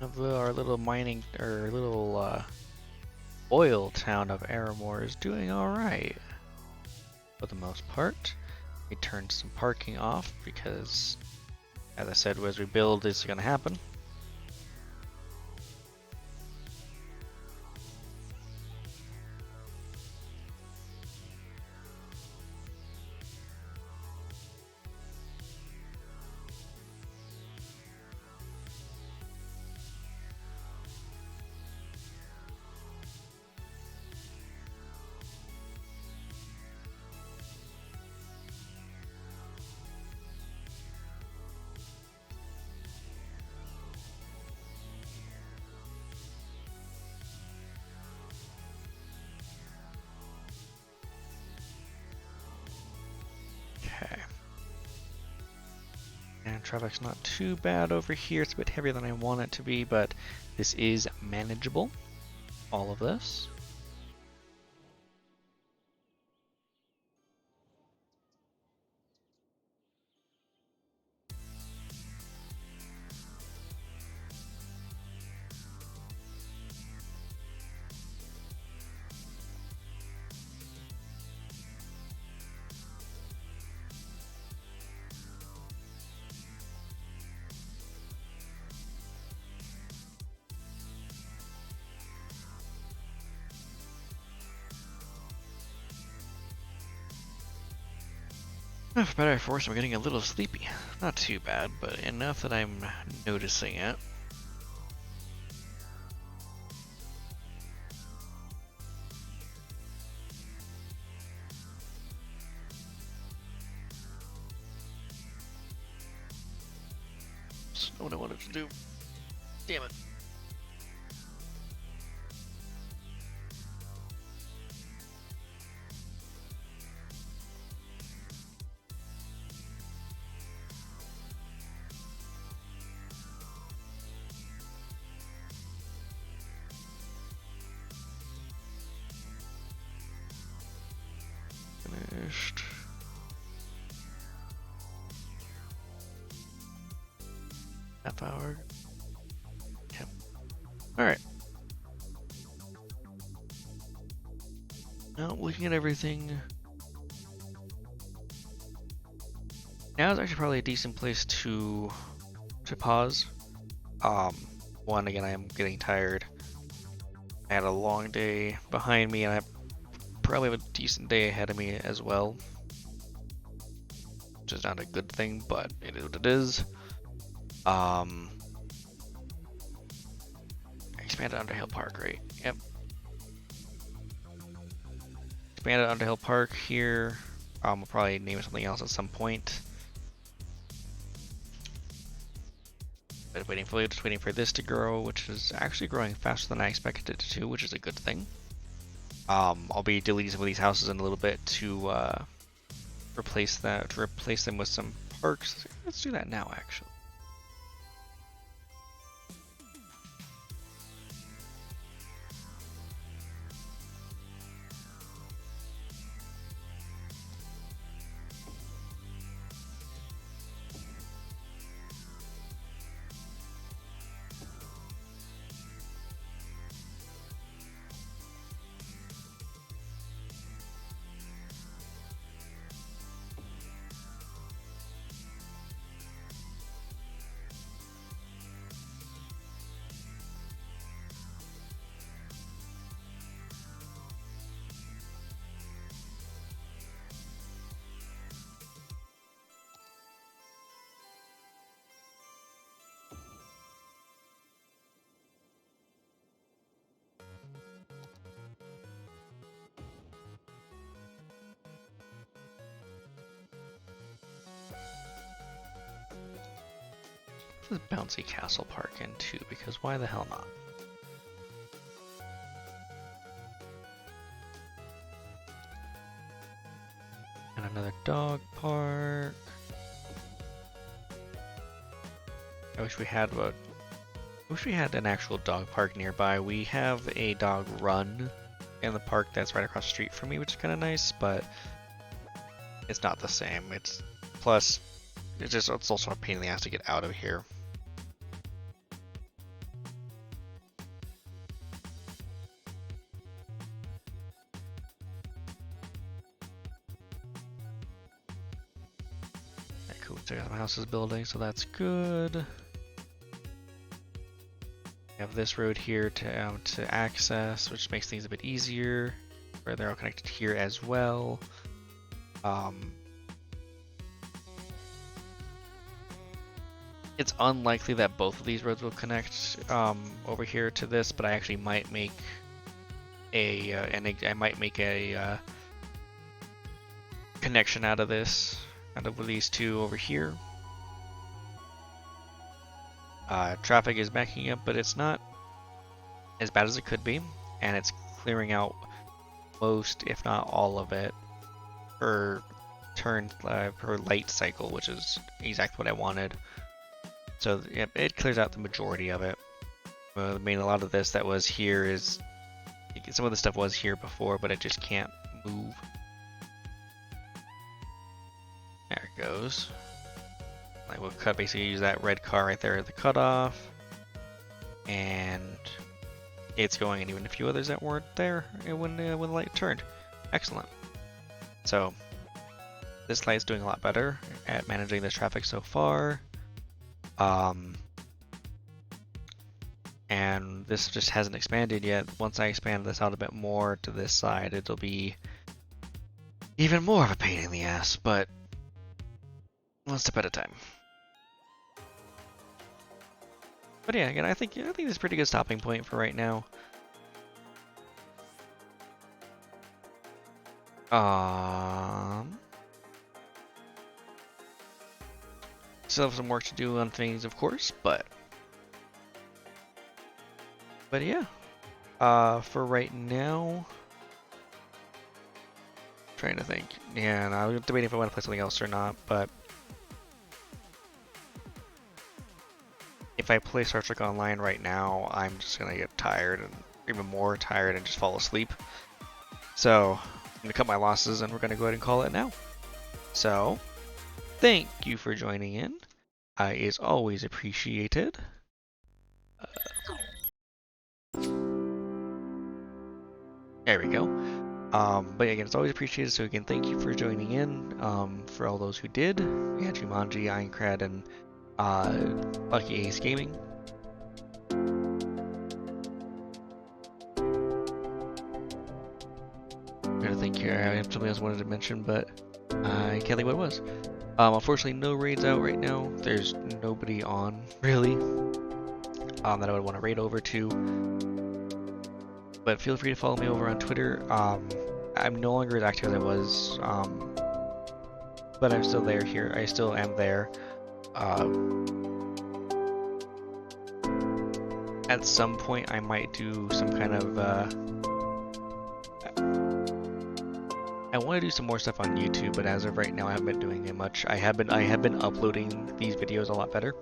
[SPEAKER 2] Our little mining, or little oil town of Aramoor is doing alright for the most part. We turned some parking off because, as I said, as we build, this is going to happen. Okay. And traffic's not too bad over here. It's a bit heavier than I want it to be, but this is manageable. All of this. For better or for worse, I'm getting a little sleepy. Not too bad, but enough that I'm noticing it. That's not what I wanted to do. Damn it. Finished. Half hour. Yep. Alright. Now, looking at everything. Now is actually probably a decent place to pause. One, again, I am getting tired. I had a long day behind me, and I probably have a decent day ahead of me as well. Which is not a good thing, but it is what it is. Expanded Underhill Park, right? Yep. Expanded Underhill Park here. We'll probably name it something else at some point. But just waiting for this to grow, which is actually growing faster than I expected it to, which is a good thing. I'll be deleting some of these houses in a little bit to replace them with some parks. Let's do that now, actually. This bouncy castle park in too, because why the hell not? And another dog park. I wish we had an actual dog park nearby. We have a dog run in the park that's right across the street from me, which is kind of nice, but it's not the same. It's also a pain in the ass to get out of here. Cool. Check out my house is building, so that's good. We have this road here to access, which makes things a bit easier. Where they're all connected here as well. It's unlikely that both of these roads will connect over here to this, but I actually might make a connection out of this, out of these two over here. Traffic is backing up, but it's not as bad as it could be, and it's clearing out most, if not all of it, per light cycle, which is exactly what I wanted. So yeah, it clears out the majority of it. I mean, a lot of this that was here is, some of the stuff was here before, but it just can't move. There it goes. I will basically use that red car right there at the cutoff, and it's going, and even a few others that weren't there when the light turned. Excellent. So this light's doing a lot better at managing this traffic so far. And this just hasn't expanded yet. Once I expand this out a bit more to this side, it'll be even more of a pain in the ass, but one step at a time. But yeah, again, I think this is a pretty good stopping point for right now. Still have some work to do on things, of course, but yeah. For right now, trying to think. Yeah, no, I'm debating if I want to play something else or not, but if I play Star Trek Online right now, I'm just gonna get tired, and even more tired, and just fall asleep. So I'm gonna cut my losses, and we're gonna go ahead and call it now. So thank you for joining in. Is always appreciated. There we go. But again, it's always appreciated. So again, thank you for joining in. For all those who did, we had Jumanji, Aincrad, and Lucky Ace Gaming. I'm gonna think here. I have something else I wanted to mention, but I can't think what it was. Unfortunately, no raids out right now. There's nobody on, really, that I would want to raid over to. But feel free to follow me over on Twitter. I'm no longer as active as I was, but I'm still there here. I still am there. At some point, I might do some kind of, I want to do some more stuff on YouTube, but as of right now, I haven't been doing it much. I have been uploading these videos a lot better.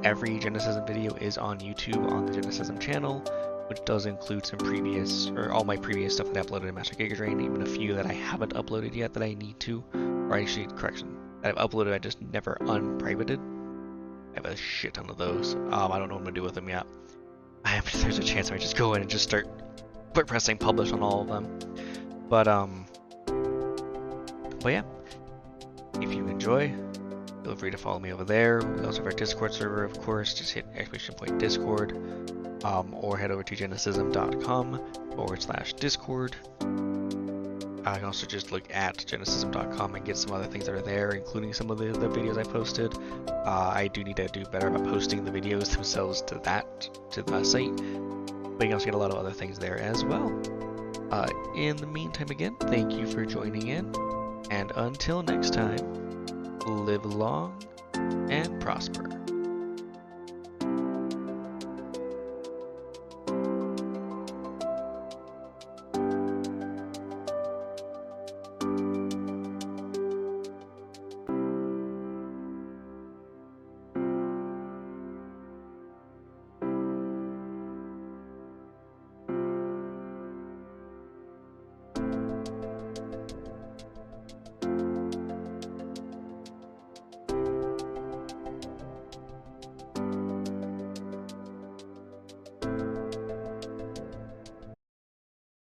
[SPEAKER 2] Every Genysism video is on YouTube on the Genysism channel, which does include some previous, or all my previous stuff that I uploaded in Master Giga Drain, even a few that I haven't uploaded yet that I need to, or actually, correction, that I've uploaded, I just never unprivated. I have a shit ton of those. I don't know what I'm gonna do with them yet. There's a chance I might just go in and just start pressing publish on all of them. But yeah, if you enjoy, feel free to follow me over there. We also have our Discord server, of course. Just hit !Discord, or head over to genysism.com/Discord. I can also just look at genysism.com and get some other things that are there, including some of the videos I posted. I do need to do better about posting the videos themselves to the site, but you can also get a lot of other things there as well. In the meantime, again, thank you for joining in, and until next time, live long and prosper.